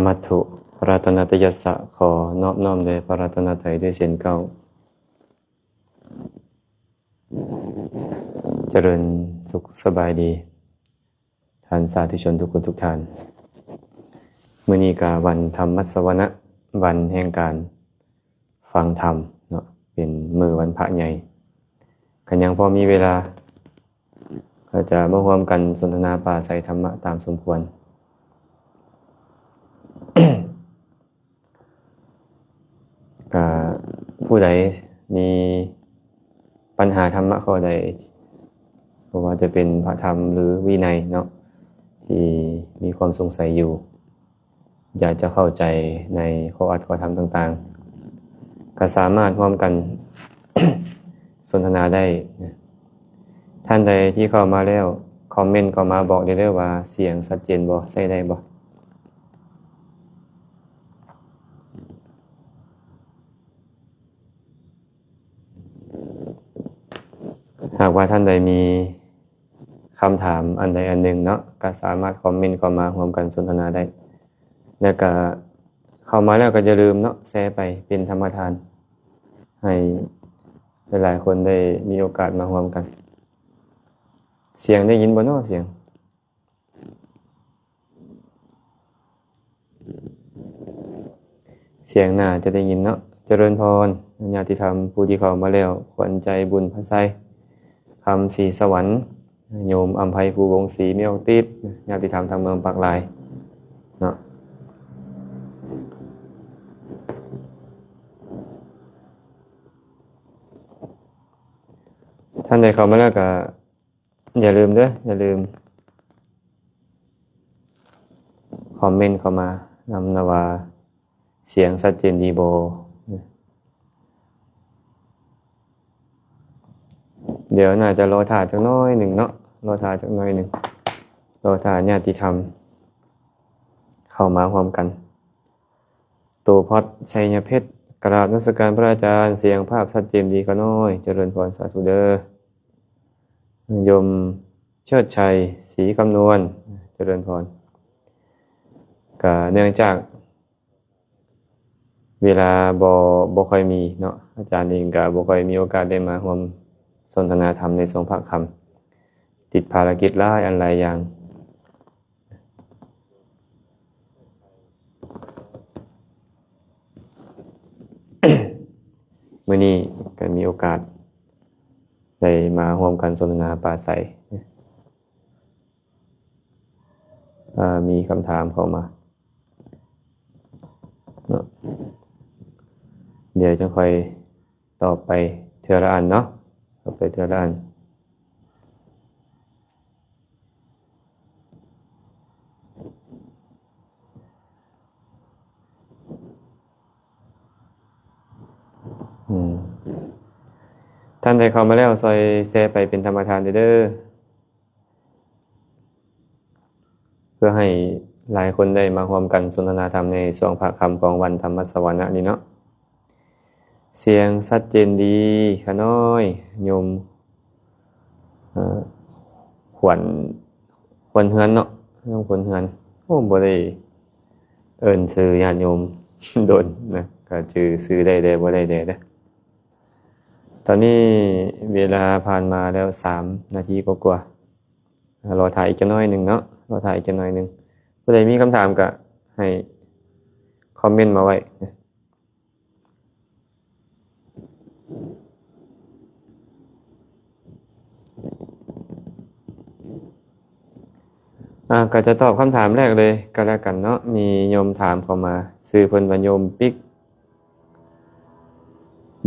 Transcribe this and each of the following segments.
มัตถุพระรัตนตยัสสะขอนอบน้อมแด่พระรัตนตรัยด้วยเสียงเก้าเจริญสุขสบายดีท่านสาธุชนทุกคนทุกท่านมื้อนี้ก็วันธรรมสวนะวันแห่งการฟังธรรมเนาะเป็นมื้อวันพระใหญ่ก็ยังพอมีเวลาก็จะมาร่วมกันสนทนาปราศัยธรรมะตามสมควร ผู้ใดมีปัญหาธรรมะข้อใดเพราะว่าจะเป็นพระธรรมหรือวินัยเนาะที่มีความสงสัยอยู่อยากจะเข้าใจในข้ออัดข้อธรรมต่างๆก็สามารถร่วมกัน สนทนาได้ท่านใดที่เข้ามาแล้วคอมเมนต์ก็มาบอกได้เลยว่าเสียงชัดเจนบ่ใช้ได้บ่หากว่าท่านใดมีคำถามอันใดอันหนึ่งเนาะก็สามารถคอมเมนต์เข้ามาร่วมกันสนทนาได้แล้วก็เข้ามาแล้วก็อย่าลืมเนาะแชร์ไปเป็นธรรมทานให้หลายๆคนได้มีโอกาสมาร่วมกันเสียงได้ยินบ่เนาะเสียงน่าจะได้ยินเนาะเจริญพรญาติธรรมผู้ที่เข้ามาแล้วขวัญใจบุญพระไสยคำศรีสวรรค์โยมอัมไพภูวงศรีเมียวติดญาติธรรมทางเมืองปากลายเนาะท่านใดเข้ามาแล้วก็อย่าลืมเด้ออย่าลืมคอมเมนต์เข้ามานำนว่าเสียงชัดเจนดีบ่เดี๋ยวน่าจะรอถ่ายจักหน่อยหนึ่งเนาะรอถ่ายจักหน่อยหนึ่งรอถ่ายญาติธรรมเข้ามาพร้อมกันตัวพอดชัยเพชรกราบนมัสการพระอาจารย์เสียงภาพชัดเจนดีก็น้อยเจริญพรสาธุเด้อโยมเชิดชัยศรีคำนวณเจริญพรก็เนื่องจากเวลาบ่ค่อยมีเนาะอาจารย์เองก็บ่ค่อยมีโอกาสได้มาร่วมสนทนาธรรมในทรงพระคำติดภารกิจหลายอันหลายอย่างมื้อนี้ก็มีโอกาสได้มาร่วมกันสนทนาปราศัยมีคำถามเข้ามาเนาะเดี๋ยวจะค่อยตอบไปเทื่อละอันเนาะตอบไปเทื่อละอันท่านใดเข้ามาแล้วซอยแชร์ไปเป็นธรรมทานเด้อเพื่อให้หลายคนได้มาร่วมกันสนทนาธรรมในช่วงพระคำของวันธรรมสวนะนี้เนาะเสียงชัดเจนดีขน้อยโยมขวัญเฮือนเนาะโยมขวัญเฮือนโอ้บ่ได้เอิ้นชื่อญาติโยม โดนนะก็ชื่อซื้อได้บ่ได้เด้อตอนนี้เวลาผ่านมาแล้ว3 นาทีกว่าๆรอถ่ายอีกจักหน่อยหนึ่งเนาะรอถ่ายอีกจักหน่อยหนึ่งผู้ใดมีคำถามก็ให้คอมเมนต์มาไว้ก็จะตอบคำถามแรกเลยก็แล้วกันเนาะมีโยมถามเข้ามาชื่อเพิ่นว่าโยมปิ๊ก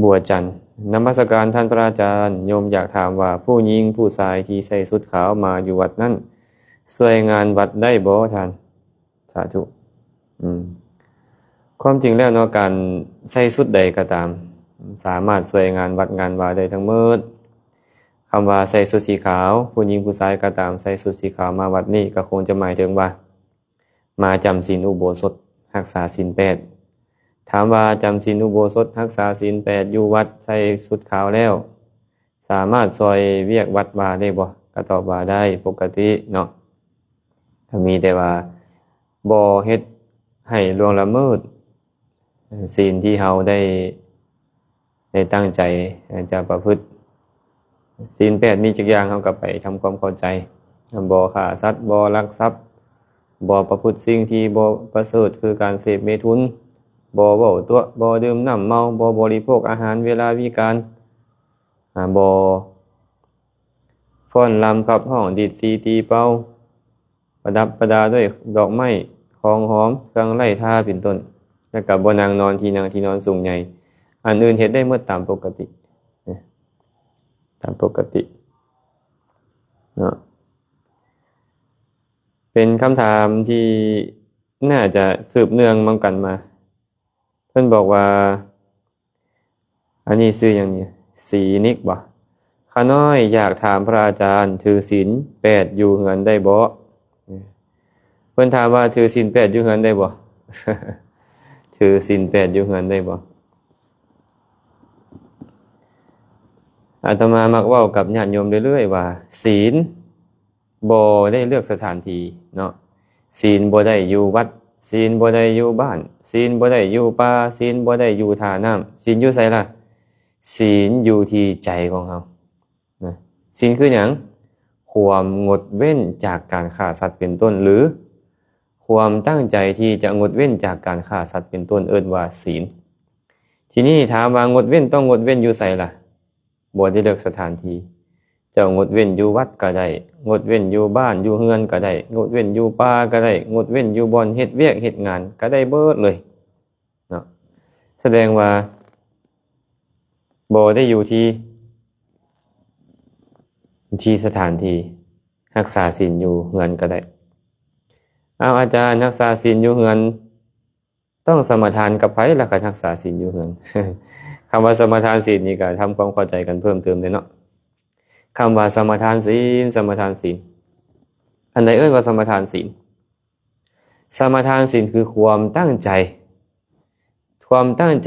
บัวจันทร์นมัสการท่านพระอาจารย์โยมอยากถามว่าผู้หญิงผู้ชายที่ใส่ชุดขาวมาอยู่วัดนั้นช่วยงานวัดได้บ่ท่านสาธุความจริงแล้วเนาะการใส่ชุดใดก็ตามสามารถช่วยงานวัดงานวาได้ทั้งหมดคำว่าใส่ชุดสีขาวผู้หญิงผู้ชายก็ตามใส่ชุดสีขาวมาวัดนี้ก็คงจะหมายถึงว่ามาจำศีลอุโบสถรักษาศีล8ถามว่าจำศีลอุโบสถรักษาศีล8อยู่วัดใส่ชุดขาวแล้วสามารถช่วยเวียกวัดวาได้บ่ก็ตอบว่าได้ปกติเนาะถ้ามีแต่ว่าบ่เฮ็ด ให้ล่วงละเมิดศีลที่เราได้ตั้งใจจะประพฤติศีล8มีจักอย่างเราก็ไปทำความเข้าใจบ่ฆ่าสัตว์บ่ลักทรัพย์บ่ประพฤติสิ่งที่บ่ประเสริฐคือการเสพเมถุนบ่เว้าตัวบ่ดื่มน้ำเมาบ่บริโภคอาหารเวลาวิกาลบ่ฟ้อนรำขับร้องดีดสีตีเป่าประดับประดาด้วยดอกไม้ของหอมเครื่องไล่ท่าเป็นต้นแล้วก็บ่นั่งนอนที่นอนสูงใหญ่อันอื่นเฮ็ดได้หมดตามปกติตามปกติเนาะเป็นคำถามที่น่าจะสืบเนื่องมากันมาเพิ่นบอกว่าอันนี้ชื่ออย่างนี้สีนิกบ่ข้าน้อยอยากถามพระอาจารย์ถือศีล8อยู่เฮือนได้บ่เพิ่นถามว่าถือศีล8อยู่เฮือนได้บ่ ถือศีล8อยู่เฮือนได้บ่อาตมามักเว้ากับญาติโยมเรื่อยๆว่าศีลบ่ได้เลือกสถานที่เนาะศีลบ่ได้อยู่วัดศีลบ่ได้อยู่บ้านศีลบ่ได้อยู่ป่าศีลบ่ได้อยู่ท่าน้ำศีลอยู่ไสล่ะศีลอยู่ที่ใจของเรานะศีลคือหยังความงดเว้นจากการฆ่าสัตว์เป็นต้นหรือความตั้งใจที่จะงดเว้นจากการฆ่าสัตว์เป็นต้นเอิ้นว่าศีลทีนี้ถามว่างดเว้นต้องงดเว้นอยู่ไสล่ะบ่ได้เลือกสถานที่เจ้างดเว้นอยู่วัดก็ได้งดเว้นอยู่บ้านอยู่เฮือนก็ได้งดเว้นอยู่ป่าก็ได้งดเว้นอยู่บ่อนเฮ็ดเวียกเฮ็ดงานก็ได้เบิดเลยเนาะแสดงว่าบ่ได้อยู่ที่สถานที่รักษาศีลอยู่เฮือนก็ได้เอาอาจารย์รักษาศีลอยู่เฮือนต้องสมาทานกับไผแล้วก็รักษาศีลอยู่เฮือน คำว่าสมาทานศีลนี่ก็ทำความเข้าใจกันเพิ่มเติมเลยเนาะคำว่าสมาทานศีลอันใดเอ่ยว่าสมาทานศีลสมาทานศีลคือความตั้งใ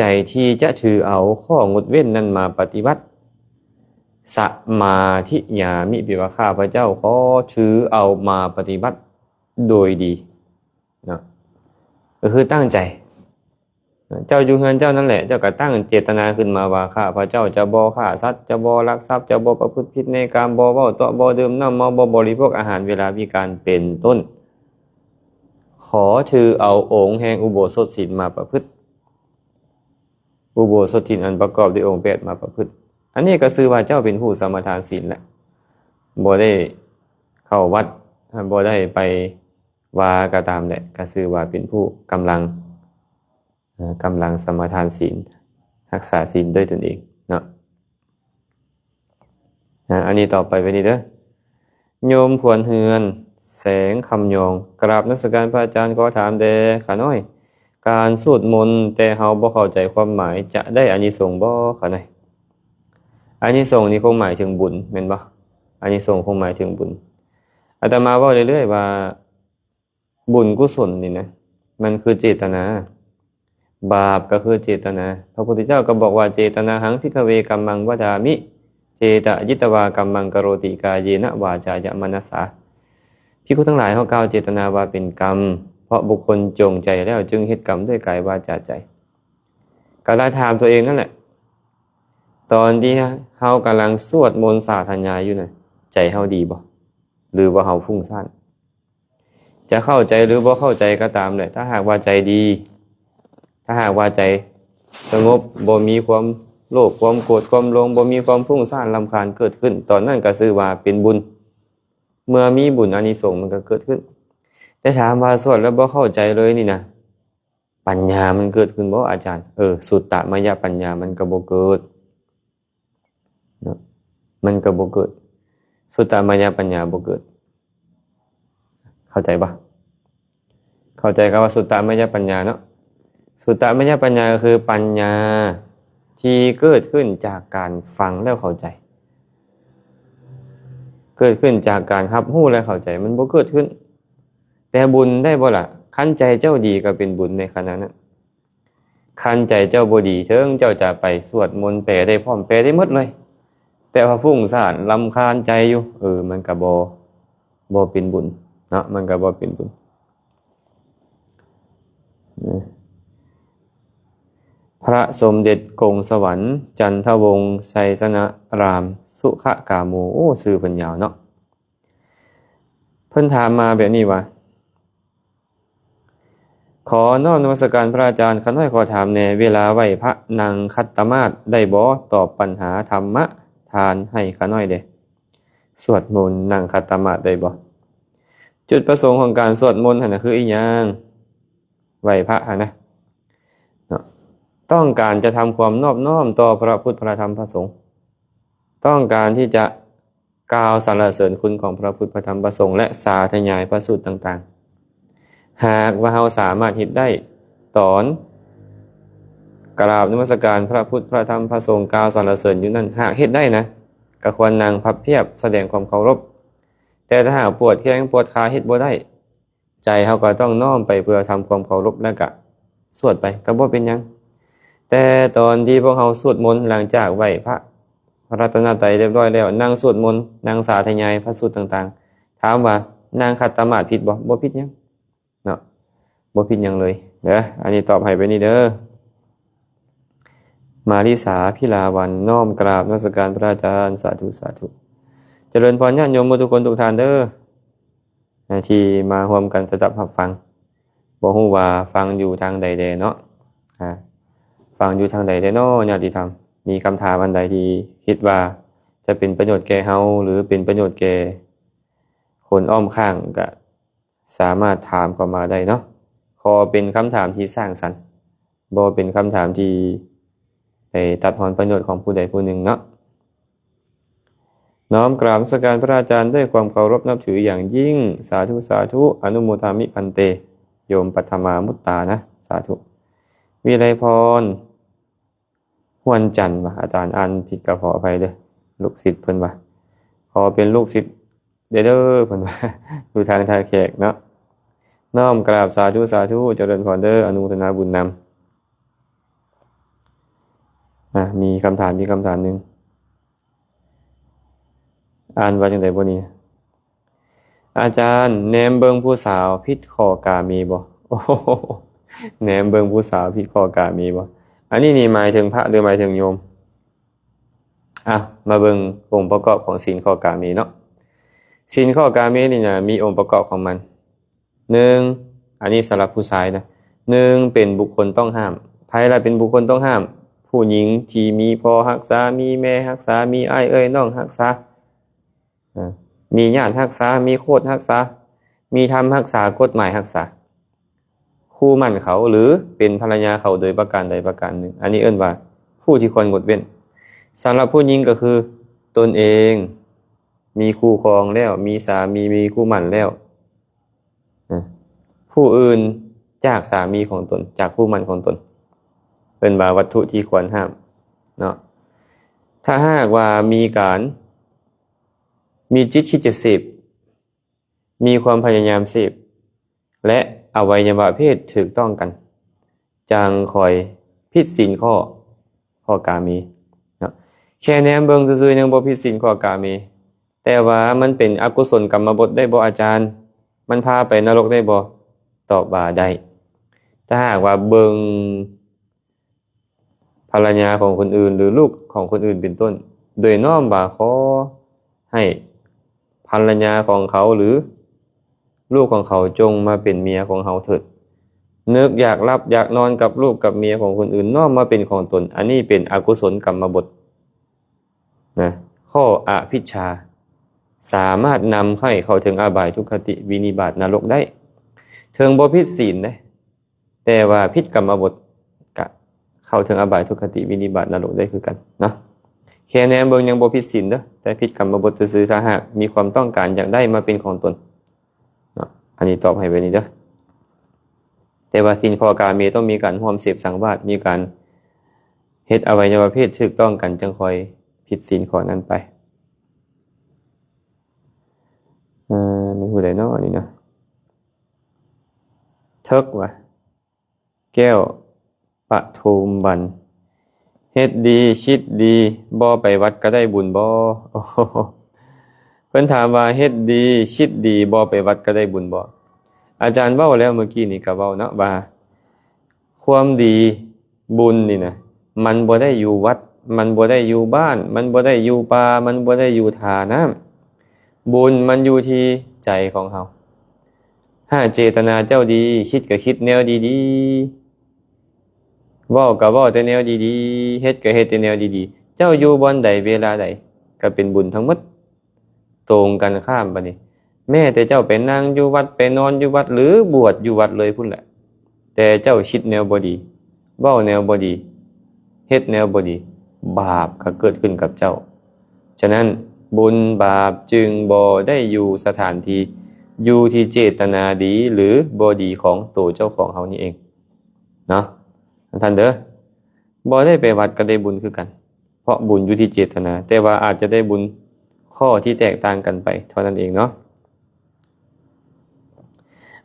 จที่จะถือเอาข้องดเว้นนั้นมาปฏิบัติสมาธิญามิปิวะข้าพเจ้าขอถือเอามาปฏิบัติโดยดีเนาะก็คือตั้งใจเจ้าอยู่เฮือนเจ้านั่นแหละเจ้าก็ตั้งเจตนาขึ้นมาว่าข้าพเจ้าจะบ่ฆ่าสัตว์จะบ่ลักทรัพย์จะบ่ประพฤติผิดในกามบ่เว้าตัวบ่ดื่มน้ำเมาบ่บริโภคอาหารเวลาวิกาลเป็นต้นขอถือเอาองค์แห่งอุโบสถศีลมาประพฤติอุโบสถศีลอันประกอบด้วยองค์8มาประพฤติอันนี้ก็ชื่อว่าเจ้าเป็นผู้สมาทานศีลแหละบ่ได้เข้าวัดบ่ได้ไปว่าก็ตามแหละก็ชื่อว่าเป็นผู้กำลังสมาทานศีลรักษาศีลด้วยตนเองเนาะอันนี้ต่อไปไปนี่เด้อโยมผวนเฮือนแสงคำยองกราบนมัสการพระอาจารย์ขอถามแด่ข้าน้อยการสวดมนต์แต่เฮาบ่เข้าใจความหมายจะได้อานิสงส์บ่ข้าน้อยอานิสงส์นี่คงหมายถึงบุญแม่นบ่อานิสงส์คงหมายถึงบุญอาตมาเว้าเรื่อยๆว่าบุญกุศลนี่นะมันคือเจตนาบาปก็คือเจตนาพระพุทธเจ้าก็บอกว่าเจตนาหังภิกขเวกัมมังวดามิเจตยิตวากัมมังกโรติกายเยนะวาจายมนัสสาภิกขุทั้งหลายเขากล่าวเจตนาว่าเป็นกรรมเพราะบุคคลจงใจแล้วจึงเฮ็ดกรรมด้วยกายวาจาใจก็ได้ถามตัวเองนั่นแหละตอนที่เฮากำลังสวดมนต์สาธยายอยู่น่ะใจเฮาดีบ่หรือว่าเฮาฟุ้งซ่านจะเข้าใจหรือบ่เข้าใจก็ตามแหละถ้าหากว่าใจดีถ้าหากว่าใจสงบบ่มีความโลภความโกรธความหลงบ่มีความฟุ้งซ่านรำคาญเกิดขึ้นตอนนั้นก็ชื่อว่าเป็นบุญเมื่อมีบุญอานิสงส์มันก็เกิดขึ้นแต่ถามว่าสวดแล้วบ่เข้าใจเลยนี่นะปัญญามันเกิดขึ้นบ่อาจารย์สุตตมยปัญญามันก็บ่เกิดเนาะมันก็บ่เกิดสุตตมยปัญญาบ่เกิดเข้าใจปะเข้าใจกับว่าสุตตมยปัญญาเนาะสุตตมยปัญญาคือปัญญาที่เกิดขึ้นจากการฟังแล้วเข้าใจเกิดขึ้นจากการรับรู้และเข้าใจมันบ่เกิดขึ้นแต่บุญได้บ่ล่ะคันใจเจ้าดีก็เป็นบุญในขณะนั้นคันใจเจ้าบ่ดีเถิงเจ้าจะไปสวดมนต์แปลได้พร้อมแปลได้หมดเลยแต่ว่าฟุ้งซ่านรำคาญใจอยู่มันก็บ่เป็นบุญเนาะมันก็บ่เป็นบุญ พระสมเด็จกงสวรรค์จันทวงศ์ไสสนรามสุขกาโมโอ้ชื่อเพิ่นยาวเนาะเพิ่นถามมาแบบนี้ว่าขอน้อมนมัสการพระอาจารย์ข้าน้อยขอถามแน่เวลาไหว้พระนางคัตตมาศได้บ่ตอบปัญหาธรรมะทานให้ข้าน้อยเด้สวดมนต์นางคัตตมาศได้บ่จุดประสงค์ของการสวดมนต์หั่นน่ะคืออีหยังไหว้พระหั่นนะเนาะต้องการจะทำความนอบน้อมต่อพระพุทธพระธรรมพระสงฆ์ต้องการที่จะกล่าวสรรเสริญคุณของพระพุทธพระธรรมพระสงฆ์และสาธยายพระสูตรต่างๆหากว่าเราสามารถเฮ็ดได้ตอนกราบนมัสการพระพุทธพระธรรมพระสงฆ์กล่าวสรรเสริญอยู่นั่นหากเฮ็ดได้นะก็ควรนั่งพับเพียบแสดงความเคารพแต่ถ้าหากปวดแข้งปวดขาเฮ็ดบ่ได้ใจเราก็ต้องน้อมไปเพื่อทำความเคารพแล้วก็สวดไปก็บ่เป็นหยังแต่ตอนที่พวกเราสวดมนต์หลังจากไหว้พระรัตนตรัยเรียบร้อยแล้วนั่งสวดมนต์นั่งสาธยายพระสูตรต่างๆถามว่านางคัตตมาศผิดบ่ผิดหยังเนาะบ่ผิดหยังเลยเด้ออันนี้ตอบให้ไปนี่เด้อมาริสาพิลาวันน้อมกราบนมัสการพระอาจารย์สาธุสาธุเจริญพรญาติโยมทุกคนทุกท่านเด้อที่มาร่วมกันรับฟังบ่ฮู้ว่าฟังอยู่ทางใดแดเนาะฟังอยู่ทางใดแดเนาะญาติธรรมมีคำถามอันใดที่คิดว่าจะเป็นประโยชน์แก่เฮาหรือเป็นประโยชน์แก่คนอ้อมข้างก็สามารถถามเข้ามาได้เนาะขอเป็นคำถามที่สร้างสรรค์บ่เป็นคำถามที่ไปตัดทอนประโยชน์ของผู้ใดผู้หนึ่งเนาะน้อมกราบนมัสการพระอาจารย์ด้วยความเคารพนับถืออย่างยิ่งสาธุสาธุอนุโมทามิพันเตโยมปัทมามุตตานะสาธุวิไลพรหวนจันทร์ว่าอาจารย์อ่านผิดก็ขออภัยเด้อลูกศิษย์เพิ่นว่าขอเป็นลูกศิษย์เด้อเพิ่นว่าอยู่ทางท่าแขกเนาะน้อมกราบสาธุสาธุเจริญพรเด้ออนุโมทนาบุญนำมีคำถามหนึ่งอ่านว่าจังไดบ่นี่อาจารย์แนมเบิ่งผู้สาวผิดข้อกามีบ่โอ้โหแหนมเบิ่งผู้สาวผิดข้อกามีบ่อันนี้นี่หมายถึงพระหรือหมายถึงโยมมาเบิ่งองค์ประกอบของศีลข้อกามีเนาะศีลข้อกามีนี่นะมีองค์ประกอบของมัน1อันนี้สำหรับผู้ชายนะ1เป็นบุคคลต้องห้ามใครล่ะเป็นบุคคลต้องห้ามผู้หญิงที่มีพ่อรักษามีแม่รักษามีอ้ายเอ้ยน้องรักษามีญาติรักษามีโคตรรักษามีธรรมรักษากฎหมายรักษาคู่มั่นเขาหรือเป็นภรรยาเขาโดยประการใดประการหนึ่งอันนี้เอิ้นว่าผู้ที่ควรงดเว้นสำหรับผู้หญิงก็คือตนเองมีคู่ครองแล้วมีสามีมีคู่มั่นแล้วผู้อื่นจากสามีของตนจากคู่มั่นของตนเป็นว่าวัตถุที่ควรห้ามเนาะถ้าหากว่ามีจิตที่จะเสพมีความพยายามเสพและอวัยวะเพศถูกต้องกันจังคอยผิดศีลข้อกามีเนาะแค่แนมเบิ่งซื่อๆยังบ่ผิดศีลข้อกามีแต่ว่ามันเป็นอกุศลกรรมบทได้บ่อาจารย์มันพาไปนรกได้บ่ตอบว่าได้ถ้าหากว่าเบิ่งภรรยาของคนอื่นหรือลูกของคนอื่นเป็นต้นโดยน้อมบ่าขอให้ภรรยาของเขาหรือลูกของเขาจงมาเป็นเมียของเขาเถิดนึกอยากรับอยากนอนกับลูกกับเมียของคนอื่นน้อมมาเป็นของตนอันนี้เป็นอกุศลกรรมบทนะข้ออภิชฌาสามารถนำให้เขาถึงอบายทุกขติวินิบาตนรกได้ถึงบ่ผิดศีลนะแต่ว่าผิดกรรมบทก็เข้าถึงอบายทุกขติวินิบาตนรกได้คือกันเนาะแค่แนมเบิ่งยังบ่ผิดศีลเด้อแต่ผิดกรรมบทซื่อๆถ้าหากมีความต้องการอยากได้มาเป็นของตนเนาะอันนี้ตอบให้ไว้นี่เด้อแต่ว่าศีลข้อกาเมต้องมีการร่วมเสพสังวาสมีการเฮ็ดอวัยวะเพศถูกต้องกันจึงค่อยผิดศีลข้อนั้นไปมีผู้ใดเนาะนี่นะเทิกว่ะแก้วปทุมวันเฮ็ดดีชิดดีบ่ไปวัดก็ได้บุญบ่เพิ่นถามว่าเฮ็ดดีชิดดีบ่ไปวัดก็ได้บุญบ่อาจารย์เว้าแล้วเมื่อกี้นี่ก็เว้าเนาะว่า ความดีบุญนี่นะมันบ่ได้อยู่วัดมันบ่ได้อยู่บ้านมันบ่ได้อยู่ป่ามันบ่ได้อยู่ท่าน้ำบุญมันอยู่ที่ใจของเราถ้าเจตนาเจ้าดีคิดก็คิดแนวดีๆเว้าก็เว้าแต่แนวดีๆเฮ็ดก็เฮ็ดแต่แนวดีๆเจ้าอยู่บ่อนใดเวลาใดก็เป็นบุญทั้งหมดตรงกันข้ามบัดนี้แม้แต่เจ้าไปนั่งอยู่วัดไปนอนอยู่วัดหรือบวชอยู่วัดเลยพุ่นแหละแต่เจ้าคิดแนวบ่ดีเว้าแนวบ่ดีเฮ็ดแนวบ่ดีบาปก็เกิดขึ้นกับเจ้าฉะนั้นบุญบาปจึงบ่ได้อยู่สถานที่อยู่ที่เจตนาดีหรือบ่ดีของตัวเจ้าของเฮานี่เองเนาะท่านเด้อบ่ได้ไปวัดก็ได้บุญคือกันเพราะบุญอยู่ที่เจตนาแต่ว่าอาจจะได้บุญข้อที่แตกต่างกันไปเท่านั้นเองเนาะ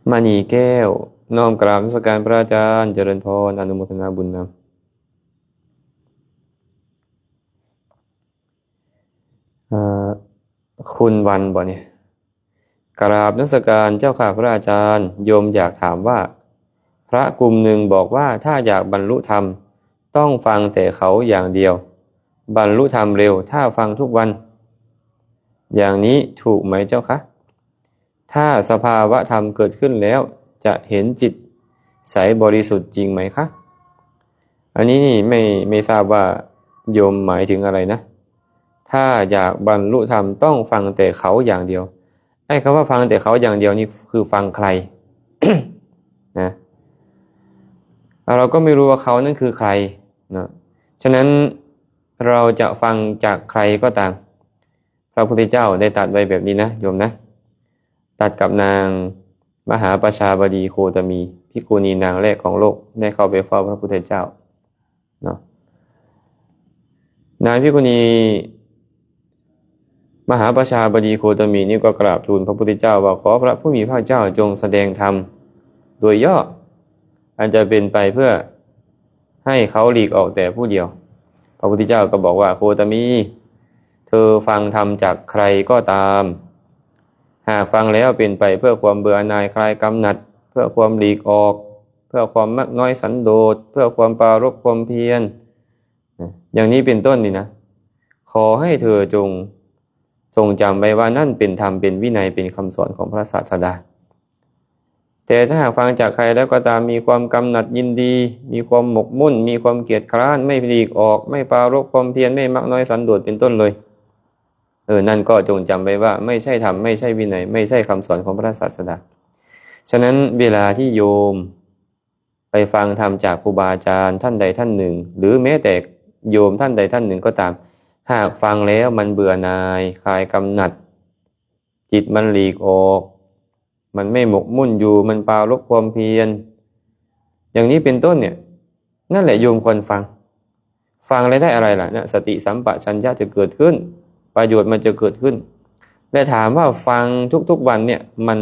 มณีแก้วน้อมกราบนมัสการพระอาจารย์เจริญพรอนุโมทนาบุญนำคุณวันบ่เนี่ยกราบนมัสการเจ้าข้าพระอาจารย์โยมอยากถามว่าพระกลุ่มหนึ่งบอกว่าถ้าอยากบรรลุธรรมต้องฟังแต่เขาอย่างเดียวบรรลุธรรมเร็วถ้าฟังทุกวันอย่างนี้ถูกไหมเจ้าคะถ้าสภาวะธรรมเกิดขึ้นแล้วจะเห็นจิตใสบริสุทธิ์จริงไหมคะอันนี้นี่ไม่ทราบว่าโยมหมายถึงอะไรนะถ้าอยากบรรลุธรรมต้องฟังแต่เขาอย่างเดียวไอ้คำว่าฟังแต่เขาอย่างเดียวนี่คือฟังใคร นะเราก็ไม่รู้ว่าเขานั่นคือใครนะฉะนั้นเราจะฟังจากใครก็ตามพระพุทธเจ้าได้ตรัสไว้แบบนี้นะโยมนะตรัสกับนางมหาประชาบดีโคตมีภิกขุณีนางแรกของโลกได้เข้าไปเฝ้าพระพุทธเจ้าเนาะนางภิกขุณีมหาประชาบดีโคตมีนี่ก็กราบทูลพระพุทธเจ้าว่าขอพระผู้มีพระเจ้าจงแสดงธรรมโดยย่ออันจะเป็นไปเพื่อให้เขาหลีกออกแต่ผู้เดียวพระพุทธเจ้าก็บอกว่าโคตมีเธอฟังธรรมจากใครก็ตามหากฟังแล้วเป็นไปเพื่อความเบื่อหน่ายคลายกำหนัดเพื่อความหลีกออกเพื่อความมักน้อยสันโดษเพื่อความปรารภความเพียรอย่างนี้เป็นต้นนี่นะขอให้เธอจงทรงจำไว้ว่านั่นเป็นธรรมเป็นวินัยเป็นคำสอนของพระศาสดาแต่ถ้าหากฟังจากใครแล้วก็ตามมีความกำหนัดยินดีมีความหมกมุ่นมีความเกียจคร้านไม่หลีกออกไม่ปรารภความเพียรไม่มักน้อยสันโดษเป็นต้นเลยนั่นก็จงจำไว้ว่าไม่ใช่ธรรมไม่ใช่วินัยไม่ใช่คำสอนของพระศาสดาฉะนั้นเวลาที่โยมไปฟังธรรมจากครูบาอาจารย์ท่านใดท่านหนึ่งหรือแม้แต่โยมท่านใดท่านหนึ่งก็ตามหากฟังแล้วมันเบื่อหน่ายคลายกำหนัดจิตมันหลีกออกมันไม่หมกมุ่นอยู่มันปรารภความเพียรอย่างนี้เป็นต้นเนี่ยนั่นแหละโยมควรฟังแล้วได้อะไรล่ะนะสติสัมปชัญญะจะเกิดขึ้นประโยชน์มันจะเกิดขึ้นและถามว่าฟังทุกๆวันเนี่ยมัน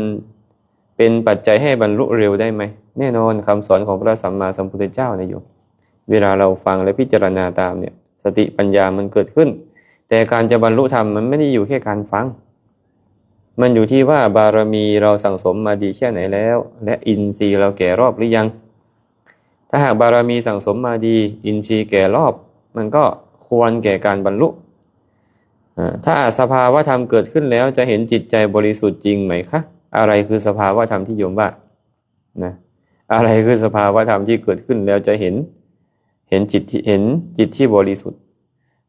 เป็นปัจจัยให้บรรลุเร็วได้ไหมแน่นอนคำสอนของพระสัมมาสัมพุทธเจ้าเนี่ยโยมเวลาเราฟังและพิจารณาตามเนี่ยสติปัญญามันเกิดขึ้นแต่การจะบรรลุธรรมมันไม่ได้อยู่แค่การฟังมันอยู่ที่ว่าบารมีเราสั่งสมมาดีแค่ไหนแล้วและอินทรีย์เราแก่รอบหรือยังถ้าหากบารมีสั่งสมมาดีอินทรีย์แก่รอบมันก็ควรแก่การบรรลุถ้าสภาวะธรรมเกิดขึ้นแล้วจะเห็นจิตใจบริสุทธิ์จริงไหมคะอะไรคือสภาวะธรรมที่โยมว่านะอะไรคือสภาวะธรรมที่เกิดขึ้นแล้วจะเห็นจิตที่บริสุทธิ์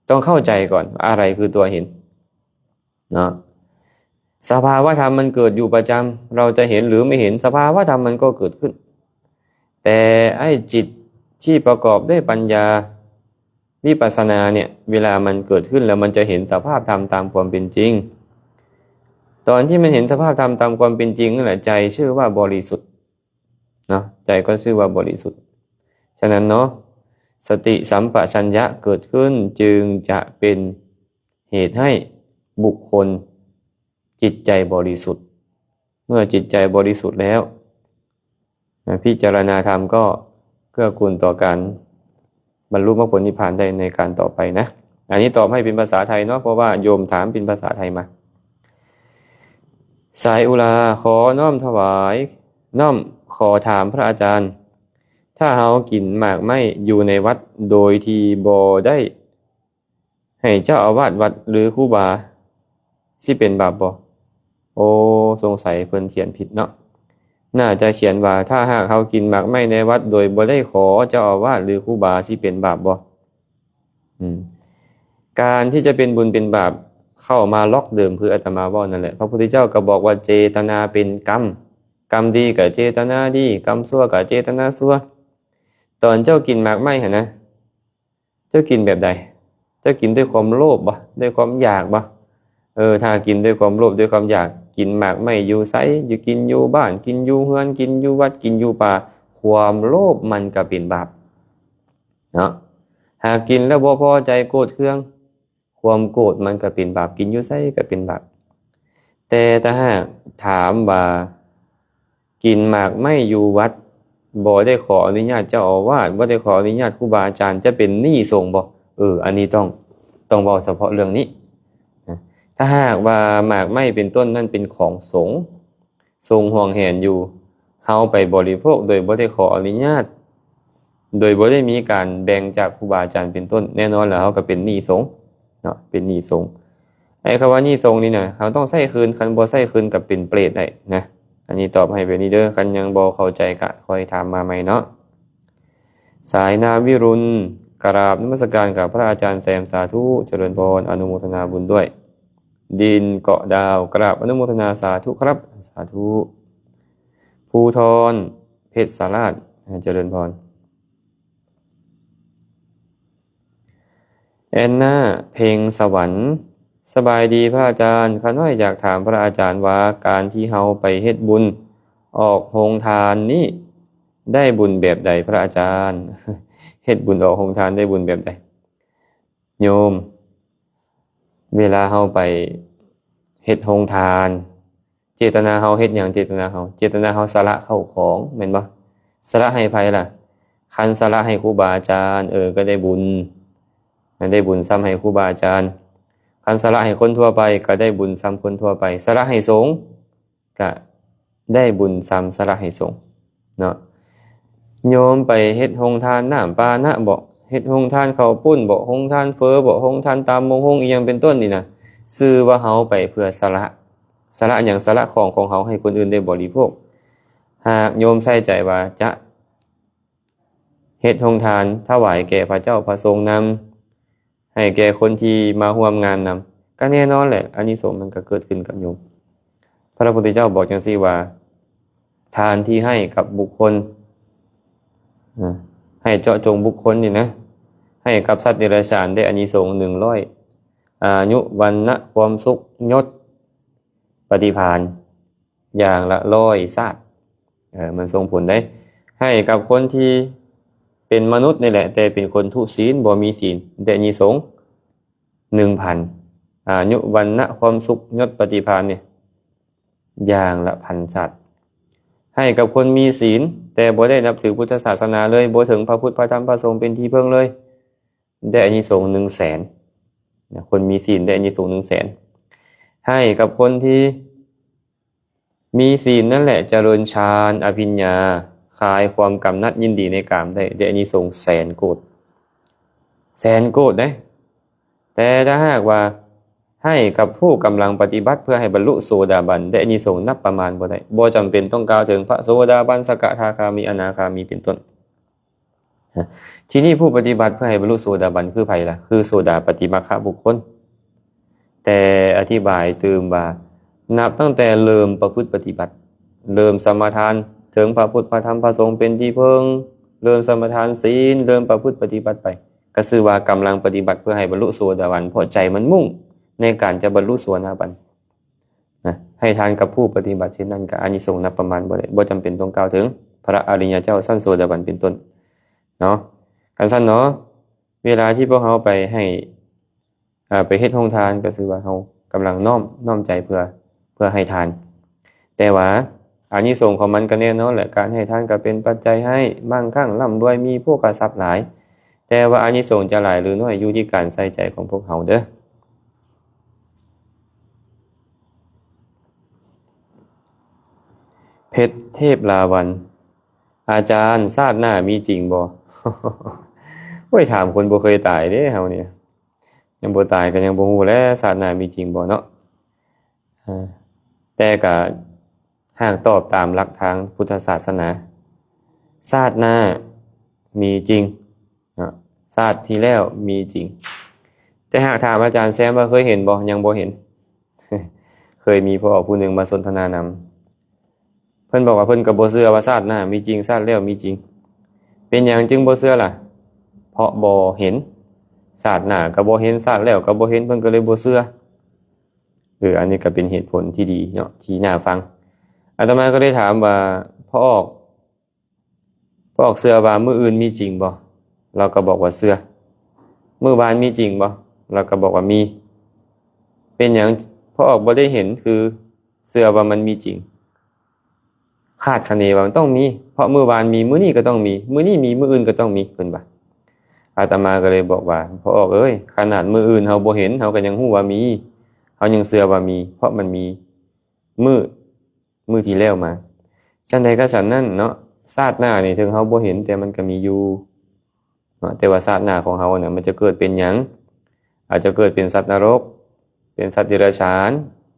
ต้องเข้าใจก่อนอะไรคือตัวเห็นเนาะสภาวะธรรมมันเกิดอยู่ประจำเราจะเห็นหรือไม่เห็นสภาวะธรรมมันก็เกิดขึ้นแต่ไอ้จิตที่ประกอบด้วยปัญญาวิปัสสนาเนี่ยเวลามันเกิดขึ้นแล้วมันจะเห็นสภาพธรรมตามความเป็นจริงตอนที่มันเห็นสภาพธรรมตามความเป็นจริงนั่นแหละใจชื่อว่าบริสุทธิ์เนาะใจก็ชื่อว่าบริสุทธิ์ฉะนั้นเนาะสติสัมปชัญญะเกิดขึ้นจึงจะเป็นเหตุให้บุคคลจิตใจบริสุทธิ์เมื่อจิตใจบริสุทธิ์แล้วพิจารณาธรรมก็เกื้อกูลต่อการบรรลุมรรคผลนิพพานได้ในการต่อไปนะอันนี้ตอบให้เป็นภาษาไทยเนาะเพราะว่าโยมถามเป็นภาษาไทยมาสายอุลาขอน้อมถวายน้อมขอถามพระอาจารย์ถ้า ถ้าเฮากินหมากไม้อยู่ในวัดโดยที่บ่ได้ให้เจ้าอาวาสวัดหรือครูบาสิเป็นบาปบ่โอ้สงสัยเพิ่นเขียนผิดเนาะน่าจะเขียนว่าถ้าหากเฮากินหมากไม้ในวัดโดยบ่ได้ขอเจ้าอาวาสหรือครูบาสิเป็นบาปบ่การที่จะเป็นบุญเป็นบาปเข้ามาล็อกเดิมคืออาตมาว่านั่นแหละพระพุทธเจ้าก็บอกว่าเจตนาเป็นกรรมกรรมดีกับเจตนาดีกรรมชั่วกับเจตนาชั่วตอนเจ้ากินหมากไม้หั่นนะเจ้ากินแบบใดเจ้ากินด้วยความโลภบ่ด้วยความอยากบ่ถ้ากินด้วยความโลภด้วยความอยากกินหมากไม้อยู่ไสอยู่กินอยู่บ้านกินอยู่เฮือนกินอยู่วัดกินอยู่ป่าความโลภมันก็เป็นบาปเนาะหากกินแล้วบ่พอใจโกรธเคืองความโกรธมันก็เป็นบาปกินอยู่ไสก็เป็นบาปแต่ถ้าหากถามว่ากินหมากไม้อยู่วัดบ่ได้ขออนุญาตเจ้าอาวาสบ่ได้ขออนุญาตครูบาอาจารย์จะเป็นหนี้สงฆ์บ่อันนี้ต้องเว้าเฉพาะเรื่องนี้นะถ้าหากว่าหมากไม้เป็นต้นนั่นเป็นของสงฆ์ทรงห่วงแหนอยู่เฮาไปบริโภคโดยบ่ได้ขออนุญาตโดยบ่ได้มีการแบ่งจากครูบาอาจารย์เป็นต้นแน่นอนแล้วเฮาก็เป็นหนี้สงฆ์เนาะเป็นหนี้สงฆ์ไอ้คำว่าหนี้สงฆ์นี่น่ะเฮาต้องใช้คืนคันบ่ใช้คืนก็เป็นเปรตได้นะอันนี้ตอบให้เป็นนี้เด้อคันยังบ่เข้าใจก็ค่อยถามมาใหม่เนาะสายนาวิรุณกราบนมัสการกับพระอาจารย์แซมสาธุเจริญพรอนุโมทนาบุญด้วยดินเกาะดาวกราบอนุโมทนาสาธุครับสาธุภูธรเพชรสาราชเจริญพรแอนนาเพลงสวรรค์สบายดีพระอาจารย์ข้าน้อยอยากถามพระอาจารย์ว่าการที่เฮาไปเฮ็ดบุญออกโรงทานนี่ได้บุญแบบใดพระอาจารย์เฮ็ดบุญออกโรงทานได้บุญแบบใดโยมเวลาเฮาไปเฮ็ดโรงทานเจตนาเฮาเฮ็ดหยังเจตนาเฮาสละเข้าของแม่นบ่สละให้ไผล่ะคันสละให้ครูบาอาจารย์ก็ได้บุญได้บุญซ้ำให้ครูบาอาจารย์คันสละให้คนทั่วไปก็ได้บุญซ้ำคนทั่วไปสละให้สงฆ์ก็ได้บุญซ้ำสละให้สงฆ์เนาะโยมไปเฮ็ดโรงทานน้ำปานะบ่เฮ็ดโรงทานข้าวปุ้นบ่โรงทานเฟอบ่โรงทานตามมงคงอีหยังเป็นต้นนี่นะชื่อว่าเฮาไปเพื่อสละหยังสละของเฮาให้คนอื่นได้บริโภคหากโยมใส่ใจว่าจะเฮ็ดโรงทานถวายแก่พระเจ้าพระสงฆ์นำให้แก่คนที่มาร่วมงานนำก็แน่นอนแหละอานิสงส์มันก็เกิดขึ้นกับโยมพระพุทธเจ้าบอกจังซี่ว่าทานที่ให้กับบุคคลให้เจาะจงบุคคลนี่นะให้กับสัตว์เดรัจฉานได้อานิสงส์100อายุวันนะความสุขยศปฏิภาณอย่างละ100ชาติมันส่งผลได้ให้กับคนที่เป็นมนุษย์นี่แหละแต่เป็นคนทุศีลบ่มีศีลได้อานิสงส์ 1,000 อายุวันนะความสุขยศปฏิภาณเนี่ยอย่างละ1,000 ชาติให้กับคนมีศีลแต่บ่ได้นับถือพุทธศาสนาเลยบ่ถึงพระพุทธพระธรรมพระสงฆ์เป็นที่พึ่งเลยได้อานิสงส์ 100,000 คนมีศีลได้อานิสงส์ 100,000 ให้กับคนที่มีศีลนั่นแหละเจริญฌานอภิญญาคลายความกำหนัดยินดีในกามได้อานิสงส์100,000 โกฏ100,000 โกฏเด้แต่ถ้าหากว่าให้กับผู้กำลังปฏิบัติเพื่อให้บรรลุโสดาบันได้อานิสงส์นับประมาณบ่ได้บ่จำเป็นต้องกล่าวถึงพระโสดาบันสกทาคามีอนาคามีเป็นต้นทีนี้ผู้ปฏิบัติเพื่อให้บรรลุโสดาบันคือไผล่ะคือโสดาปฏิมัคคะบุคคลแต่อธิบายเติมว่านับตั้งแต่เริ่มประพฤติปฏิบัติเริ่มสมาทานถึงพระพุทธพระธรรมพระสงฆ์เป็นที่พึ่งเริ่มสมาทานศีลเริ่มประพฤติปฏิบัติไปก็คือว่ากำลังปฏิบัติเพื่อให้บรรลุโสดาบันเพราะใจมันมุ่งในการจะบรรลุโสดาบันนะให้ทานกับผู้ปฏิบัติเช่นนั้นก็อานิสงส์นับประมาณบ่ได้บ่จำเป็นต้องกล่าวถึงพระอริยเจ้าสั้นโสดาบันเป็นต้นเนาะกันสั้นเนาะเวลาที่พวกเฮาไปให้ไปเฮ็ดโรงทานก็คือว่าเฮากำลังน้อมใจเพื่อให้ทานแต่ว่าอานิสงส์ของมันก็แน่นอนแหละการให้ทานก็เป็นปัจจัยให้มั่งคั่งร่ำรวยมีพวกทรัพย์หลายแต่ว่าอานิสงส์จะหลายหรือน้อยอยู่ที่การใส่ใจของพวกเฮาเด้อเพชรเทพลาวัน อาจารย์ชาติหน้ามีจริงบ่ โอ้ยถามคนบ่เคยตายเด้เฮาเนี่ยยังบ่ตายก็ยังบ่ฮู้แหล้วชาติหน้ามีจริงบ่เนาะแต่ก็หากตอบตามหลักทางพุทธศาสนาชาติหน้ามีจริงเนาะชาติที่แล้วมีจริงแต่หากถามอาจารย์แซมว่าเคยเห็นบ่ยังบ่เห็น เคยมีพ่อผู้หนึ่งมาสนทนานำเพิ่นบอกว่าเพิ่นก็บ่เชื่อว่าชาติหน้ามีจริงชาติแล้วมีจริงเป็นหยังจึงบ่เชื่อล่ะเพราะบ่เห็นชาติหน้าก็บ่เห็นชาติแล้วก็บ่เห็นเพิ่นก็เลยบ่เชื่ออันนี้ก็เป็นเหตุผลที่ดีเนาะที่น่าฟังอาตมาก็ได้ถามว่าพ่อออกเชื่อว่ามื้ออื่นมีจริงบ่เราก็บอกว่าเชื่อมื้อวานมีจริงบ่เราก็บอกว่ามีเป็นหยังพ่อออกบ่ได้เห็นคือเชื่อว่ามันมีจริงคาดคะเนว่ามันต้องมีเพราะมื้อวานมีมื้อนี้ก็ต้องมีมื้อนี้มีมื้ออื่นก็ต้องมีเพิ่นว่าอาตมาก็เลยบอกว่าพ่อออกเอ้ยขนาดมื้ออื่นเฮาบ่เห็นเฮาก็ยังฮู้ว่ามีเฮายังเชื่อว่ามีเพราะมันมีมื้อที่แล้วมาฉันใดก็ฉันนั้นเนาะชาติหน้านี่ถึงเฮาบ่เห็นแต่มันก็มีอยู่เนาะแต่ว่าชาติหน้าของเฮาเนี่ยมันจะเกิดเป็นหยังอาจจะเกิดเป็นสัตว์นรกเป็นสัตว์เดรัจฉาน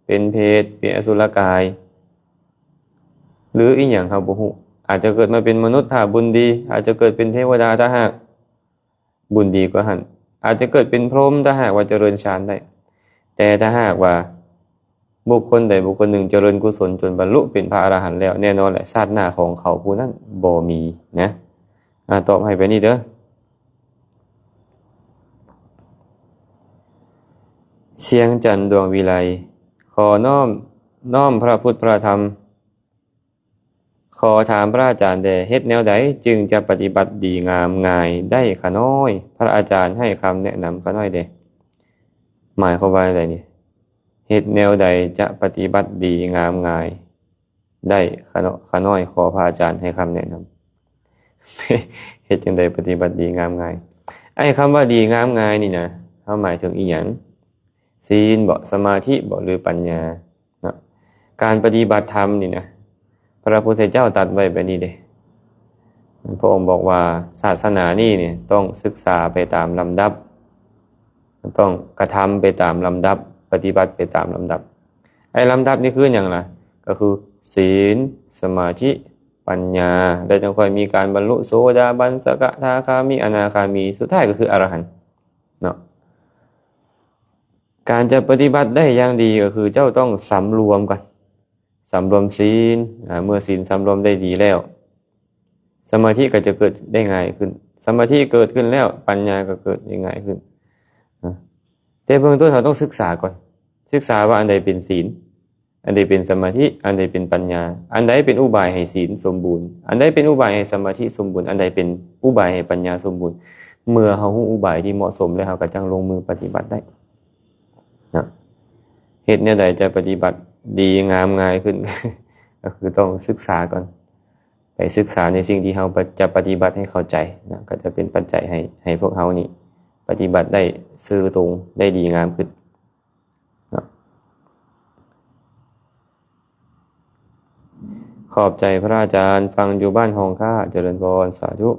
เป็นเปรตเป็นอสุรกายหรืออีหยังเฮาบ่ฮู้อาจจะเกิดมาเป็นมนุษย์ถ้าบุญดีอาจจะเกิดเป็นเทวดาถ้าหากบุญดีกว่าหั่นอาจจะเกิดเป็นพรหมถ้าหากว่าเจริญฌานได้แต่ถ้าหากว่าบุคคลใดบุคคลหนึ่งเจริญกุศลจนบรรลุเป็นพระอรหันต์แล้วแน่นอนแหละชาติหน้าของเขาผู้นั้นบ่มีนะตอบให้ไปนี่เด้อเชียงจันทร์ดวงวิไลขอน้อมพระพุทธพระธรรมขอถามพระอาจารย์แด่เฮ็ดแนวใดจึงจะปฏิบัติดีงามง่ายได้ขะน้อยพระอาจารย์ให้คำแนะนำขะน้อยเด้หมายความว่าอะไรนี่เฮ็ดแนวใดจะปฏิบัติดีงามง่ายได้ขะน้อยขอพระอาจารย์ให้คำแนะนำ เฮ็ดจังใดปฏิบัติดีงามง่ายไอ้คำว่าดีงามง่ายนี่นะเขาหมายถึงอีหยังศีลบ่สมาธิบ่หรือปัญญาเนาะการปฏิบัติธรรมนี่นะพระพุทธเจ้าตรัสไว้แบบนี้เด้พระองค์บอกว่าศาสนานี่เนี่ยต้องศึกษาไปตามลำดับต้องกระทำไปตามลำดับปฏิบัติไปตามลำดับไอ้ลำดับนี่คืออย่างไรก็คือศีลสมาธิปัญญาและจึงค่อยมีการบรรลุโสดาบันสกทาคามีอนาคามีสุดท้ายก็คืออรหันต์เนาะการจะปฏิบัติได้อย่างดีก็คือเจ้าต้องสำรวมก่อนสำรวมศีลเมื่อศีลสำรวมได้ดีแล้วสมาธิก็จะเกิดได้ง่ายขึ้นสมาธิเกิดขึ้นแล้วปัญญาก็เกิดได้ง่ายขึ้นแต่เบื้องต้นเราต้องศึกษาก่อนศึกษาว่าอันใดเป็นศีลอันใดเป็นสมาธิอันใดเป็นปัญญาอันใดเป็นอุบายให้ศีลสมบูรณ์อันใดเป็นอุบายให้สมาธิสมบูรณ์อันใดเป็นอุบายให้ปัญญาสมบูรณ์เมื่อเรารู้อุบายที่เหมาะสมแล้วเราก็จังลงมือปฏิบัติได้นะเหตุเนี่ยใดจะปฏิบัติดีงามง่ายขึ้น ก็คือต้องศึกษาก่อนไปศึกษาในสิ่งที่เราจะปฏิบัติให้เข้าใจนะก็จะเป็นปัจจัยให้พวกเรานี่ปฏิบัติได้ซื่อตรงได้ดีงามขึ้นนะขอบใจพระอาจารย์ฟังอยู่บ้านหองค่าเจริญพรสาธุ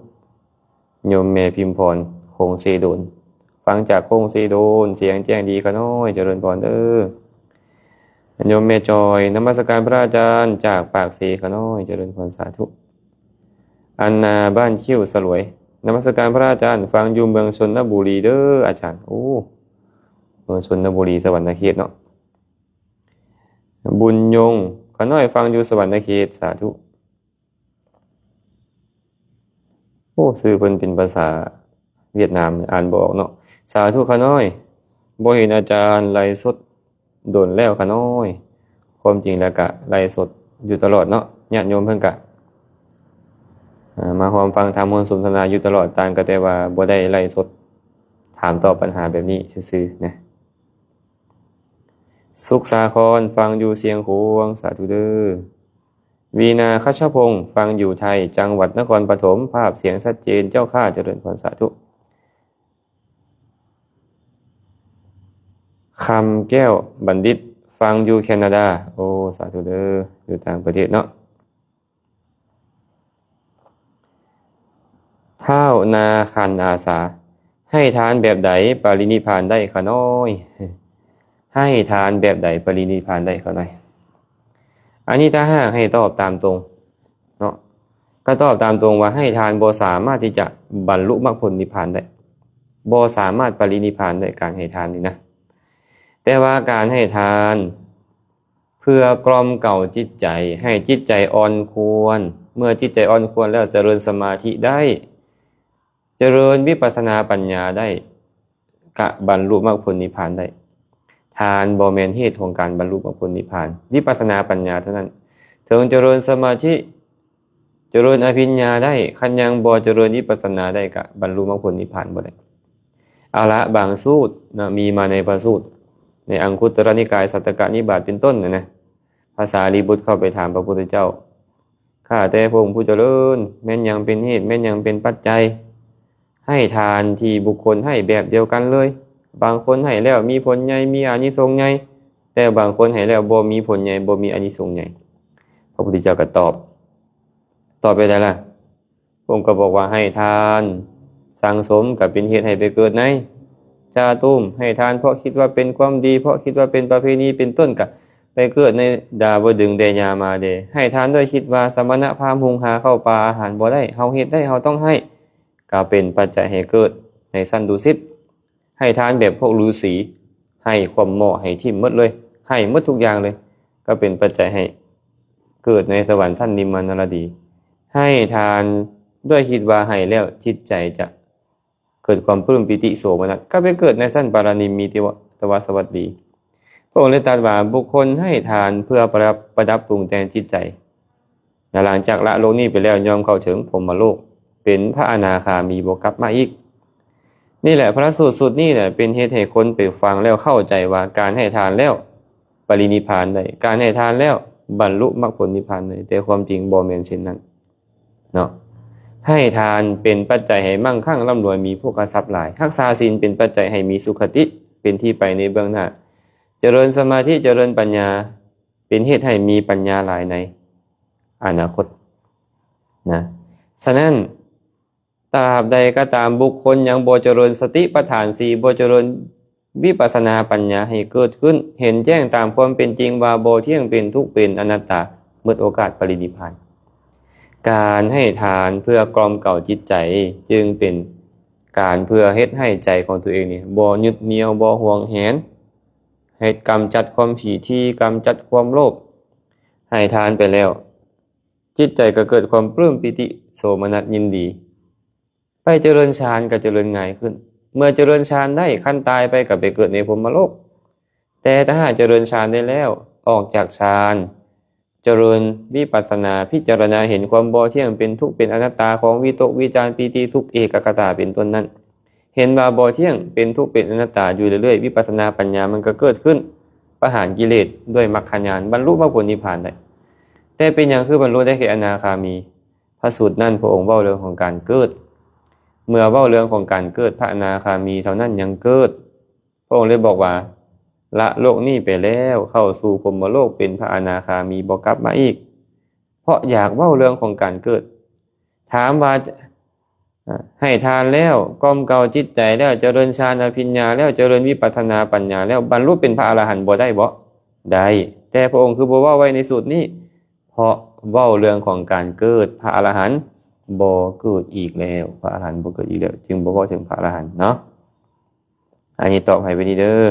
โยมเมพิมพรโคงเซโดนฟังจากโคงเซโดนเสียงแจ้งดีก็น้อยเจริญพรเด้อโยมเมจอยนมัสการพระอาจารย์จากปากเสขน้อยเจริญพรสาธุอันนาบ้านคิ้วสลวยนมัสการพระอาจารย์ฟังอยู่เมืองชนบุรีเด้ออาจารย์โอ้เมืองชนบุรีสวรรณเขตเนาะบุญยงขน้อยฟังอยู่สวรรณเขตสาธุโอ้ชื่อเพิ่นเป็นภาษาเวียดนามอ่านบ่ออกเนาะสาธุขน้อยบ่เห็นอาจารย์ไลฟ์สดโดนแล้วขน้อยความจริงแล้วก็ไลฟ์สดอยู่ตลอดเนาะญาติโยมเพิ่นก็มาความฟังธรรมสนทนาอยู่ตลอดต่างก็แต่ว่าบ่ได้ไลฟ์สดถามตอบปัญหาแบบนี้ซื่อๆนะสุขสาครฟังอยู่เสียงขวงสาธุเด้อวีนาคัชพงศ์ฟังอยู่ไทยจังหวัดนครปฐมภาพเสียงชัดเจนเจ้าข้าเจริญพรสาธุคำแก้วบัณฑิตฟังอยู่แคนาดาโอ้สาธุเด้ออยู่ต่างประเทศเนาะ ข้าวนาคันอาสาให้ทานแบบใดปรินิพพานได้ขะน้อยให้ทานแบบใดปรินิพพานได้ขะน้อยอันนี้ถ้าหากให้ตอบตามตรงเนาะก็ตอบตามตรงว่าให้ทานบ่สามารถที่จะบรรลุมรรคผลนิพพานได้บ่สามารถปรินิพพานได้การให้ทานนี่นะแต่ว่าการให้ทานเพื่อกล่อมเกลาจิตใจให้จิตใจอ่อนควรเมื่อจิตใจอ่อนควรแล้วเจริญสมาธิได้เจริญวิปัสสนาปัญญาได้กะบรรลุมรรคผลนิพพานได้ทานบ่แม่นเหตุของการบรรลุมรรคผลนิพพานวิปัสสนาปัญญาเท่านั้นถึงเจริญสมาธิเจริญอภิญญาได้คันยังบ่เจริญวิปัสสนาได้กะบรรลุมรรคผลนิพพานบ่ได้เอาละบางสูตรนะมีมาในพระสูตรในอังคุตรนิกายสัตตกนิบาตเป็นต้นนะภาษาลีบุตรเข้าไปถามพระพุทธเจ้าข้าแต่พระองค์ผู้เจริญแม้นยังเป็นเหตุแม้นยังเป็นปัจจัยให้ทานที่บุคคลให้แบบเดียวกันเลยบางคนให้แล้วมีผลใหญ่มีอานิสงส์ใหญ่แต่บางคนให้แล้วบ่มีผลใหญ่บ่มีอานิสงส์ใหญ่พระพุทธเจ้าก็ตอบไปได้ล่ะผมก็บอกว่าให้ทานสังสมกับเป็นเหตุให้ไปเกิดในจาตุมให้ทานเพราะคิดว่าเป็นความดีเพราะคิดว่าเป็นประเพณีเป็นต้นกับไปเกิดในดาวดึงส์เดญามาเดให้ทานด้วยคิดว่าสมณะพราหมณ์หุงหาข้าวปลาอาหารบ่ได้เฮาเฮ็ดได้เฮาต้องให้ก็เป็นปัจจัยให้เกิดในสันดุสิตให้ทานแบบพวกฤาษีให้ความเหมาะให้ทิ่มหมดเลยให้หมดทุกอย่างเลยก็เป็นปัจจัยให้เกิดในสวรรค์ท่านนิมมานรดีให้ทานด้วยคิดว่าให้แล้วจิตใจจะเกิดความปลื้มปิติโสมนัสก็ไปเกิดในสั้นปารานิมมีติวตวสวัสดีพระองค์เลยตรัสว่าบุคคลให้ทานเพื่อประดับปรุงแต่งจิตใจหลังจากละโลกนี้ไปแล้วยอมเข้าถึงพรหมโลกเป็นพระอนาคามีบ่กลับมาอีกนี่แหละพระสูตรสุดนี่แหละเป็นเหตุให้คนไปฟังแล้วเข้าใจว่าการให้ทานแล้วปรินิพพานได้การให้ทานแล้วบรรลุมรรคผลนิพพานได้แต่ความจริงบ่แม่นเช่นนั้นเนาะให้ทานเป็นปัจจัยให้มั่งคั่งร่ำรวยมีโภคทรัพย์หลายรักษาศีลเป็นปัจจัยให้มีสุขติเป็นที่ไปในเบื้องหน้าเจริญสมาธิเจริญปัญญาเป็นเหตุให้มีปัญญาหลายในอนาคตนะฉะนั้นตราบใดก็ตามบุคคลยังบ่เจริญสติปัฏฐานสี่บ่เจริญวิปัสสนาปัญญาให้เกิดขึ้นเห็นแจ้งตามความเป็นจริงว่าบ่เที่ยงเป็นทุกข์เป็นอนัตตาหมดโอกาสปรินิพพานการให้ทานเพื่อกล่อมเกลาจิตใจจึงเป็นการเพื่อเฮ็ดให้ใจของตัวเองนี่บ่ยึดเหนี่ยวบ่หวงแหนให้กำจัดความถี่ที่กำจัดความโลภให้ทานไปแล้วจิตใจก็เกิดความปลื้มปิติโสมนัสยินดีไปเจริญฌานก็เจริญง่ายขึ้นเมื่อเจริญฌานได้ขั้นตายไปก็ไปเกิดในพรหมโลกแต่ถ้าหากเจริญฌานได้แล้วออกจากฌานเจริญวิปัสสนาพิจารณาเห็นความบ่เที่ยงเป็นทุกข์เป็นอนัตตาของวิตกวิจารปีติสุขเอกคตาเป็นต้นนั้นเห็นว่าบ่เที่ยงเป็นทุกข์เป็นอนัตตาอยู่เรื่อยๆวิปัสสนาปัญญามันก็เกิดขึ้นประหารกิเลสด้วยมรรคญาณบรรลุมรรคผลนิพพานได้แต่เป็นอย่างคือบรรลุได้แค่อนาคามีพระสูตรนั้นพระองค์เว้าเรื่องของการเกิดเมื่อเว้าเรื่องของการเกิดพระอนาคามีเท่านั้นยังเกิดพระองค์เลยบอกว่าละโลกนี้ไปแล้วเข้าสู่พรหมโลกเป็นพระอนาคามีบ่กลับมาอีกเพราะอยากเว้าเรื่องของการเกิดถามว่าให้ทานแล้วกล่อมเกลาจิตใจแล้วเจริญฌานอภิญญาแล้วเจริญวิปัสสนาปัญญาแล้วบรรลุเป็นพระอรหันต์บ่ได้บ่ได้แต่พระองค์คือบ่เว้าไว้ในสูตรนี้เพราะเว้าเรื่องของการเกิดพระอรหันต์บ่เกิดอีกแล้วพระอรหันต์บ่เกิดอีกแล้วจึงบ่เว้าถึงพระอรหันต์เนาะอันนี้ตอบให้ไปนี่เด้อ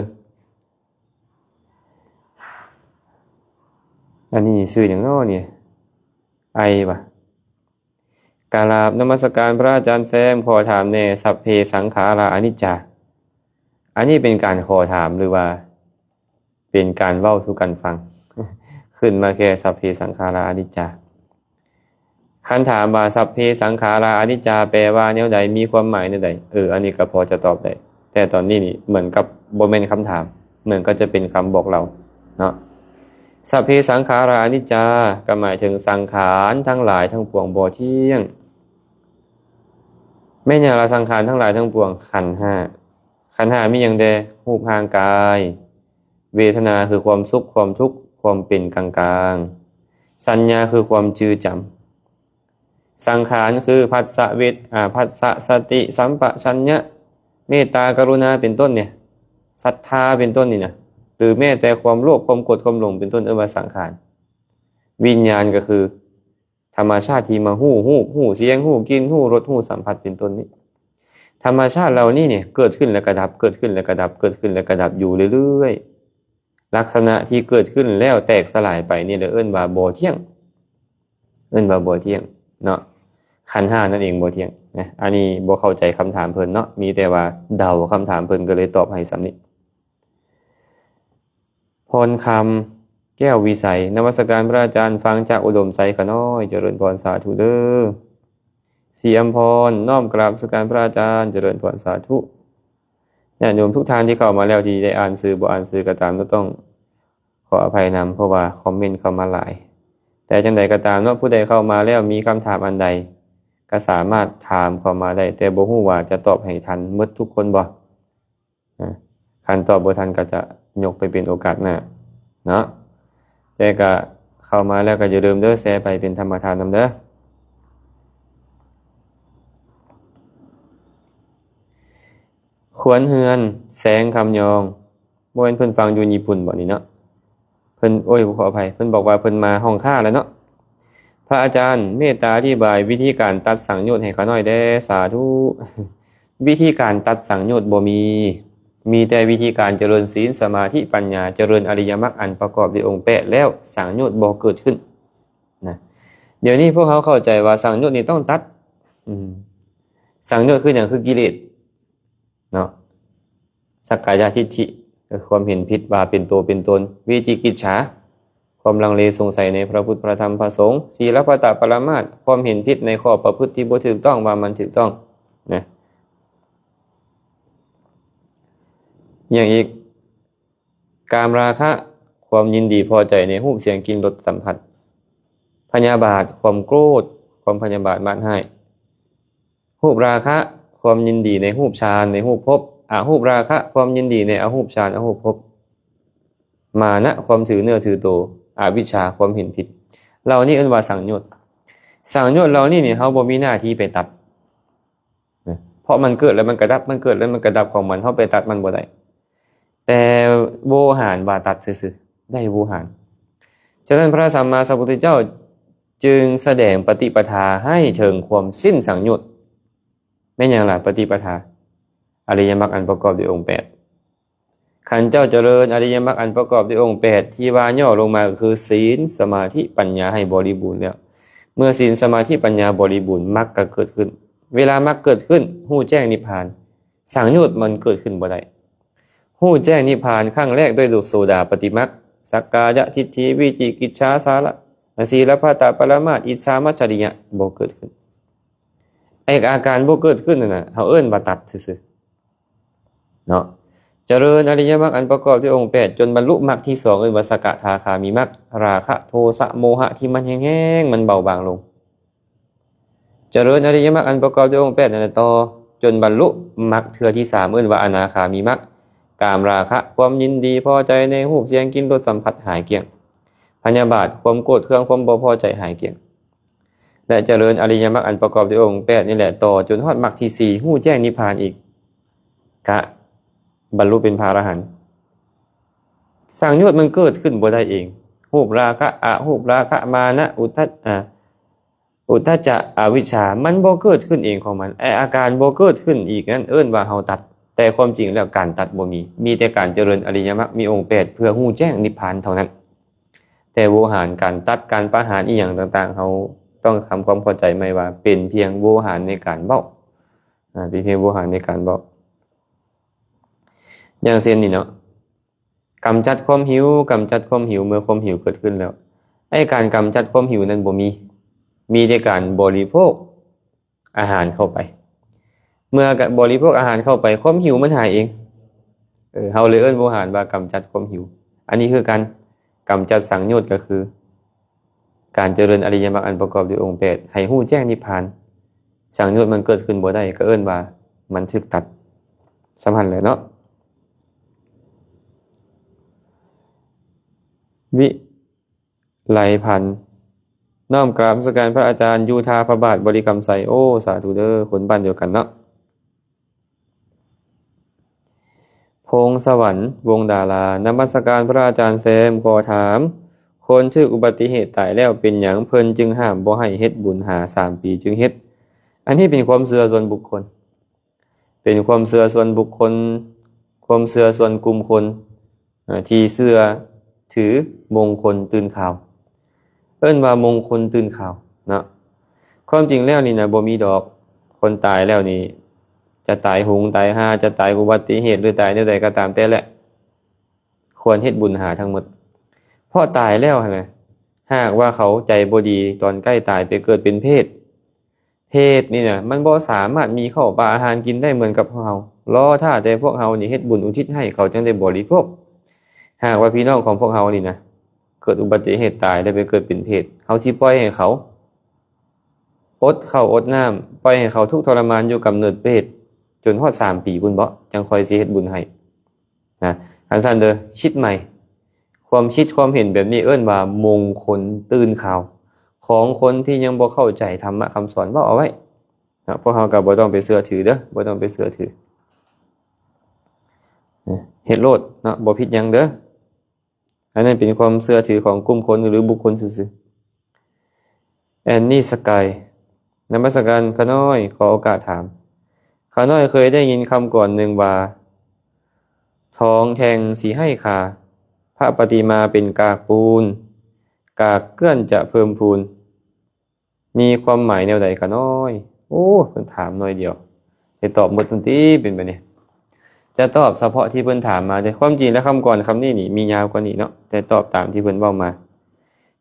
อันนี้ชื่อหยังเนาะเนี่ยไอว่ะกราบนมัสการพระอาจารย์แซมขอถามแน่สัพเพสังขาราอนิจจาอันนี้เป็นการขอถามหรือว่าเป็นการเว้าสู่กันฟัง ขึ้นมาแค่สัพเพสังขาราอนิจจาคันถามว่าสัพเพสังขาราอนิจจาแปลว่าแนวใดมีความหมายแนวใดอันนี้ก็พอจะตอบได้แต่ตอนนี้นี่เหมือนกับบ่แม่นคำถามเหมือนก็จะเป็นคำบอกเราเนาะสัพเพสังขาราอนิจจาก็หมายถึงสังขารทั้งหลายทั้งปวงบ่เที่ยงแม่นหยังละสังขารทั้งหลายทั้งปวงขันธ์ห้าขันธ์ห้ามีหยังแดรูปร่างกายเวทนาคือความสุขความทุกข์ความเป็นกลางๆสัญญาคือความจือจ สังขารคือผัสสะผัสสะสติสัมปชัญญะเมตตากรุณาเป็นต้นเนี่ยศรัทธาเป็นต้นนี่นะหรือแม้แต่ความโลภความโกรธความหลงเป็นต้นว่าสังขารวิญญาณก็คือธรรมชาติที่มาหูเสียงหูกลิ่นหูรสหูสัมผัสเป็นต้นนี้ธรรมชาติเรานี่เนี่ยเกิดขึ้นแล้วก็ดับเกิดขึ้นแล้วก็ดับเกิดขึ้นแล้วก็ดับอยู่เรื่อยๆลักษณะที่เกิดขึ้นแล้วแตกสลายไปนี่เลยเอิ้นว่าบ่เที่ยงเอิ้นว่าบ่เที่ยงเนาะขันธ์ห้านั่นเองบ่เที่ยงนะอันนี้บ่เข้าใจคำถามเพิ่นเนาะมีแต่ว่าเดาคำถามเพิ่นก็เลยตอบให้สำนี้พรคำแก้ววิสัยนมัสการพระอาจารย์ฟังจากอุดมไซขน้อยเจริญพรสาธุเด้อสีอัมพรน้อมกราบนมัสการพระอาจารย์เจริญพรสาธุญาติโยมทุกท่านที่เข้ามาแล้วที่ได้อ่านสื่อบ่อ่านสื่อก็ตามก็ต้องขออภัยนำเพราะว่าคอมเมนต์เข้ามาหลายแต่จังใดก็ตามเนาะผู้ใดเข้ามาแล้วมีคำถามอันใดก็สามารถถามเข้ามาได้แต่บ่ฮู้ว่าจะตอบให้ทันหมดทุกคนบ่คันตอบบ่ทันก็จะยกไปเป็นโอกาสหน้าเนาะแต่ก็เข้ามาแล้วก็อย่าลืมเด้อแชร์ไปเป็นธรรมทานนำเด้อขวนเฮือนแสงคำยองบ่แม่นเพิ่นฟังอยู่ญี่ปุ่นบ่นี่เนาะเพิ่นขออภัยเพิ่นบอกว่าเพิ่นมาห้องค่าแล้วเนาะพระอาจารย์เมตตาอธิบายวิธีการตัดสังโยชน์ให้ข้าน้อยเด้สาธุวิธีการตัดสังโยชน์บ่มีแต่วิธีการเจริญศีลสมาธิปัญญาเจริญอริยมรรคอันประกอบด้วยองค์8แล้วสังโยชน์บ่เกิดขึ้นนะเดี๋ยวนี้พวกเขาเข้าใจว่าสังโยชน์นี่ต้องตัดสังโยชน์คือหยังคือกิเลสเนาะสักกายทิฏฐิคือความเห็นผิดว่าเป็นตัวเป็นตนวิจิกิจฉาความลังเลสงสัยในพระพุทธพระธรรมพระสงฆ์ศีลปตปรามาสความเห็นผิดในข้อประพฤติที่บ่ถูกต้องว่ามันถูกต้องนะอย่างอีกกามราคะความยินดีพอใจในรูปเสียงกลิ่นรสสัมผัสพยาบาทความโกรธความพยาบาทมาดให้รูปราคะความยินดีในรูปฌานในรูปภพรูปราคะความยินดีในรูปฌานรูปภพมานะความถือเนื้อถือตัวอวิชชาความเห็นผิดเรานี่เอิ้นว่าสังโยชน์เรานี่เฮาบ่มีหน้าที่ไปตัดเพราะมันเกิดแล้วมันก็ดับมันเกิดแล้วมันก็ดับของมันเฮาไปตัดมันบ่ได้แต่โวหารว่าตัดซื่อๆได้โวหารฉะนั้นพระสัมมาสัมพุทธเจ้าจึงแสดงปฏิปทาให้ถึงความสิ้นสังโยชน์แม่นหยังล่ะปฏิปทาอริยมรรคอันประกอบด้วยองค์8ขันเจ้าเจริญอริยมรรคอันประกอบด้วยองค์8ที่ว่าย่อลงมาก็คือศีลสมาธิปัญญาให้บริบูรณ์แล้วเมื่อศีลสมาธิปัญญาบริบูรณ์มรรคก็เกิดขึ้นเวลามรรคเกิดขึ้นฮู้แจ้งนิพพานสังโยชน์มันเกิดขึ้นบ่ได้ฮู้แจ้งนิพพานครั้งแรกด้วยโสดาปฏิมรรคสักกายทิฏฐิวิจิกิจฉาสาระศีลพัตตปรามาสอิจฉามัจฉริยะบ่เกิดขึ้นไอ้อาการบ่เกิดขึ้นนั่นน่ะเฮาเอิ้นว่าตัดซื่อๆเนาะเจริญอริยมรรคอันประกอบด้วยองค์8จนบรรลุมรรคที่2เอิ้นว่าสกทาคามีมรรคราคะโทสะโมหะที่มันแห้งๆมันเบาบางลงเจริญอริยมรรคอันประกอบด้วยองค์8นั่นแหละต่อจนบรรลุมรรคเทื่อที่3เอิ้นว่าอนาคามีมรรคกามราคะความยินดีพอใจในรูปเสียงกลิ่นรสสัมผัสหายเกลี้ยงพยาบาทความโกรธเคืองความบ่พอใจหายเกลี้ยงและเจริญอริยมรรคอันประกอบด้วยองค์8นี่แหละต่อจนฮอดมรรคที่4ฮู้แจ้งนิพพานอีกกะบรรลุเป็นพระอรหันต์สังโยชน์มันเกิดขึ้นบ่ได้เองรูปราคะรูปราคะมานะอุทธัจจะอวิชชามันบ่เกิดขึ้นเองของมันอาการบ่เกิดขึ้นอีกนั้นเอิ้นว่าเฮาตัดแต่ความจริงแล้วการตัดบ่มีแต่การเจริญอริยมรรคมีองค์8เพื่อฮู้แจ้งนิพพานเท่านั้นแต่โวหารการตัดการประหารอีหยังต่างๆเฮาต้องทำความเข้าใจใหม่ว่าเป็นเพียงโวหารในการเว้าเป็นเพียงโวหารในการเว้าอย่างเช่นนี่เนาะกำจัดความหิวเมื่อความหิวเกิดขึ้นแล้วไอ้การกำจัดความหิวนั้นบ่มีแต่การบริโภคอาหารเข้าไปเมื่อบริโภคอาหารเข้าไปความหิวมันหายเองเฮาเลยเอิ้นโวหารว่ากำจัดความหิวอันนี้คือการกำจัดสังโยชน์ก็คือการเจริญอริยมรรคอันประกอบด้วยองค์8ให้ฮู้แจ้งนิพพานสังโยชน์มันเกิดขึ้นบ่ได้ก็เอิ้นว่ามันถูกตัดสำคัญเลยเนาะวิไลพันธ์ น้อมกราบนมัสการพระอาจารย์ยูทาพระบาทบริกรรมใส่โอ้สาธุเด้อคนบ้านเดียวกันเนาะพงสวรรค์วงดารานมัสการพระอาจารย์แซมขอถามคนชื่ออุบัติเหตุตายแล้วเป็นหยังเพิ่นจึงห้ามบ่ให้เฮ็ดบุญหา3 ปีจึงเฮ็ดอันนี้เป็นความเชื่อส่วนบุคคลเป็นความเชื่อส่วนบุคคลความเชื่อส่วนกลุ่มคนที่เชื่อถือมงคลตื่นข่าวเอิ้นว่ามงคลตื่นข่าวเนาะความจริงแล้วนี่นะบ่มีดอกคนตายแล้วนี่จะตายหุงตายหาจะตายอุบัติเหตุหรือตายใดๆก็ตามแต่แหละควรเฮ็ดบุญหาทั้งหมดเพราะตายแล้วใช่ไหมหากว่าเขาใจบ่ดีตอนใกล้ตายไปเกิดเป็นเพศนี่นะมันบ่สามารถมีข้าวปลาอาหารกินได้เหมือนกับพวกเรารอถ้าแต่พวกเรานี่เฮ็ดบุญอุทิศให้เขาจึงได้บริโภคหากว่าพี่น้องของพวกเรานี่นะเกิดอุบัติเหตุตายได้ไปเกิดเป็นเพศเฮาสิปล่อยให้เขาอดข้าวอดน้ำปล่อยให้เขาทุกข์ทรมานอยู่กับเนิดเพศจนฮอด3 ปีพุ่นบ่จังค่อยสิเฮ็ดบุญให้นะอันซั่นเด้อคิดใหม่ความคิดความเห็นแบบนี้เอิ้นว่ามงคลตื่นข่าวของคนที่ยังบ่เข้าใจธรรมะคำสอนเว้าเอาไว้นะพวกเฮาก็บ่ต้องไปเชื่อถือเด้อบ่ต้องไปเชื่อถือเฮ็ดโลดเนาะบ่ผิดหยังเด้ออันนั้นเป็นความเชื่อถือของกลุ่มคนหรือบุคคลซื่อๆแอนนี่สกายนมัสการขาน้อยขอโอกาสถามขาน้อยเคยได้ยินคำก่อนหนึ่งว่าทองแทงสีให้ขาพระปฏิมาเป็นกากปูนกากเกื้อนจะเพิ่มพูนมีความหมายแนวใดขาน้อยโอ้เพิ่นถามหน่อยเดียวจะตอบหมดทันทีเป็นแบบนี้จะตอบเฉพาะที่เพิ่นถามมาแต่ความจริงแล้วคำก่อนคำนี้นี่มียาวกว่านี้เนาะแต่ตอบตามที่เพิ่นเว้ามา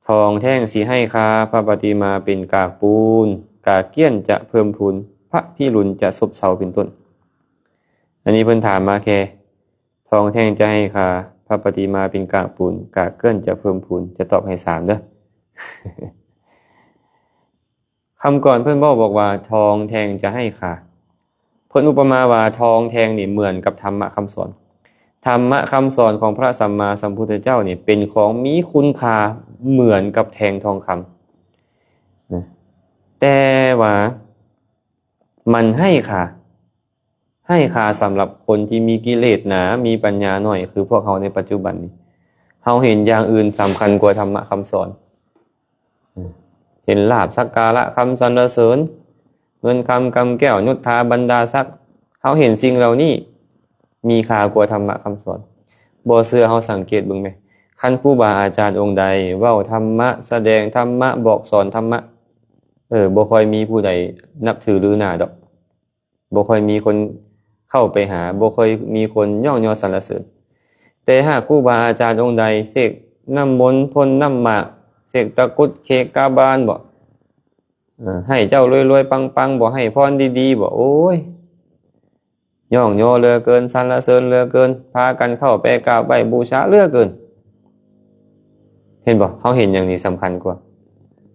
ทองแท่งสีให้คาพระปฏิมาเป็นกากปูนกากเกี้ยนจะเพิ่มพูนพระพิรุณจะซบเซาเป็นต้นอันนี้เพิ่นถามมาแค่ทองแท่งจะให้คาพระปฏิมาเป็นกากปูนกากเกี้ยนจะเพิ่มพูนจะตอบให้3เด้อ คำก่อนเพิ่นบอกว่าทองแทงจะให้คาเพิ่นอุปมาว่าทองแทงนี่เหมือนกับธรรมะคำสอนธรรมะคำสอนของพระสัมมาสัมพุทธเจ้านี่เป็นของมีคุณค่าเหมือนกับแทงทองคำนะแต่ว่ามันให้ค่าสำหรับคนที่มีกิเลสหนามีปัญญาหน่อยคือพวกเขาในปัจจุบันนี้เขาเห็นอย่างอื่นสำคัญกว่าธรรมะคำสอนเห็นลาภสักการะคำสรรเสริญเงินคำกำแก้วยศถาบรรดาศักดิ์เขาเห็นสิ่งเหล่านี้มีค่ากว่าธรรมะคำสอนบ่เชื่อเขาสังเกตเบิ่งไหมคันครูบาอาจารย์องค์ใดเว้าธรรมะแสดงธรรมะบอกสอนธรรมะบ่ค่อยมีผู้ใดนับถือหรือหน้าดอกบ่ค่อยมีคนเข้าไปหาบ่ค่อยมีคนย่องยอสรรเสริญแต่หากครูบาอาจารย์องค์ใดเสกน้ำมนต์พ่นน้ำหมากเสกตะกรุดเค้กกาบานบ่ให้เจ้ารวยๆปังๆบ่ให้พรดีๆบ่โอ้ยย่องยอเหลือเกินสรรเสริญเหลือเกินพากันเข้าไปกราบไหว้บูชาเหลือเกินเห็นบ่เฮาเห็นอย่างนี้สำคัญกว่า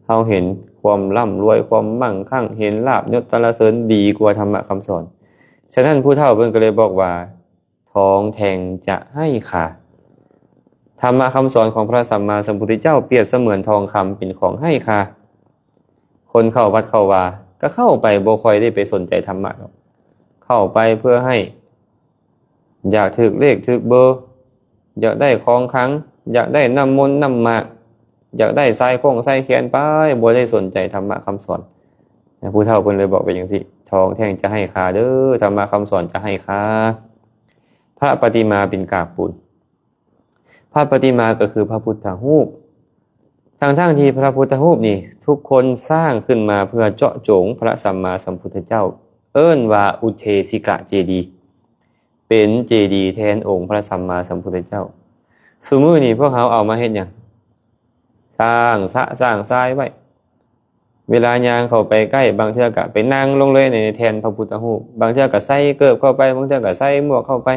เฮาเห็นความร่ำรวยความมั่งคั่งเห็นลาภยศสรรเสริญดีกว่าธรรมะคำสอนฉะนั้นผู้เฒ่าเพิ่นก็เลยบอกว่าทองแทงจะให้ค่าธรรมะคำสอนของพระสัมมาสัมพุทธเจ้าเปรียบเสมือนทองคำเป็นของให้ค่าคนเข้าวัดเข้าวาก็เข้าไปบ่ค่อยได้ไปสนใจธรรมะหรอกเข้าไปเพื่อให้อยากถึกเลขถึกเบอร์อยากได้ของครั้งอยากได้น้ำมนต์น้ำหมากอยากได้ทรายโค้งทรายแขนไปบ่ได้สนใจธรรมะคำสอนผู้เฒ่าเพิ่นเลยบอกไปอย่างสิทองแท่งจะให้ค่าเด้อธรรมะคำสอนจะให้ค่าพระปฏิมาเป็นกากปูนพระปฏิมาก็คือพระพุทธรูปทั้งที่พระพุทธรูปนี่ทุกคนสร้างขึ้นมาเพื่อเจาะจงพระสัมมาสัมพุทธเจ้าเอิ้นว่าอุเทสิกะเจดีย์เป็นเจดีย์แทนองค์พระสัมมาสัมพุทธเจ้าซุมื้อนี้พวกเขาเอามาเฮ็ดหยังสร้างสร้างทรายไว้เวลาย่างเข้าไปใกล้บางเทื่อก็ไปนั่งลงเลยในแทนพระพุทธรูปบางเทื่อก็ใส่เกิบเข้าไปบางเทื่อก็ใส่หมวกเข้าไป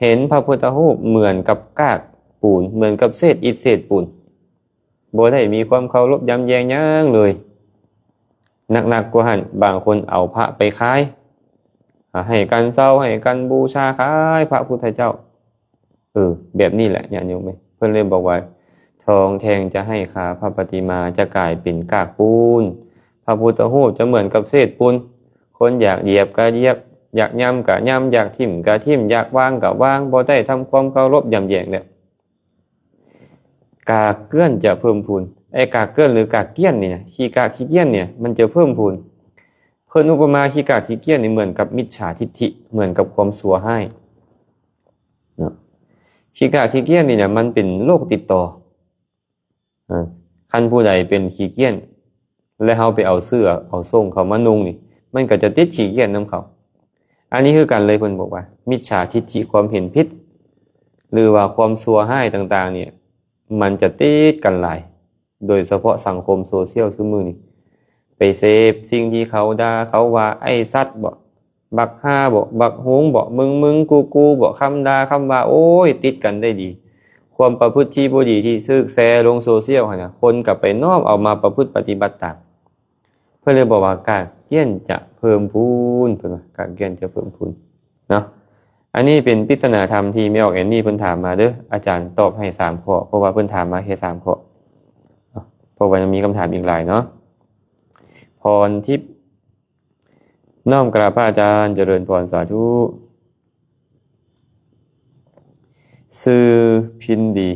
เห็นพระพุทธรูปเหมือนกับกากปูนเหมือนกับเศษอิฐเศษปูนบ่ได้มีความเคารพยำแยงหยังเลยหนักกว่าหั่นบางคนเอาพระไปขายให้กันเซาให้กันบูชาขายพระพุทธเจ้าแบบนี้แหละญาติโยมเพิ่นเลยบอกว่า ทองแทงจะให้ขาพระปฏิมาจะกลายเป็นกากปูนพระพุทธรูปจะเหมือนกับเศษปูนคนอยากเหยียบก็เหยียบอยากย่ำก็ย่ำอยากทิ่มก็ทิ่มอยากวางก็วางบ่ได้ทำความเคารพยำแยงเนี่ยกากเกื้อนจะเพิ่มพูนไอ้กากเกื้อนหรือกากเกี้ยนนี่นะขี้กากขี้เกี้ยนเนี่ยมันจะเพิ่มพูนเพิ่นอุปมาขี้กากขี้เกี้ยนนี่เหมือนกับมิจฉาทิฏฐิเหมือนกับความสัวให้เนาะขี้กากขี้เกี้ยนนี่เนี่ยมันเป็นโรคติดต่อคันผู้ใดเป็นขี้เกี้ยนและเฮาไปเอาเสื้อเอาส่งเขามานุ่งนี่มันก็จะติดขี้เกี้ยนนำเขาอันนี้คือกันเลยเพิ่นบอกว่ามิจฉาทิฏฐิความเห็นผิดหรือว่าความสัวให้ต่างๆเนี่ยมันจะติดกันหลายโดยเฉพาะสังคมโซเชียลซุมื้อนี้ไปเสพสิ่งที่เขาด่าเขาว่าไอ้สัตว์บ่บักห่าบ่บักโหงบ่มึงกูบ่คำด่าคำว่าโอ้ยติดกันได้ดีความประพฤติที่บ่ดีที่ซึกแซลงโซเชียลหั่นน่ะคนก็ไปน้อมเอามาประพฤติปฏิบัติตามเพิ่นเลยบอกว่ากากเกี้ยนจะเพิ่มพูนเพิ่นว่ากากเกี้ยนจะเพิ่มพูนเนาะอันนี้เป็นปริศนาธรรมที่แม่ออกแอนนี่เพิ่นถามมาเด้ออาจารย์ตอบให้3ข้อเพราะว่าเพิ่นถามมาแค่3ข้อเพราะว่ายังมีคำถามอีกหลายเนาะพรทิพย์น้อมกราบพระอาจารย์เจริญพรสาธุซื่อพินดี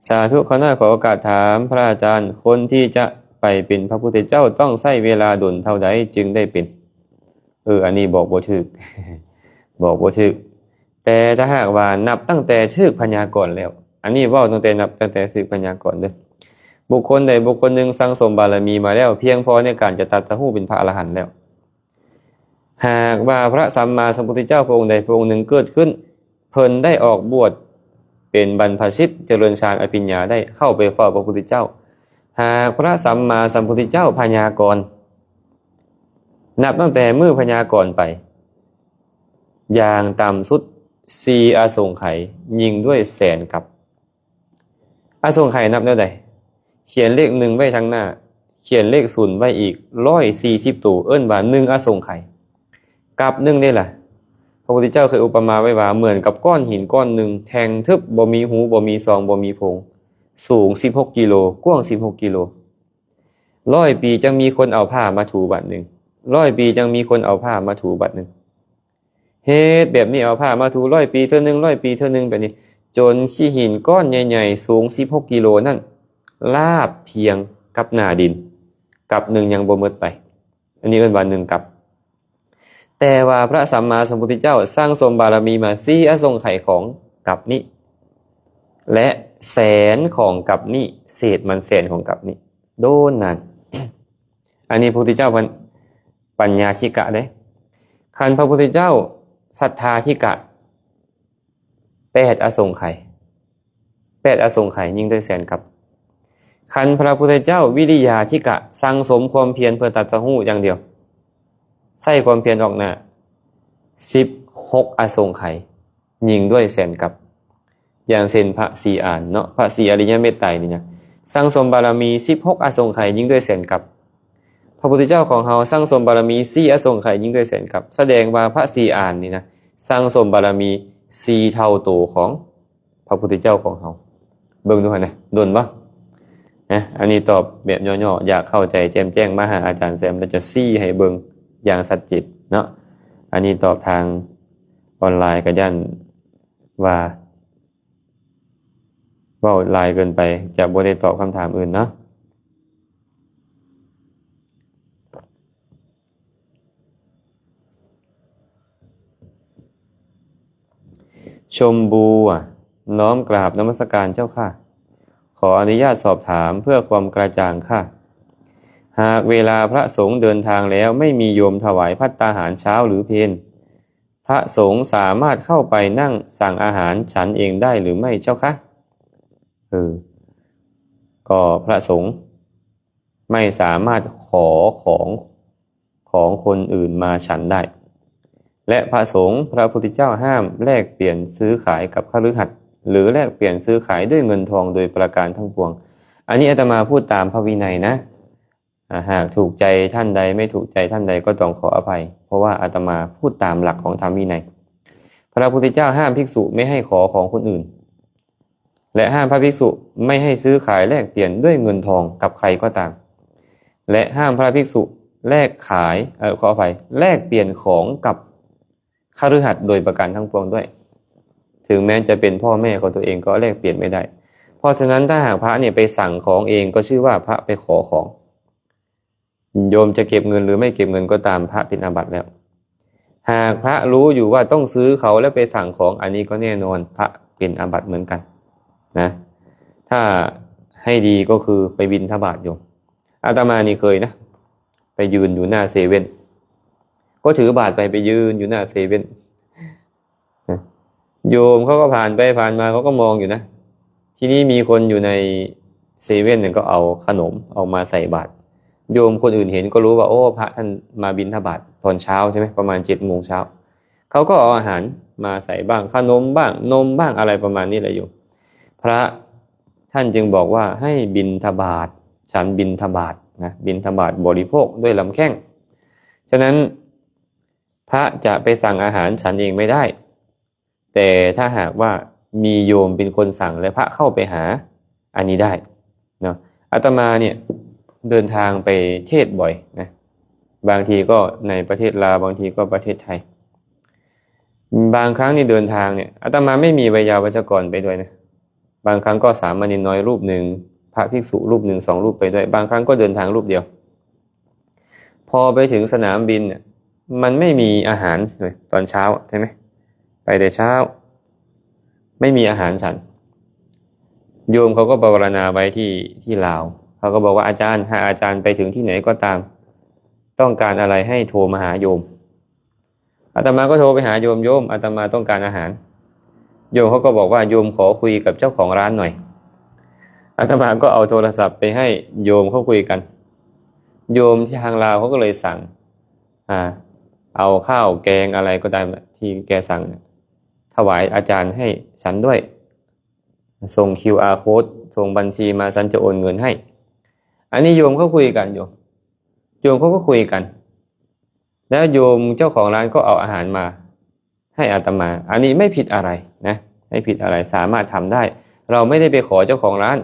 สาธุขอหน้าขอโอกาสถามพระอาจารย์คนที่จะไปเป็นพระพุทธเจ้าต้องใช้เวลาดนเท่าใดจึงได้เป็นอันนี้บอกบ่ถูก บอกบ่ถูกแต่ถ้าหากว่านับตั้งแต่ถึกพยากรณ์แล้วอันนี้เว้าตั้งแต่นับตั้งแต่ถึกพยากรณ์เด้อบุคคลใดบุคคลหนึ่งสั่งสมบารมีมาแล้วเพียงพอในการจะตรัสรู้เป็นพระอรหันต์แล้วหากว่าพระสัมมาสัมพุทธเจ้าพระองค์ใดพระองค์หนึ่งเกิดขึ้นเพิ่นได้ออกบวชเป็นบรรพชิตเจริญฌานอภิญญาได้เข้าไปเฝ้าพระพุทธเจ้าหากพระสัมมาสัมพุทธเจ้าพยากรณ์นับตั้งแต่มื้อพยากรณ์ไปอย่างต่ำสุด4อสงไขยยิงด้วยแสนกับอสงไขยนับแล้วใดเขียนเลข1ไว้ทางหน้าเขียนเลข0ไว้อีก140ตัวเอิ้นว่า1อสงไขยกับ1นี่ล่ะพระพุทธเจ้าเคยอุปมาไว้ว่าเหมือนกับก้อนหินก้อนหนึ่งแทงทึบบ่มีหูบ่มีซองบ่มีโพรงสูง16กิโลกว้าง16กิโล100ปีจังมีคนเอาผ้ามาถูบัดหนึ่ง100ปีจังมีคนเอาผ้ามาถูบัดหนึ่งเฮ็ดแบบนี้เอาผ้ามาถู100ปีเท่านึง100ปีเท่านึงแบบนี้จนขี้หินก้อนใหญ่ๆสูง16กิโลนั่นลาบเพียงกับหน้าดินกับหนึ่งยังบ่หมดไปอันนี้เอิ้นว่า1กับแต่ว่าพระสัมมาสัมพุทธเจ้าสร้างสมบารมีมา4อสงไขยของกับนี้และแสนของกับนี้เศษมันแสนของกับนี้โดนนั่น อันนี้พระพุทธเจ้าปัญญาธิกะเด้คันพระพุทธเจ้าศรัทธาธิกะ8อสงไขย8อสงไขยยิ่งด้วยแสนกับคันพระพุทธเจ้าวิริยาธิกะสั่งสมความเพียรเพื่อตรัสรู้อย่างเดียวใส่ความเพียรออกหน้า16อสงไขยยิ่งด้วยแสนกับอย่างเช่นพระสีอานเนาะพระสีอริยเมตไตรนี่นะสั่งสมบารมี16อสงไขยยิ่งด้วยแสนกับพระพุทธเจ้าของเฮาสั่งสมบารมี4อสงไขยยิ่งด้วยแสนกับแสดงว่าพระสีอานนี่นะสั่งสมบารมี4เท่าโตของพระพุทธเจ้าของเฮาเบิ่งดูหั่นนะโดนบ่อันนี้ตอบแบบย่อๆอยากเข้าใจแจ่มแจ้งมาหาอาจารย์แซมแล้วจะซี่ให้เบิ่งอย่างสัจจิตเนาะอันนี้ตอบทางออนไลน์ก็ย่านว่าเว้าหลายเกินไปจะบ่ได้ตอบคำถามอื่นเนาะชมบูน้อมกราบนมัสการเจ้าค่ะขออนุญาตสอบถามเพื่อความกระจ่างค่ะหากเวลาพระสงฆ์เดินทางแล้วไม่มีโยมถวายภัตตาหารเช้าหรือเพลพระสงฆ์สามารถเข้าไปนั่งสั่งอาหารฉันเองได้หรือไม่เจ้าคะก็พระสงฆ์ไม่สามารถขอของคนอื่นมาฉันได้และพระสงฆ์พระพุทธเจ้าห้ามแลกเปลี่ยนซื้อขายกับคฤหัสถ์หรือแลกเปลี่ยนซื้อขายด้วยเงินทองโดยประการทั้งปวงอันนี้อาตมาพูดตามพระวินัยนะหากถูกใจท่านใดไม่ถูกใจท่านใดก็ต้องขออภัยเพราะว่าอาตมาพูดตามหลักของธรรมวินัยพระพุทธเจ้าห้ามภิกษุไม่ให้ขอของคนอื่น และห้ามพระภิกษุไม่ให้ซื้อขายแลกเปลี่ยนด้วยเงินทองกับใครก็ตามและห้ามพระภิกษุแลกขายขออภัยแลกเปลี่ยนของกับคฤหัสถ์โดยประการทั้งปวงด้วยถึงแม้จะเป็นพ่อแม่ของตัวเองก็แลกเปลี่ยนไม่ได้เพราะฉะนั้นถ้าหากพระเนี่ยไปสั่งของเองก็ชื่อว่าพระไปขอของโยมจะเก็บเงินหรือไม่เก็บเงินก็ตามพระเป็นอาบัติแล้วหากพระรู้อยู่ว่าต้องซื้อเขาแล้วไปสั่งของอันนี้ก็แน่นอนพระเป็นอาบัติเหมือนกันนะถ้าให้ดีก็คือไปบิณฑบาตโยมอาตมานี่เคยนะไปยืนอยู่หน้าเซเว่นก็ถือบาตรไปยืนอยู่หน้าเซเว่นนะโยมเขาก็ผ่านไปผ่านมาเขาก็มองอยู่นะทีนี้มีคนอยู่ในเซเว่นเนี่ยก็เอาขนมเอามาใส่บาตรโยมคนอื่นเห็นก็รู้ว่าโอ้พระท่านมาบิณฑบาตตอนเช้าใช่ไหมประมาณ7 โมงเช้าเขาก็เอาอาหารมาใส่บ้างขนมบ้างนมบ้างอะไรประมาณนี้แหละโยมพระท่านจึงบอกว่าให้บิณฑบาตฉันบิณฑบาตนะบิณฑบาตบริโภคด้วยลำแข้งฉะนั้นพระจะไปสั่งอาหารฉันเองไม่ได้แต่ถ้าหากว่ามีโยมเป็นคนสั่งและพระเข้าไปหาอันนี้ได้เนาะอาตมาเนี่ยเดินทางไปเทศบ่อยนะบางทีก็ในประเทศลาวบางทีก็ประเทศไทยบางครั้งนี่เดินทางเนี่ยอาตมาไม่มีไวยาวัจกรไปด้วยนะบางครั้งก็สามเณรน้อยรูปหนึ่งพระภิกษุรูปหนึ่ง2 รูปไปด้วยบางครั้งก็เดินทางรูปเดียวพอไปถึงสนามบินเนี่ยมันไม่มีอาหารเลยตอนเช้าใช่ไหมไปแต่เช้าไม่มีอาหารฉันโยมเขาก็ภาวนาไว้ที่ลาวเขาก็บอกว่าอาจารย์ถ้าอาจารย์ไปถึงที่ไหนก็ตามต้องการอะไรให้โทรมาหาโยมอาตมาก็โทรไปหาโยมอาตมาต้องการอาหารโยมเขาก็บอกว่าโยมขอคุยกับเจ้าของร้านหน่อยอาตมาก็เอาโทรศัพท์ไปให้โยมเขาคุยกันโยมที่ทางลาวเขาก็เลยสั่งเอาข้าวแกงอะไรก็ได้ที่แกสั่งถวายอาจารย์ให้ฉันด้วยส่ง QR code ส่งบัญชีมาฉันจะโอนเงินให้อันนี้โยมเขาคุยกันโยมเขาก็คุยกันแล้วโยมเจ้าของร้านก็เอาอาหารมาให้อาตมาอันนี้ไม่ผิดอะไรนะไม่ผิดอะไรสามารถทำได้เราไม่ได้ไปขอเจ้าของร้าน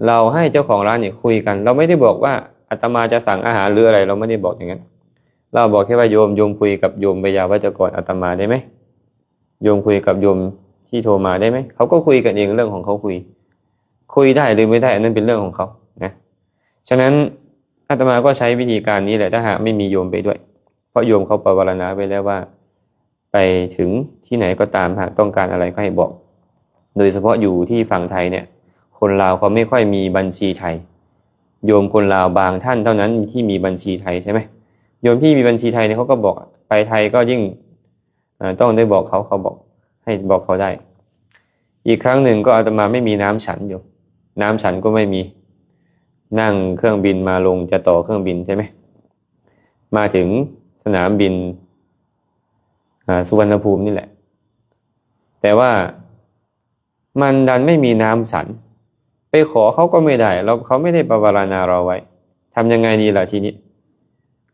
เราให้เจ้าของร้านเนี่ยคุยกันเราไม่ได้บอกว่าอาตมาจะสั่งอาหารหรืออะไรเราไม่ได้บอกอย่างนั้นเราบอกแค่ว่าโยมคุยกับโยมวิยาวัจกรอาตมาได้ไหมโยมคุยกับโยมที่โทรมาได้ไหมเขาก็คุยกันเองเรื่องของเขาคุยได้หรือไม่ได้อันนั้นเป็นเรื่องของเขานะฉะนั้นอาตมาก็ใช้วิธีการนี้แหละถ้าหากไม่มีโยมไปด้วยเพราะโยมเขาภาวนาไว้แล้วว่าไปถึงที่ไหนก็ตามหากต้องการอะไรก็ให้บอกโดยเฉพาะอยู่ที่ฝั่งไทยเนี่ยคนลาวเขาไม่ค่อยมีบัญชีไทยโยมคนลาวบางท่านเท่านั้นที่มีบัญชีไทยใช่ไหมโยมที่มีบัญชีไทยเนี่ยเขาก็บอกไปไทยก็ยิ่งต้องได้บอกเขาบอกให้บอกเขาได้อีกครั้งหนึ่งก็อาตมาไม่มีน้ำฉันอยู่น้ำฉันก็ไม่มีนั่งเครื่องบินมาลงจะต่อเครื่องบินใช่ไหมมาถึงสนามบินสุวรรณภูมินี่แหละแต่ว่ามันดันไม่มีน้ำฉันไปขอเขาก็ไม่ได้เขาไม่ได้ภาวนาเราไว้ทำยังไงดีล่ะทีนี้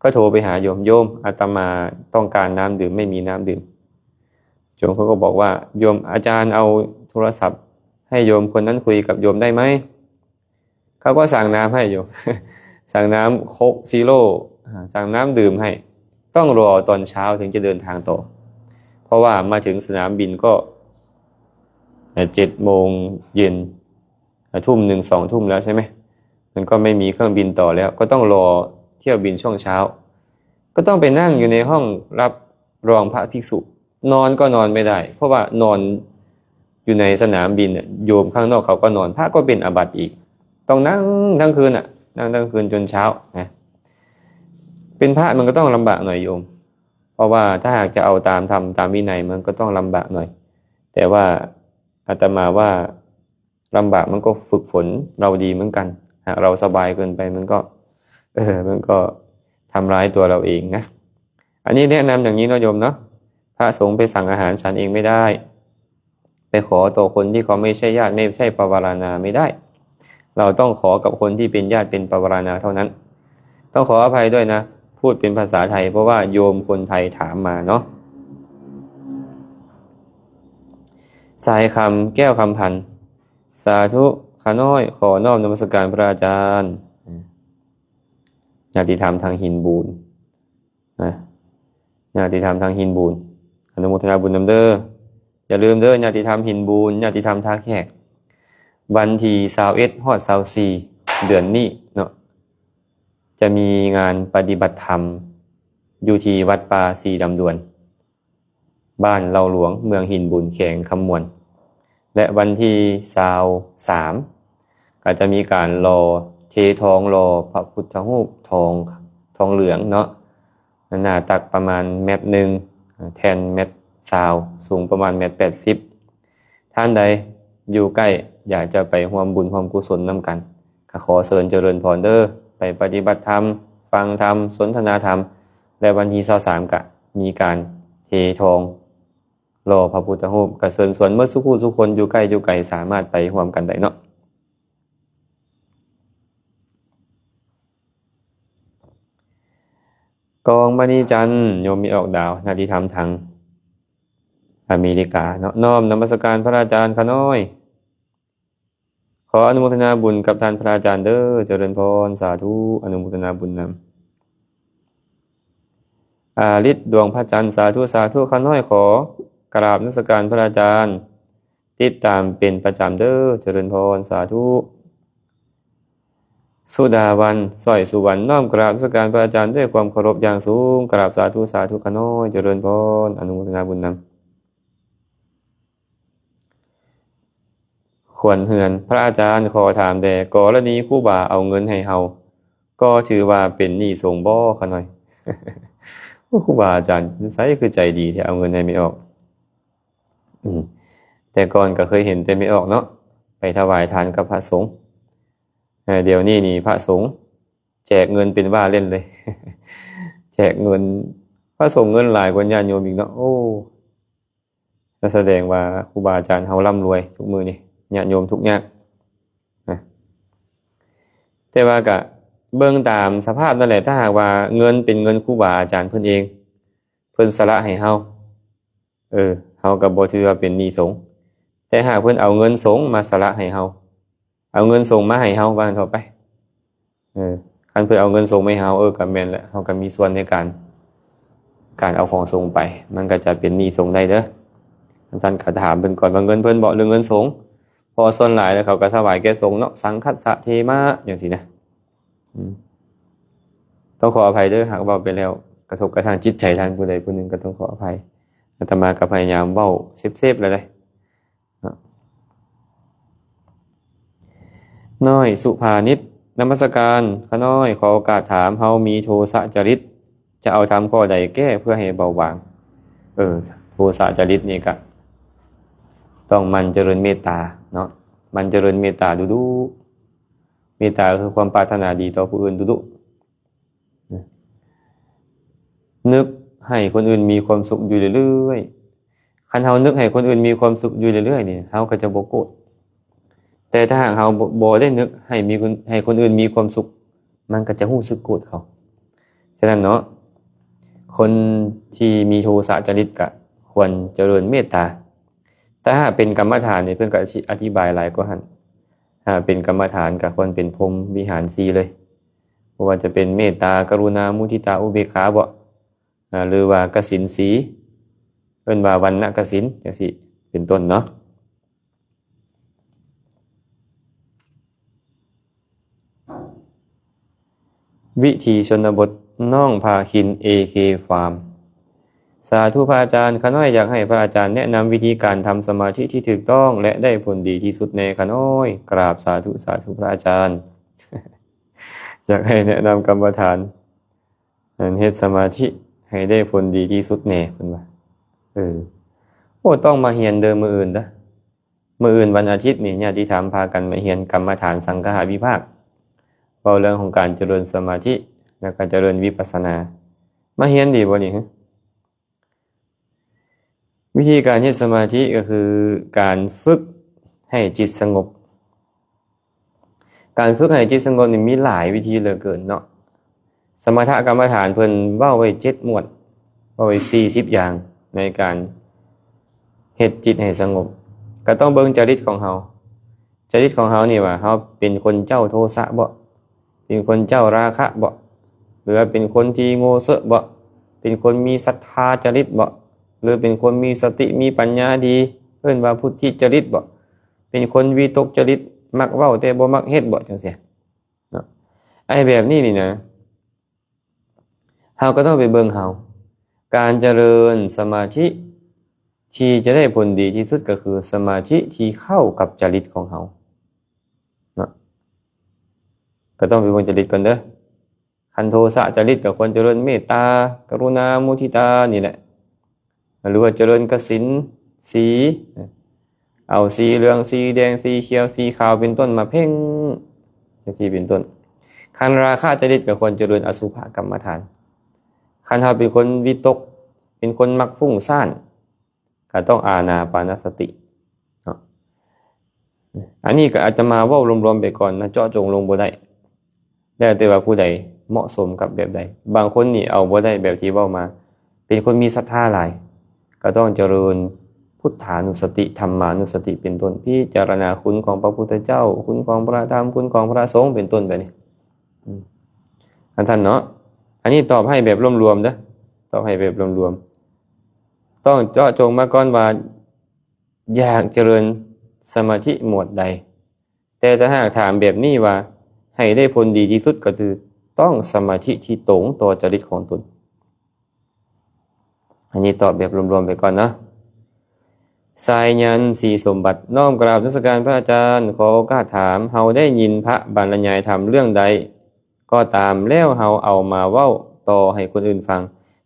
ก็โทรไปหาโยมอาตมาต้องการน้ำดื่มไม่มีน้ำดื่มโยมเขาก็บอกว่าโยมอาจารย์เอาโทรศัพท์ให้โยมคนนั้นคุยกับโยมได้ไหมเขาก็สั่งน้ำให้โยม สั่งน้ำโค้กซีโร่สั่งน้ำดื่มให้ต้องรอตอนเช้าถึงจะเดินทางต่อเพราะว่ามาถึงสนามบินก็7 โมงเย็นทุ่ม 1 2 ทุ่มแล้วใช่ไหมมันก็ไม่มีเครื่องบินต่อแล้วก็ต้องรอเที่ยวบินช่วงเช้าก็ต้องไปนั่งอยู่ในห้องรับรองพระภิกษุนอนก็นอนไม่ได้เพราะว่านอนอยู่ในสนามบินโยมข้างนอกเขาก็นอนพระก็เป็นอาบัติอีกต้องนั่งทั้งคืนนั่งทั้งคืนจนเช้านะเป็นพระมันก็ต้องลำบากหน่อยโยมเพราะว่าถ้าหากจะเอาตามธรรมตามวินัยมันก็ต้องลำบากหน่อยแต่ว่าอาตมาว่าลำบากมันก็ฝึกฝนเราดีเหมือนกันหากเราสบายเกินไปมันก็ทำร้ายตัวเราเองนะอันนี้แนะนำอย่างนี้นะโยมเนาะพระสงฆ์ไปสั่งอาหารฉันเองไม่ได้ไปขอต่อคนที่เขาไม่ใช่ญาติไม่ใช่ปวารณาไม่ได้เราต้องขอกับคนที่เป็นญาติเป็นปวารณาเท่านั้นต้องขออภัยด้วยนะพูดเป็นภาษาไทยเพราะว่าโยมคนไทยถามมาเนาะสายคำแก้วคำพันธ์ สาธุข้าน้อยขอน้อมนมัสการพระอาจารย์ญาติธรรมทางหินบูนนะญาติธรรมทางหินบูนอนุโมทนาบุญนำเด้ออย่าลืมเด้อญาติธรรมหินบูนญาติธรรมท่าแขกวันที่21ฮอด24เดือนนี้เนาะจะมีงานปฏิบัติธรรมอยู่ที่วัดป่าสีดำดวนบ้านเราหลวงเมืองหินบูนแขวงคำมวนและวันที่23ก็จะมีการรอเททองรอพระพุทธรูปทองเหลืองเนาะหน้าตักประมาณ1 เมตรแทน1 เมตรสูงประมาณ1.80 เมตรท่านใดอยู่ใกล้อยากจะไปร่วมบุญร่วมกุศลนำกันก็ขอเชิญเจริญพรเด้อไปปฏิบัติธรรมฟังธรรมสนทนาธรรมและวันที่23ก็มีการเททองรอพระพุทธรูปก็เชิญส่วนเมื่อสุขทุกคนอยู่ใกล้อยู่ไกลสามารถไปร่วมกันได้เนาะกองมณีจันทร์โยมมีออกดาวนาทีธรรมทางอเมริกาเนาะน้อมนมัสการพระอาจารย์ข้าน้อยขออนุโมทนาบุญกับท่านพระอาจารย์เด้อเจริญพรสาธุอนุโมทนาบุญนำอาฤทธิ์ดวงพระจันทร์สาธุสาธุข้าน้อยขอกราบนมัสการพระอาจารย์ติดตามเป็นประจำเด้อเจริญพรสาธุสุดาวันสร้อยสุวรรณน้อมกราบนมัสการพระอาจารย์ด้วยความเคารพอย่างสูงกราบสาธุสาธุข้าน้อยเจริญพรอนุโมทนาบุญนำควรเฮือนพระอาจารย์ขอถามแด่กรณีครูบาเอาเงินให้เฮาก็ถือว่าเป็นหนี้สงฆ์บ่ข้าน้อย ครูบาอาจารย์ไสคือใจดีที่เอาเงินให้ไม่ออกแต่ก่อนก็เคยเห็นแต่ไม่ออกเนาะไปถวายทานกับพระสงฆ์เดี๋ยวนี้นี่พระสงฆ์แจกเงินเป็นว่าเล่นเลย แจกเงินพระสงฆ์เงินหลายกว่าญาติโยมอีกเนาะโอ้แสดงว่าครูบาอาจารย์เฮาร่ำรวยทุกมื้อนี่ญาติโยมทุกยากนะแต่ว่าก็เบิ่งตามสภาพนั่นแหละถ้าหากว่าเงินเป็นเงินครูบาอาจารย์เพิ่นเองเพิ่นสละให้เฮาเฮาก็บ่ถือว่าเป็นหนี้สงฆ์แต่หากเพิ่นเอาเงินสงฆ์มาสละให้เฮาเอาเงินส่งมาให้เฮาว่างั้นเถอะไปคันเพิ่นเอาเงินส่งมาให้เฮาก็แม่นแหละเฮาก็มีส่วนในการเอาของส่งไปมันก็จะเป็นหนี้สงฆ์ได้เด้อท่านก็ถามเพิ่นก่อนว่าเงินเพิ่นบ่หรือเงินสงฆ์พอส่วนหลายแล้วเขาก็ถวายแก่สงฆ์เนาะสังคัสสะเทมะจังซี่นะต้องขออภัยเด้อหากเว้าไปแล้วกระทบกระทั่งจิตใจท่านผู้ใดผู้หนึ่งก็ต้องขออภัยอาตมาก็พยายามเว้าเซฟๆเลยน้อยสุภานิชนมัสการข้าน้อยขอโอกาสถามเฮามีโทสะจริตจะเอาทำข้อใดแก้เพื่อให้เบาบางโทสะจริตนี่ก็ต้องมันเจริญเมตตาเนาะมันเจริญเมตตาดุๆเมตตาคือความปรารถนาดีต่อผู้อื่นดุๆนึกให้คนอื่นมีความสุขอยู่เรื่อยๆคันเฮานึกให้คนอื่นมีความสุขอยู่เรื่อยๆนี่เฮาก็จะบ่โกรธแต่ถ้าหากเฮาบ่ได้นึกให้คนอื่นมีความสุขมันก็จะรู้สึกโกรธเขาฉะนั้นเนาะคนที่มีโทสะจริตก็ควรเจริญเมตตาถ้าเป็นกรรมฐานนี่เพิ่นก็อธิบายหลายกว่าหั่นถ้าเป็นกรรมฐานก็ควรเป็นพรหมวิหาร4เลยบ่ว่าจะเป็นเมตตากรุณามุทิตาอุเบกขาบ่หรือว่ากสิณสีเอิ้นว่าวันณกสิณจังซี่เป็นต้นเนาะวิธีชนบทน้องพาคิน AK ฟาร์มสาธุพระอาจารย์ข้าน้อยอยากให้พระอาจารย์แนะนำวิธีการทำสมาธิที่ถูกต้องและได้ผลดีที่สุดในข้าน้อยกราบสาธุสาธุพระอาจารย์ อยากให้แนะนำกรรมฐานเฮ็ดสมาธิให้ได้ผลดีที่สุดแน่เพิ่นว่าต้องมาเรียนเดิมมื้ออื่นเด้อมื้ออื่นวันอาทิตย์นี่ญาติธรรมพากันมาเรียนกรรมฐานสังฆะวิภาคเว้าเรื่องของการเจริญสมาธิและการเจริญวิปัสสนามาเรียนดีบ่นี่วิธีการเฮ็ดสมาธิก็คือการฝึกให้จิตสงบการฝึกให้จิตสงบนี่มีหลายวิธีเหลือเกินเนาะสมถกรรมฐานเพิ่นเว้าไว้7หมวดเว้าไว้40อย่างในการเฮ็ดจิตให้สงบก็ต้องเบิ่งจริตของเฮา จริตของเฮานี่ว่าเฮาเป็นคนเจ้าโทสะบ่เป็นคนเจ้าราคะบ่หรือว่าเป็นคนที่โง่เซ่อบ่เป็นคนมีศรัทธาจริตบ่หรือเป็นคนมีสติมีปัญญาดีเอิ้นว่าพุทธิจริตบ่เป็นคนวิตกจริตมักเว้าแต่บ่มักเฮ็ดบ่จังซี่เนาะไอ้แบบนี้นี่นะเฮาก็ต้องไปเบิ่งเฮาการเจริญสมาธิที่จะได้ผลดีที่สุดก็คือสมาธิที่เข้ากับจริตของเฮาเนาะก็ต้องไปเบิ่งจริตก่อนเด้อคันโทสะจริตก็ควรเจริญเมตตากรุณามุทิตานี่แหละหรือว่าเจริญกสินสีเอาสีเหลืองสีแดงสีเขียวสีขาวเป็นต้นมาเพ่งจังซี่เป็นต้นคันราคะจริตก็ควรเจริญอสุภกรรมฐานคันเฮาเป็นคนวิตกเป็นคนมักฟุ้งซ่านก็ต้องอานาปานสติเนาะอันนี้ก็อาจจะมาเว้ารวมๆไปก่อนนะเจาะจงลงบ่ได้แล้วแต่ว่าผู้ใดเหมาะสมกับแบบใดบางคนนี่เอาบ่ได้แบบที่เว้ามาเป็นคนมีศรัทธาหลายก็ต้องเจริญพุทธานุสติธรรมานุสติเป็นต้นพิจารณาคุณของพระพุทธเจ้าคุณของพระธรรมคุณของพระสงฆ์เป็นต้นไปนี่ท่านเนาะอันนี้ตอบให้แบบรวมๆเด้อตอบให้แบบรวมๆต้องเจาะจงมาก่อนว่าอยากเจริญสมาธิหมวดใดแต่ถ้าหากถามแบบนี้ว่าให้ได้ผลดีที่สุดก็คือต้องสมาธิที่ตรงต่อจริตของตนอันนี้ตอบแบบรวมๆไปก่อนนะสายยันสีสมบัติน้อมกราบนมัสการพระอาจารย์ขอโอกาสถามเฮาได้ยินพระบรรยายธรรมเรื่องใดก็ตามแล้วเฮาเอามาเว้าต่อให้คนอื่นฟัง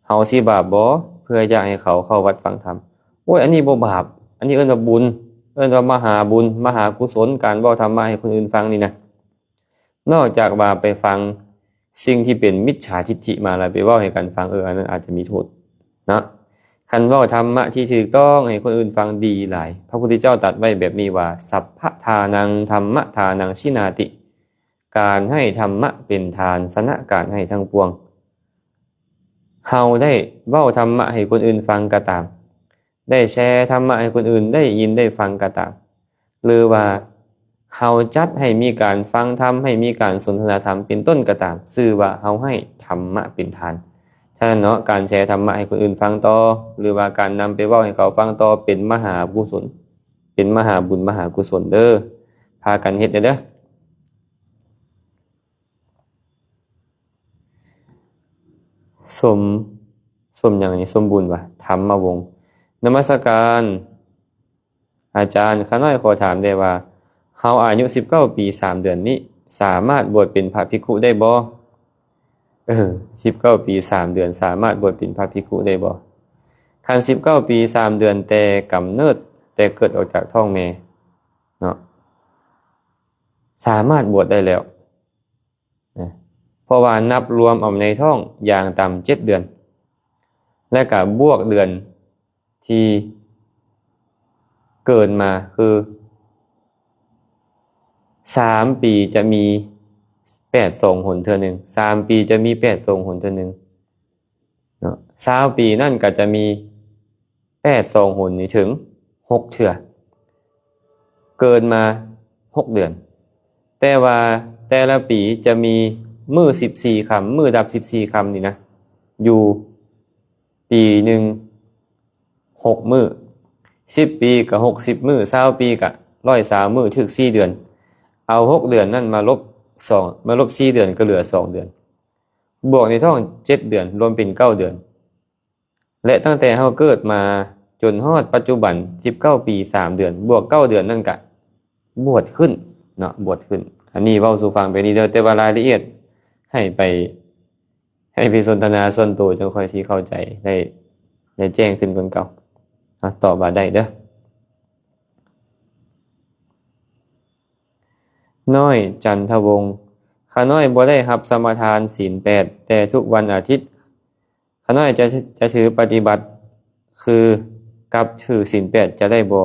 เฮาสิบาปบ่เพื่ออยากให้เขาเข้าวัดฟังธรรมโอ้ยอันนี้บ่บาปอันนี้เอิ้นว่าบุญเอิ้นว่ามหาบุญมหากุศลการเว้าธรรมะให้คนอื่นฟังนี่นะนอกจากว่าไปฟังสิ่งที่เป็นมิจฉาทิฏฐิมาแล้วไปเว้าให้กันฟังอันนั้นอาจจะมีโทษนะคันเว้าธรรมะที่ถูกต้องให้คนอื่นฟังดีหลายพระพุทธเจ้าตรัสไว้แบบนี้ว่าสัพพทานังธัมมทานังชินาติการให้ธรรมะเป็นทานสนะการให้ทั้งปวงเฮาได้เว้าธรรมะให้คนอื่นฟังก็ตามได้แชร์ธรรมะให้คนอื่นได้ยินได้ฟังก็ตามหรือว่าเฮาจัดให้มีการฟังธรรมให้มีการสนทนาธรรมเป็นต้นก็ตามชื่อว่าเฮาให้ธรรมะเป็นทานฉะนั้นเนาะการแชร์ธรรมะให้คนอื่นฟังต่อหรือว่าการนำไปเว้าให้เขาฟังต่อเป็นมหากุศลเป็นมหาบุญมหากุศลเด้อพากันเฮ็ดเด้อสมอย่างนี้สมบูรณ์ว่ะธรรมวงศ์นมัสการอาจารย์ข้าน้อยขอถามได้ว่าเฮาอายุ19ปี3เดือนนี้สามารถบวชเป็นพระภิกขุได้บ่19ปี3เดือนสามารถบวชเป็นพระภิกขุได้บ่คัน19ปี3เดือนแต่กำเนิดแต่เกิดออกจากท้องแม่เนาะสามารถบวชได้แล้วนะเพราะว่านับรวมเอาในท้องอย่างต่ำ7เดือนและก็บวกเดือนที่เกินมาคือ3ปีจะมี8ทรงหนเทื่อนึง3ปีจะมี8ทรงหนเทื่อนึงเนาะ20ปีนั่นก็จะมี8ทรงหนนี่ถึง6เทื่อเกินมา6เดือนแต่ว่าแต่ละปีจะมีมื้อ14ค่ำมื้อดับ14ค่ำนี่นะอยู่ปีหนึ่ง6มื้อ10ปีก็60มื้อ20ปีก็103มื้อถึง4เดือนเอา6เดือนนั่นมาลบ4เดือนก็เหลือ2เดือนบวกในท้อง7เดือนรวมเป็น9เดือนและตั้งแต่เฮาเกิดมาจนฮอดปัจจุบัน19ปี3เดือนบวก9เดือนนั่นก็บวชขึ้นเนาะบวชขึ้นอันนี้เว้าสู่ฟังไปนี่เด้อแต่ว่ารายละเอียดให้ไปสนทนาส่วนตัวจังค่อยสิเข้าใจได้แจ้งขึ้นกว่าเก่าตอบว่าได้เด้อน้อยจันทวงศ์ข้าน้อยบ่ได้รับสมาทานศีล8แต่ทุกวันอาทิตย์ข้าน้อยจะถือปฏิบัติคือกับถือศีล8จะได้บ่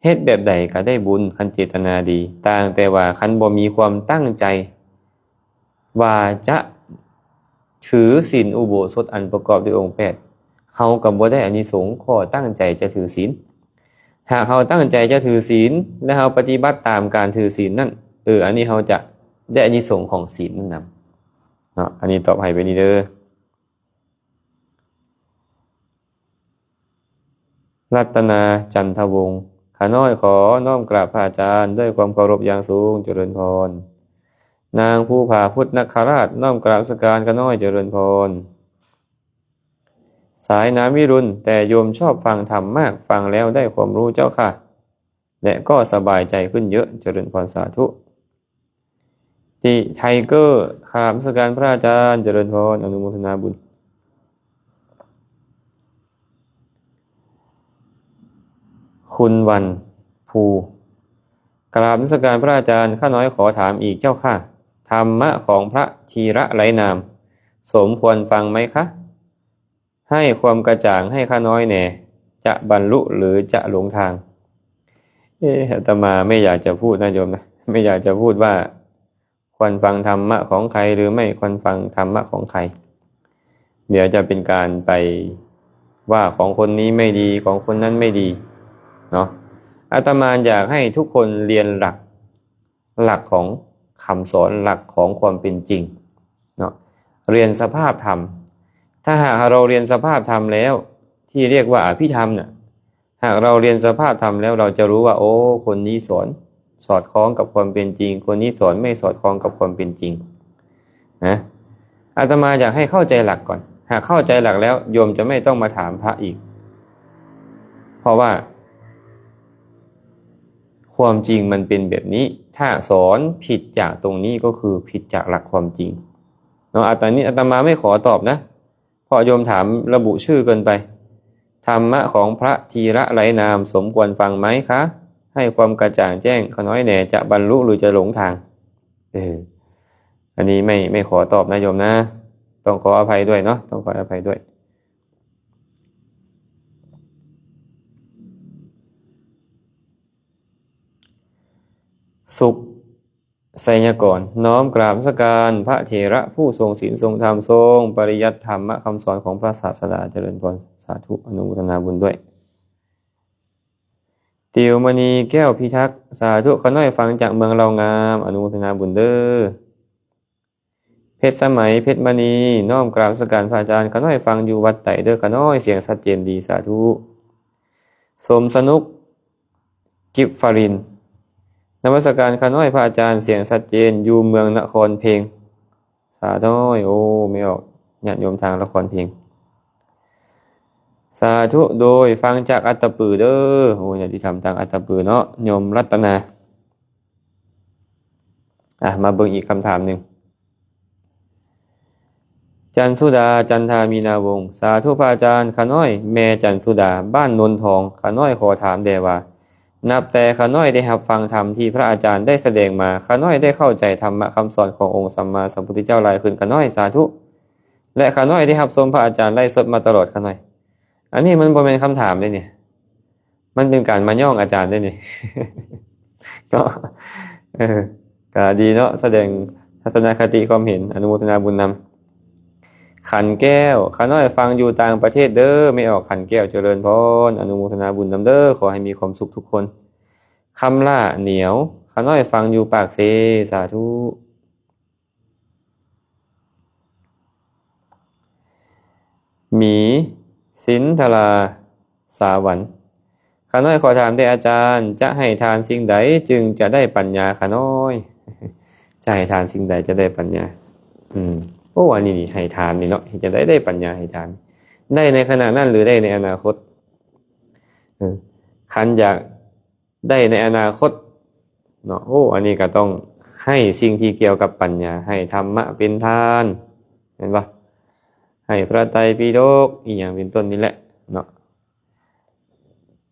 เฮ็ดแบบใดก็ได้บุญคันเจตนาดีต่างแต่ว่าคันบ่มีความตั้งใจว่าจะถือศีลอุโบสถอันประกอบด้วยองค์8เฮาก็บ่ได้อานิสงส์ข้อตั้งใจจะถือศีล หากเราตั้งใจจะถือศีลและเราปฏิบัติตามการถือศีลนั่นอันนี้เราจะได้อานิสงส์ของศีลนั่นนำเนาะอันนี้ตอบให้ไปนี่เด้อรัตนาจันทวงศ์ข้าน้อยขอน้อมกราบพระอาจารย์ด้วยความเคารพอย่างสูงเจริญพรนางภูผาพุทธนคราชน้อมกราบสักการข้าน้อยเจริญพรสายน้ำวิรุณแต่โยมชอบฟังธรรมมากฟังแล้วได้ความรู้เจ้าค่ะและก็สบายใจขึ้นเยอะเจริญพรสาธุที่ไทเกอร์กราบสักการพระอาจารย์เจริญพรอนุโมทนาบุญคุณวันภูกราบนมัสการพระอาจารย์ข้าน้อยขอถามอีกเจ้าค่ะธรรมะของพระธีระไร้นามสมควรฟังไหมคะให้ความกระจ่างให้ข้าน้อยแหน่จะบรรลุหรือจะหลงทางอาตมาไม่อยากจะพูดนะโยมนะไม่อยากจะพูดว่าควรฟังธรรมะของใครหรือไม่ควรฟังธรรมะของใครเดี๋ยวจะเป็นการไปว่าของคนนี้ไม่ดีของคนนั้นไม่ดีเนาะอาตมาอยากให้ทุกคนเรียนหลักของคำสอนหลักของความเป็นจริงเนาะเรียนสภาพธรรมถ้าหากเราเรียนสภาพธรรมแล้วที่เรียกว่าอภิธรรมเนี่ยหากเราเรียนสภาพธรรมแล้วเราจะรู้ว่าโอ้คนนี้สอนสอดคล้องกับความเป็นจริงคนนี้สอนไม่สอดคล้องกับความเป็นจริงนะอาตมาอยากให้เข้าใจหลักก่อนหากเข้าใจหลักแล้วโยมจะไม่ต้องมาถามพระอีกเพราะว่าความจริงมันเป็นแบบนี้ถ้าสอนผิดจากตรงนี้ก็คือผิดจากหลักความจริงเนาะอาตมาไม่ขอตอบนะเพราะโยมถามระบุชื่อเกินไปธรรมะของพระธีระไร้นามสมควรฟังไหมคะให้ความกระจ่างแจ้งข้าน้อยแหน่จะบรรลุหรือจะหลงทางอันนี้ไม่ขอตอบนะโยมนะต้องขออภัยด้วยเนาะต้องขออภัยด้วยสุขไสยกรน้อมกราบนมัสการพระเถระผู้ทรงศีลทรงธรรมทรงปริยัติธรรมคำสอนของพระศาสดาเจริญพรสาธุอนุโมทนาบุญด้วยติวมณีแก้วพิทักษ์สาธุข้าน้อยฟังจากเมืองเรางามอนุโมทนาบุญเด้อเพชรสมัยเพชรมณีน้อมกราบนมัสการพระอาจารย์ข้าน้อยฟังอยู่วัดไต่เด้อข้าน้อยเสียงชัดเจนดีสาธุสมสนุกกิฟฟารินนมัสการข้าน้อยพระอาจารย์เสียงชัดเจนอยู่เมืองนครเพลงสาธุโอ้ไม่ออกญาติโยมทางนครเพลงสาธุโดยฟังจากอัตตปือเด้อโอ้ญาติธรรมทางอัตตปือเนาะโยมรัตนามาเบิ่งอีกคำถามหนึ่งจันสุดาจันทามีนาวงศ์สาธุพระอาจารย์ข้าน้อยแม่จันสุดาบ้านนนทองข้าน้อยขอถามแด่ว่านับแต่ข้าน้อยได้รับฟังธรรมที่พระอาจารย์ได้แสดงมาข้าน้อยได้เข้าใจธรรมะคำสอนขององค์สัมมาสัมพุทธเจ้าหลายขึ้นข้าน้อยสาธุและข้าน้อยได้รับชมพระอาจารย์ไล่สดมาตลอดข้าน้อยอันนี้มันบ่เป็นคำถามเลยเนี่ยมันเป็นการมาย่องอาจารย์ได้เนี่ยก็ก็ดีเนาะแสดงทัศนคติความเห็นอนุโมทนาบุญนำขันแก้วข้าน้อยฟังอยู่ต่างประเทศเด้อไม่ออกขันแก้วเจริญพรอนุโมทนาบุญนำเด้อขอให้มีความสุขทุกคนคำล่าเหนียวข้าน้อยฟังอยู่ปากเซสาธุหมีสินธราสาวันข้าน้อยขอถามได้อาจารย์จะให้ทานสิ่งใดจึงจะได้ปัญญาข้าน้อยจะให้ทานสิ่งใดจะได้ปัญญาโอ้อันนี้ให้ทานนี่เนาะจะได้ปัญญาให้ทานได้ในขณะนั้นหรือได้ในอนาคตคันอยากได้ในอนาคตเนาะโอ้อันนี้ก็ต้องให้สิ่งที่เกี่ยวกับปัญญาให้ธรรมะเป็นทานเห็นปะให้พระไตรปิฎกอีกอย่างเป็นต้นนี่แหละเนาะ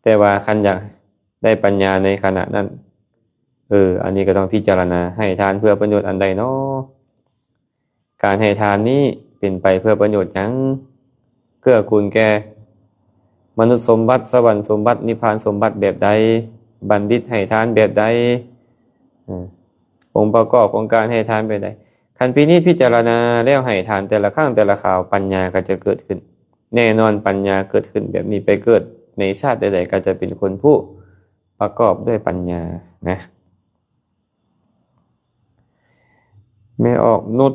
แต่ว่าคันอยากได้ปัญญาในขณะนั้นอันนี้ก็ต้องพิจารณาให้ทานเพื่อประโยชน์อันใดเนาะการให้ทานนี้เป็นไปเพื่อประโยชน์หยังเกื้อกูลแก่มนุษย์สมบัติสวรรค์สมบัตินิพพานสมบัติแบบใดบัณฑิตให้ทานแบบใดองค์ประกอบของการให้ทานแบบใดคันพิจารณาแล้วให้ทานแต่ละครั้งแต่ละคราวปัญญาก็จะเกิดขึ้นแน่นอนปัญญาเกิดขึ้นแบบนี้ไปเกิดในชาติใดๆก็จะเป็นคนผู้ ประกอบด้วยปัญญานะไม่ออกนุช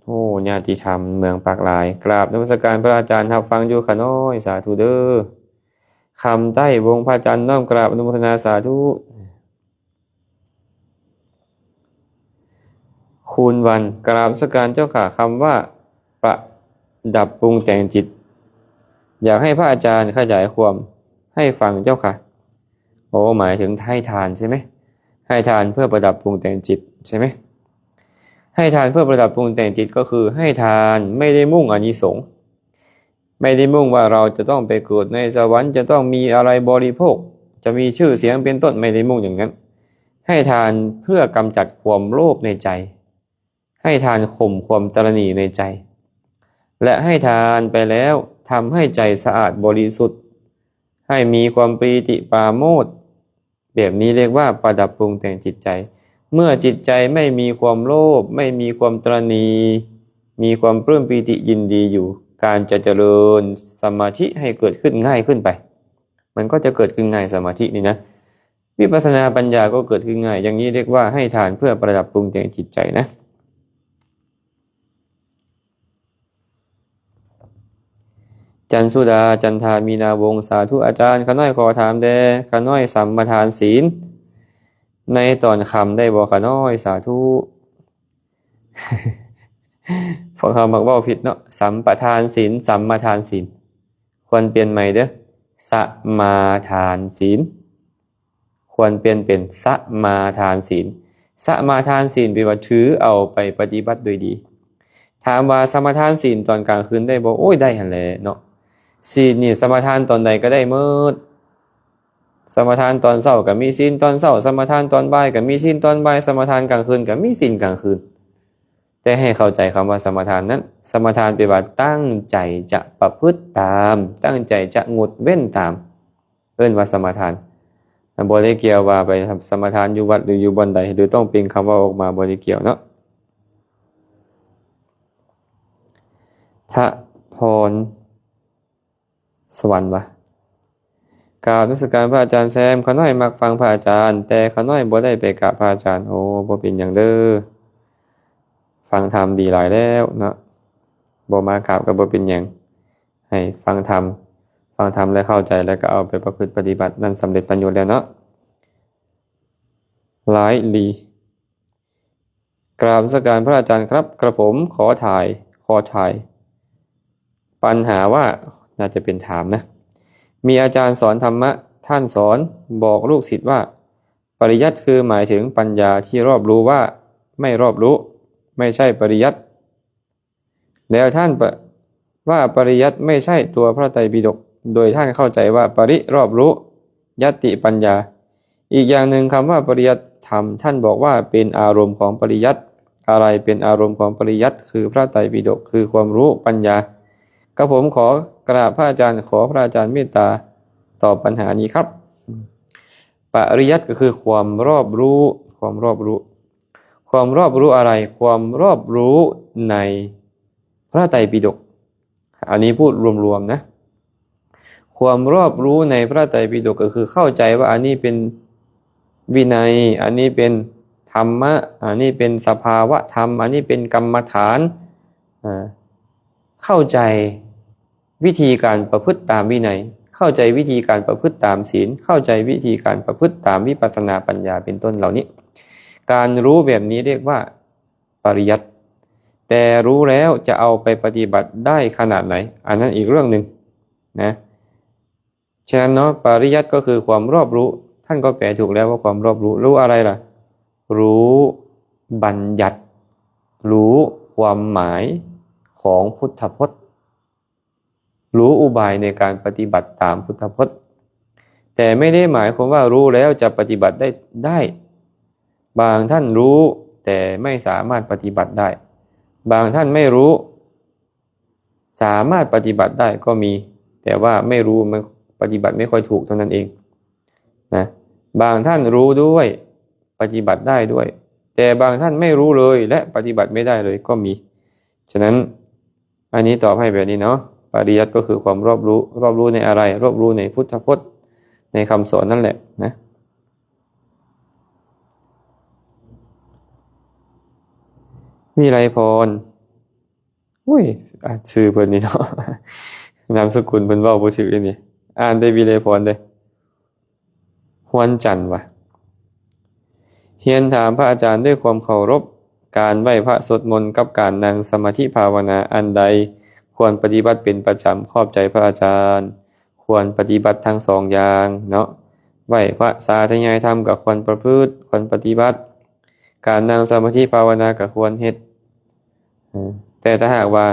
โอ้ญาติธรรมเมืองปากหลายกราบนมัสการพระอาจารย์รับฟังอยู่ขะน้อยสาธุเด้อคำใต้วงพระอาจารย์น้อมกราบอนุโมทนาสาธุคูณวันกราบนมัสการเจ้าค่ะคำว่าประดับปรุงแต่งจิตอยากให้พระอาจารย์ขยายความให้ฟังเจ้าค่ะโอ้หมายถึงให้ทานใช่ไหมให้ทานเพื่อประดับปรุงแต่งจิตใช่ไหมให้ทานเพื่อประดับปรุงแต่งจิตก็คือให้ทานไม่ได้มุ่งอานิสงส์ไม่ได้มุ่งว่าเราจะต้องไปเกิดในสวรรค์จะต้องมีอะไรบริโภคจะมีชื่อเสียงเป็นต้นไม่ได้มุ่งอย่างนั้นให้ทานเพื่อกำจัดความโลภในใจให้ทานข่มความตระหนี่ในใจและให้ทานไปแล้วทำให้ใจสะอาดบริสุทธิ์ให้มีความปรีติปราโมทย์แบบนี้เรียกว่าประดับปรุงแต่งจิตใจเมื่อจิตใจไม่มีความโลภไม่มีความตระหนี่มีความปลื้มปีติยินดีอยู่การจะเจริญสมาธิให้เกิดขึ้นง่ายขึ้นไปมันก็จะเกิดขึ้นง่ายสมาธินี่นะวิปัสสนาปัญญาก็เกิดขึ้นง่ายอย่างนี้เรียกว่าให้ทานเพื่อประดับปรุงแต่งจิตใจนะจันสุดาจันทามีนาวงสาธุอาจารย์ข้าน้อยขอถามแด่ข้าน้อยสัมปทานศีลในตอนคำได้บอกข้าน้อยสาธุฟังคำบอกว่าผิดเนาะสัมปทานศีลสัมมาทานศีลควรเปลี่ยนใหม่เด้อสมาทานศีลควรเปลี่ยนเป็นสมาทานศีลสมาทานศีลแปลว่าถือเอาไปปฏิบัติโดยดีถามว่าสมาทานศีลตอนกลางคืนได้บ่โอ้ยได้หั่นแหละเนาะศีลนี่สมาทานตอนใดก็ได้หมดสมาทานตอนเช้าก็มีศีลตอนเช้าสมาทานตอนบ่ายก็มีศีลตอนบ่ายสมาทานกลางคืนก็มีศีลกลางคืนแต่ให้เข้าใจคำว่าสมาทานนั้นสมาทานแปลว่าตั้งใจจะประพฤติตามตั้งใจจะงดเว้นตามเอิ้นว่าสมาทานบ่ได้เกี่ยวว่าไปทำสมาทานอยู่วัดหรืออยู่บ่อนใดหรือต้องเป็นคำว่าออกมาบ่ได้เกี่ยวเนาะพระพรสวรรค์วะกราบนมัสการพระอาจารย์แซมข้าน้อยมักฟังพระอาจารย์แต่ข้าน้อยบ่ได้ไปกราบพระอาจารย์โอ้บ่เป็นหยังเด้อฟังธรรมดีหลายแล้วเนาะบ่มากราบก็บ่เป็นหยังให้ฟังธรรมแล้วเข้าใจแล้วก็เอาไปประพฤติปฏิบัตินั่นสำเร็จประโยชน์แล้วเนาะหลายลีกราบนมัสการพระอาจารย์ครับกระผมขอถ่ายปัญหาว่าน่าจะเป็นถามนะมีอาจารย์สอนธรรมะท่านสอนบอกลูกศิษย์ว่าปริยัติคือหมายถึงปัญญาที่รอบรู้ว่าไม่รอบรู้ไม่ใช่ปริยัติแล้วท่านว่าปริยัติไม่ใช่ตัวพระไตรปิฎกโดยท่านเข้าใจว่าปริรอบรู้ยัตติปัญญาอีกอย่างหนึ่งคำว่าปริยัติธรรมท่านบอกว่าเป็นอารมณ์ของปริยัติอะไรเป็นอารมณ์ของปริยัติคือพระไตรปิฎกคือความรู้ปัญญากระผมขอกราบพระอาจารย์ขอพระอาจารย์เมตตาตอบปัญหานี้ครับปริยัติก็คือความรอบรู้ความรอบรู้อะไรความรอบรู้ในพระไตรปิฎกอันนี้พูดรวมๆนะความรอบรู้ในพระไตรปิฎกก็คือเข้าใจว่าอันนี้เป็นวินัยอันนี้เป็นธรรมะอันนี้เป็นสภาวะธรรมอันนี้เป็นกรรมฐานเข้าใจวิธีการประพฤติตามวินัยเข้าใจวิธีการประพฤติตามศีลเข้าใจวิธีการประพฤติตามวิปัสสนาปัญญาเป็นต้นเหล่านี้การรู้แบบนี้เรียกว่าปริยัติแต่รู้แล้วจะเอาไปปฏิบัติได้ขนาดไหนอันนั้นอีกเรื่องหนึ่งนะฉะนั้นเนาะปริยัติก็คือความรอบรู้ท่านก็แปลถูกแล้วว่าความรอบรู้อะไรล่ะรู้บัญญัติรู้ความหมายของพุทธพจน์รู้อุบายในการปฏิบัติตามพุทธพจน์แต่ไม่ได้หมายความว่ารู้แล้วจะปฏิบัติได้บางท่านรู้แต่ไม่สามารถปฏิบัติได้บางท่านไม่รู้สามารถปฏิบัติได้ก็มีแต่ว่าไม่รู้มันปฏิบัติไม่ค่อยถูกเท่านั้นเองนะบางท่านรู้ด้วยปฏิบัติได้ด้วยแต่บางท่านไม่รู้เลยและปฏิบัติไม่ได้เลยก็มีฉะนั้นอันนี้ตอบให้แบบนี้เนาะปริยัติก็คือความรอบรู้ในอะไรรอบรู้ในพุทธพจน์ในคำสอนนั่นแหละนะ วิไลพรอุ้ยชื่อเพิ่นนี่เนาะ นามสกุลเพิ่นเว้าบ่ถูกนี่อ่านได้วิไลพรเด้ฮวนจันทร์ว่ะเรียนถามพระอาจารย์ด้วยความเคารพการไหว้พระสวดมนต์กับการนั่งสมาธิภาวนาอันใดควรปฏิบัติเป็นประจำขอบใจพระอาจารย์ควรปฏิบัติทั้งสองอย่างเนาะไหว้พระสาธยายธรรมก็ควรประพฤติควรปฏิบัติการนั่งสมาธิภาวนาก็ควรเฮ็ดแต่ถ้าหากว่า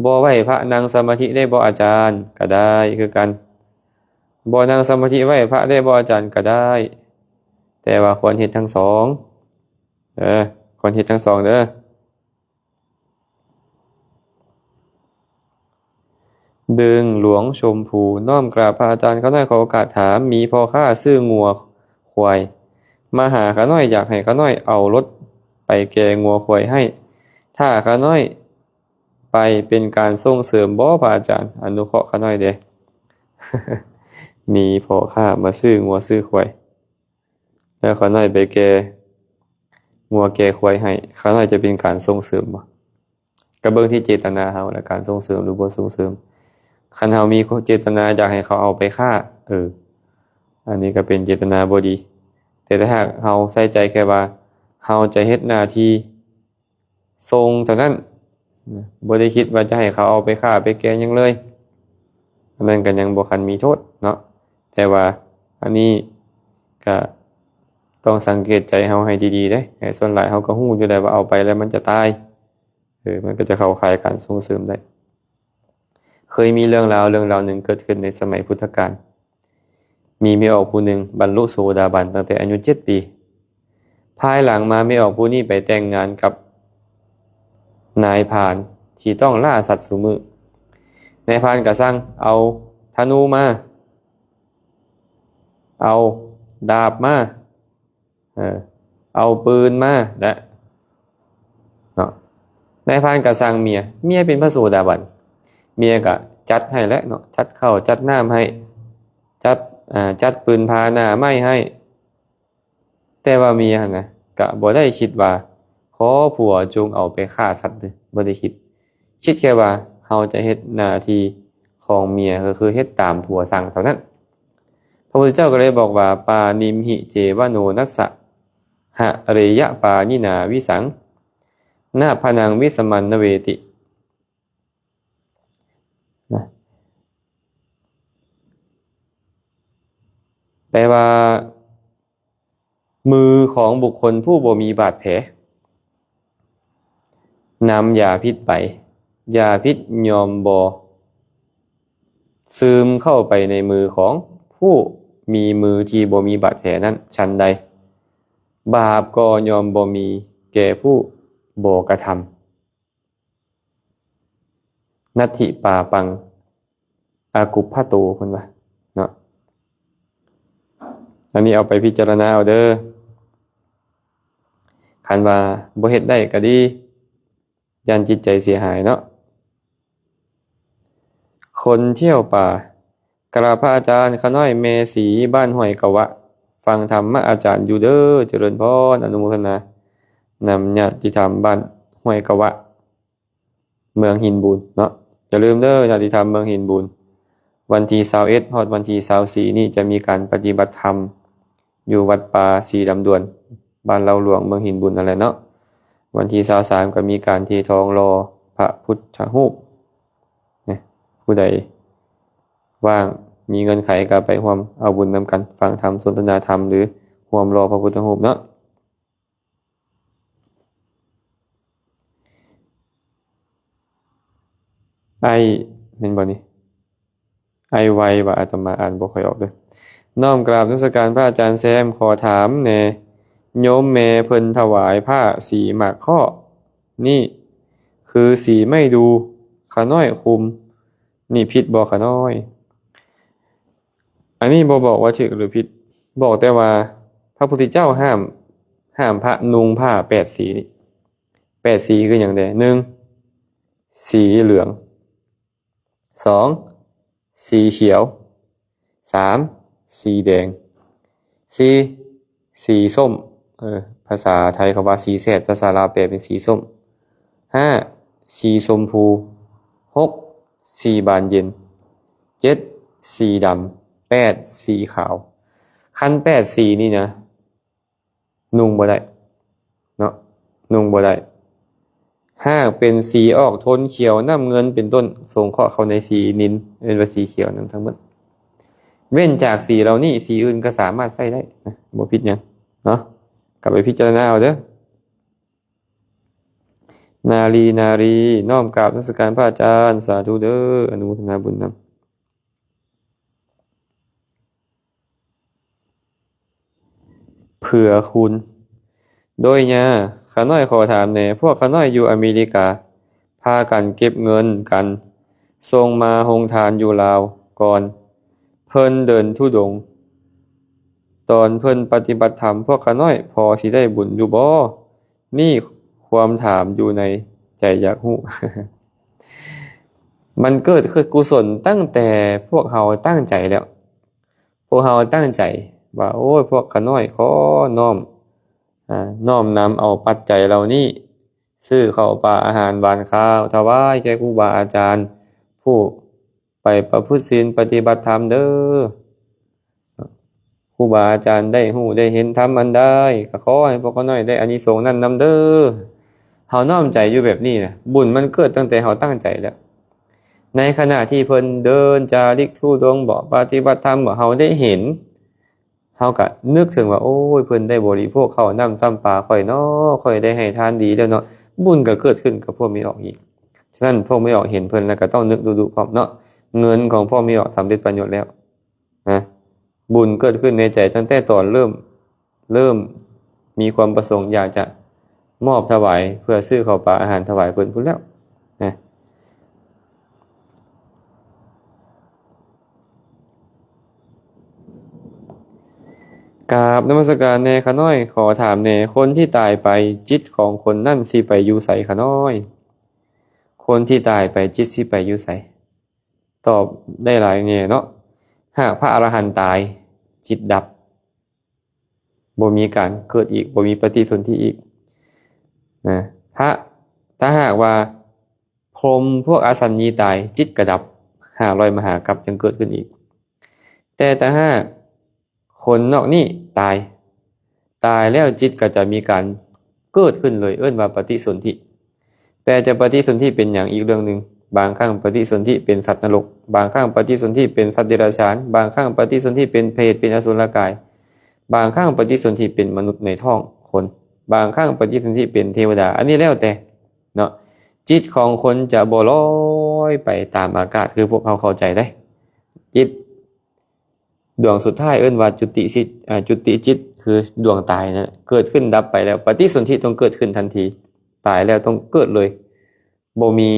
บ่ไหว้พระนั่งสมาธิได้บ่อาจารย์ก็ได้คือกันบ่นั่งสมาธิไหว้พระได้บ่อาจารย์ก็ได้แต่ว่าควรเฮ็ดทั้งสองควรเฮ็ดทั้งสองเด้อดึงหลวงชมพูน้อมกราบพระอาจารย์เขาน้อยขอโอกาสถามมีพ่อค้าซื้องัวควายมาหาเขาน้อยอยากให้เขาน้อยเอารถไปแก่งัวควายให้ถ้าเขาน้อยไปเป็นการส่งเสริมบ่พระอาจารย์อนุเคราะห์เขาน้อยเด้ มีพ่อค้ามาซื้องัวซื้อควายแล้วเขาน้อยไปแก่งัวแก่ควายให้เขาน้อยจะเป็นการส่งเสริมบ่ก็เบิ่งที่เจตนาเฮาและการส่งเสริมหรือบ่ส่งเสริมคันเฮามีเจตนาอยากให้เขาเอาไปฆ่าอันนี้ก็เป็นเจตนาบ่ดีแต่ถ้าหากเฮาใส่ใจแค่ว่าเฮาจะเฮ็ดหน้าที่ทรงเท่านั้นบ่ได้คิดว่าจะให้เขาเอาไปฆ่าไปแกงหยังเลยอันนั้นก็ยังบ่คันมีโทษเนาะแต่ว่าอันนี้ก็ต้องสังเกตใจเฮาให้ดีๆเด้ส่วนหลายเฮาก็ฮู้อยู่แล้วว่าเอาไปแล้วมันจะตายมันก็จะเข้าข่ายการส่งเสริมได้เคยมีเรื่องราวหนึ่งเกิดขึ้นในสมัยพุทธกาลมีแม่ออกผู้หนึ่งบรรลุโสดาบันตั้งแต่อายุ7 ปีภายหลังมาแม่ออกผู้นี้ไปแต่งงานกับนายพรานที่ต้องล่าสัตว์ซุมื้อนายพรานก็สั่งเอาธนูมาเอาดาบมาเอาปืนมาและเนาะนายพรานก็สั่งเมียเป็นพระโสดาบันเมียก็จัดให้แล้วเนาะจัดข้าวจัดน้ำให้จัดปืนพาหน้าไม้ให้แต่ว่าเมียนะก็บ่ได้คิดว่าขอผัวจงเอาไปฆ่าสัตว์เลยบ่ได้คิดแค่ว่าเฮาจะเฮ็ดหน้าที่ของเมียก็คือเฮ็ดตามผัวสั่งเท่านั้นพระพุทธเจ้าก็เลยบอกว่าปานิมหิเจวโนนัสสะหะเรยะปานินาวิสังนาพนังวิสมันนเวตินะแปลว่ามือของบุคคลผู้บ่มีบาดแผลนำยาพิษไปยาพิษยอมบ่ซึมเข้าไปในมือของผู้มีมือที่บ่มีบาดแผลนั้นฉันใดบาปก็ยอมบ่มีแก่ผู้บ่กระทำนัตถิปาปังอากุปพะโตเพิ่นว่าเนาะอันนี้เอาไปพิจารณาเอาเด้อคันว่าบ่เฮ็ดได้ก็ดียันจิตใจเสียหายเนาะคนเที่ยวป่ากราบพระอาจารย์ขน้อยเมสีบ้านห้วยกะวะฟังธรรมอาจารย์อยู่เด้อเจริญพรอนุโมทนานำญาติธรรมบ้านห้วยกะวะเมืองหินบูนเนาะอย่าลืมเด้อญาติธรรมเมืองหินบูนวันที่21ฮอดวันที่24นี่จะมีการปฏิบัติธรรมอยู่วัดป่าศรีลำดวนบ้านเราหลวงเมืองหินบุญนั่นแหละเนาะวันที่23ก็มีการเททองรอพระพุทธรูปนะผู้ใดว่างมีเงินไขก็ไปร่วมเอาบุญนำกันฟังธรรมสนทนาธรรมหรือร่วมรอพระพุทธรูปเนาะแม่นบ่นี่ไวว่าอาตมาอ่านบ่ค่อยออกเด้อน้อมกราบนมัสการพระอาจารย์แซมขอถามแหน่โยมแม่เพิ่นถวายผ้าสีหมากข้อนี่คือสีไม่ดูขาน้อยคุมนี่ผิดบ่ขาน้อยอันนี้บ่บอกว่าถูกหรือผิดบอกแต่ว่าพระพุทธเจ้าห้ามพระนุ่งผ้า8สีนี่8สีคือหยังใด1สีเหลือง2สีเขียว3สีแดง4สีส้มภาษาไทยเขาว่าสีแสดภาษาลาวแปลเป็นสีส้ม 5. สีชมพู 6. สีบานเย็น 7. สีดำ 8. สีขาวคัน8สีนี่นะนุ่งบ่ได้เนาะนุ่งบ่ได้หากเป็นสีออกโทนเขียวน้ำเงินเป็นต้นสงเคราะห์เข้าในสีนิลเป็นว่าสีเขียวนั้นทั้งหมดเว้นจากสีเหล่านี้สีอื่นก็สามารถใช้ได้นะบ่ผิดหยังเนาะกลับไปพิจารณาเอาเด้อนารีน้อมกราบนมัสการพระอาจารย์สาธุเด้ออนุโมทนาบุญนำเผื่อคุณโดยเนี่ยข้าน้อยขอถามแหน่พวกข้าน้อยอยู่อเมริกาพากันเก็บเงินกันส่งมาโรงทานอยู่ลาวก่อนเพิ่นเดินธุดงค์ตอนเพิ่นปฏิบัติธรรมพวกข้าน้อยพอสิได้บุญอยู่บ่นี่ความถามอยู่ในใจอยากรู้ มันเกิดคือกุศลตั้งแต่พวกเฮาตั้งใจแล้วพวกเฮาตั้งใจว่าโอ้ยพวกข้าน้อยขอน้อมน้อมนำเอาปัจจัยเหล่านี้ซื้อข้าวปลาอาหารหวานข้าวถวายแก่ครูบาอาจารย์ผู้ไปประพฤติศีลปฏิบัติธรรมเด้อครูบาอาจารย์ได้ฮู้ได้เห็นธรรมอันใดก็ขอให้พวกเขาน้อยได้อานิสงส์นั้นนำเด้อเฮาน้อมใจอยู่แบบนี้นะบุญมันเกิดตั้งแต่เฮาตั้งใจแล้วในขณะที่เพิ่นเดินจาริกธุดงค์บ่ปฏิบัติธรรมบ่เฮาได้เห็นเฮาก็นึกถึงว่าโอ้ยเพิ่นได้บริโภคข้าวน้ำซ้ำปลาข่อยน้อข่อยได้ให้ทานดีแล้วเนาะบุญก็เกิดขึ้นกับพวกมีออกอีกฉะนั้นพวกมีออกเห็นเพิ่นแล้วก็ต้องนึกดูๆพร้อมเนาะเงินของพ่อมีออกสำเร็จประโยชน์แล้วนะบุญเกิดขึ้นในใจตั้งแต่ตอนเริ่มมีความประสงค์อยากจะมอบถวายเพื่อซื้อข้าวปลาอาหารถวายเพิ่นพุ่นแล้วนะกราบนมัสการแน่ขาน้อยขอถามแน่คนที่ตายไปจิตของคนนั่นสิไปอยู่ไสขาน้อยคนที่ตายไปจิตสิไปอยู่ไสตอบได้หลายแง่เนาะหากพระอรหันต์ตายจิตดับบ่มีการเกิดอีกบ่มีปฏิสนธิอีกนะถ้าหากว่าพรหมพวกอสัญญีตายจิตกระดับ500มหากัปยังเกิดขึ้นอีกแต่ถ้าหากคนนอกนี่ตายแล้วจิตก็จะมีการเกิดขึ้นเลยเอิ้นว่าปฏิสนธิแต่จะปฏิสนธิเป็นอย่างอีกเรื่องนึงบางครั้งปฏิสนธิเป็นสัตว์นรกบางครั้งปฏิสนธิเป็นสัตว์เดรัจฉานบางครั้งปฏิสนธิเป็นเปรตเป็นอสุรกายบางครั้งปฏิสนธิเป็นมนุษย์ในท้องคนบางครั้งปฏิสนธิเป็นเทวดาอันนี้แล้วแต่เนาะจิตของคนจะบ่ลอยไปตามอากาศคือพวกเขาเข้าใจได้จิตดวงสุดท้ายเอิ้นว่าจุติจิตคือดวงตายนะเกิดขึ้นดับไปแล้วปฏิสนธิต้องเกิดขึ้นทันทีตายแล้วต้องเกิดเลยบ่มี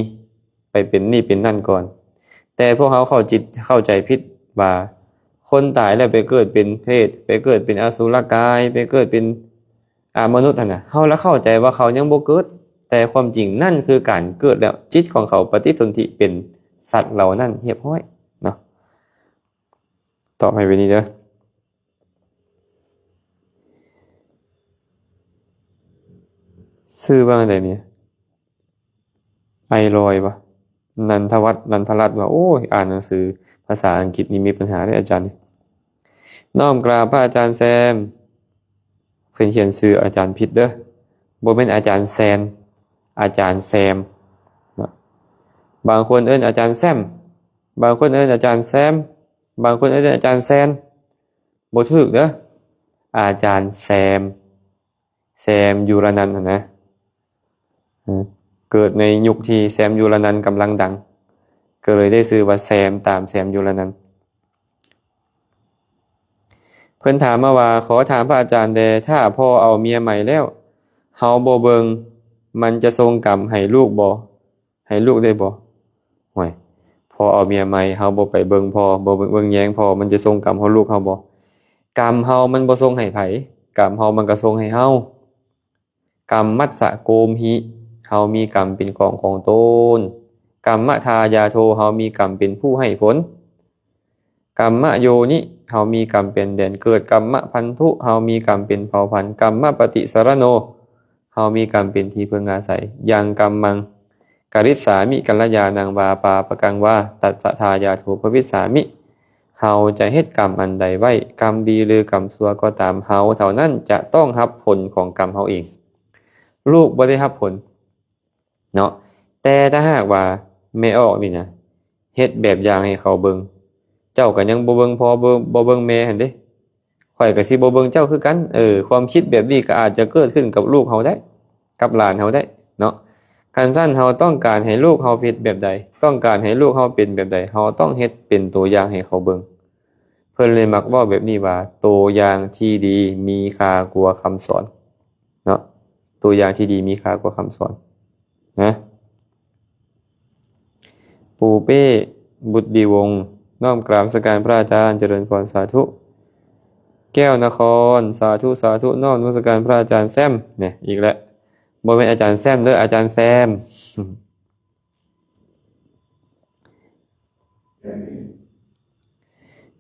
ไปเป็นนี่เป็นนั่นก่อนแต่พวกเขาเข้าใจผิดว่าคนตายแล้วไปเกิดเป็นเทพไปเกิดเป็นอสุรกายไปเกิดเป็นมนุษย์น่ะเฮาแล้วเข้าใจว่าเขายังบ่เกิดแต่ความจริงนั่นคือการเกิดแล้วจิตของเขาปฏิสนธิเป็นสัตว์เหล่านั้นเรียบร้อยเนาะตอบให้ไปนี้เด้อชื่อว่าอะไรเนี่ยไอรอยปะนันทรัตน์ว่าโอ้ยอ่านหนังสือภาษาอังกฤษนี่มีปัญหาด้วยอาจารย์น้อมกราบพระอาจารย์แซมเพิ่นเขียนชื่ออาจารย์ผิดเด้อบ่แม่นอาจารย์แซนอาจารย์แซมบางคนเอิ้นอาจารย์แซมบางคนเอิ้นอาจารย์แซมบางคนเอิ้นอาจารย์แซนบ่ถูกเด้ออาจารย์แซมยูรนันท์นะเกิดในยุคที่แซมยูรนันท์กำลังดังก็เลยได้ชื่อว่าแซมตามแซมยูรนันท์เพิ่นถามมาว่าขอถามพระอาจารย์แดถ้าพ่อเอาเมียใหม่แล้วเฮาบ่เบิ่งมันจะส่งกรรมให้ลูกบ่ให้ลูกได้บ่ห่วยพอเอาเมียใหม่เฮาบ่ไปเบิ่งพ่อบ่เบิ่งแยงพ่อมันจะส่งกรรมให้ลูกเฮาบ่กรรมเฮามันบ่ส่งให้ไผกรรมเฮามันก็ส่งให้เฮากรรมมัสสะโกมหิเฮามีกรรมเป็นของตนกรรมทายาโทเฮามีกรรมเป็นผู้ให้ผลกรรมโยนิเฮามีกรรมเป็นแดนเกิดกรรมพันธุเฮามีกรรมเป็นเผ่าพันธุ์กรรมปฏิสารโน เฮามีกรรมเป็นที่พึ่งอาศัยยังกัมมังกริษสามิกัลยาณังวาปาปะกังวาตัสสะทายาโทภวิสสามิเฮาจะเฮ็ดกรรมอันใดไว้กรรมดีหรือกรรมชั่วก็ตามเฮาเท่านั้นจะต้องรับผลของกรรมเฮาเองลูกบ่ได้รับผลเนาะแต่ถ้าหากว่าแม่ออกนี่นะเฮ็ดแบบอย่างให้เขาเบิ่งเจ้าก็ยังบ่เบิ่งพอบ่เบิ่งแม่หั่นเด้ข่อยก็สิบ่เบิ่งเจ้าคือกันความคิดแบบนี้ก็อาจจะเกิดขึ้นกับลูกเฮาได้กับหลานเฮาได้เนาะคันซั่นเฮาต้องการให้ลูกเฮาเฮ็ดแบบใดต้องการให้ลูกเฮาเป็นแบบใดเฮาต้องเฮ็ดเป็นตัวอย่างให้เขาเบิ่งเพิ่นเลยมักเว้าแบบนี้ว่าตัวอย่างที่ดีมีค่ากว่าคำสอนเนาะตัวอย่างที่ดีมีค่ากว่าคำสอนนะปูเป้บุตรดีวงศ์น้อมกราบสักการพระอาจารย์เจริญพรสาธุแก้วนครสาธุสาธุน้อมนมัสการพระอาจารย์แซมเนี่ยอีกแล้วบ่แม่นอาจารย์แซมเด้ออาจารย์แซม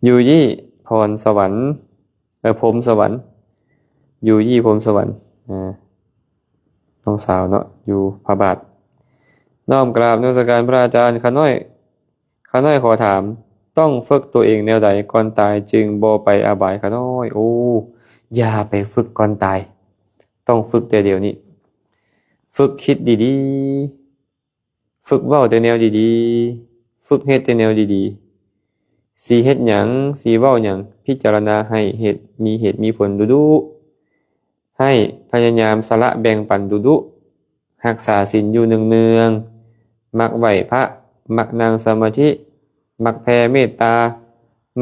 ยูยี่พรสวรรค์พรหมสวรรค์ยูยี่พรหมสวรรค์น้องสาวเนาะอยู่พระบาทน้อมกราบนมัสการพระอาจารย์ข้าน้อยขอถามต้องฝึกตัวเองแนวใดก่อนตายจึงบ่ไปอบายข้าน้อยโอ้อย่าไปฝึกก่อนตายต้องฝึกแต่เดี๋ยวนี้ฝึกคิดดีๆฝึกเว้าแต่แนวดีๆฝึกเฮ็ดแต่แนวดีๆสิเฮ็ดหยังสิเว้าหยังพิจารณาให้เหตุมีผลดุๆให้พยายามสละแบ่งปันดุๆรักษาศีลอยู่เนืองๆมักไหว้พระมักนั่งสมาธิมักแผ่เมตตา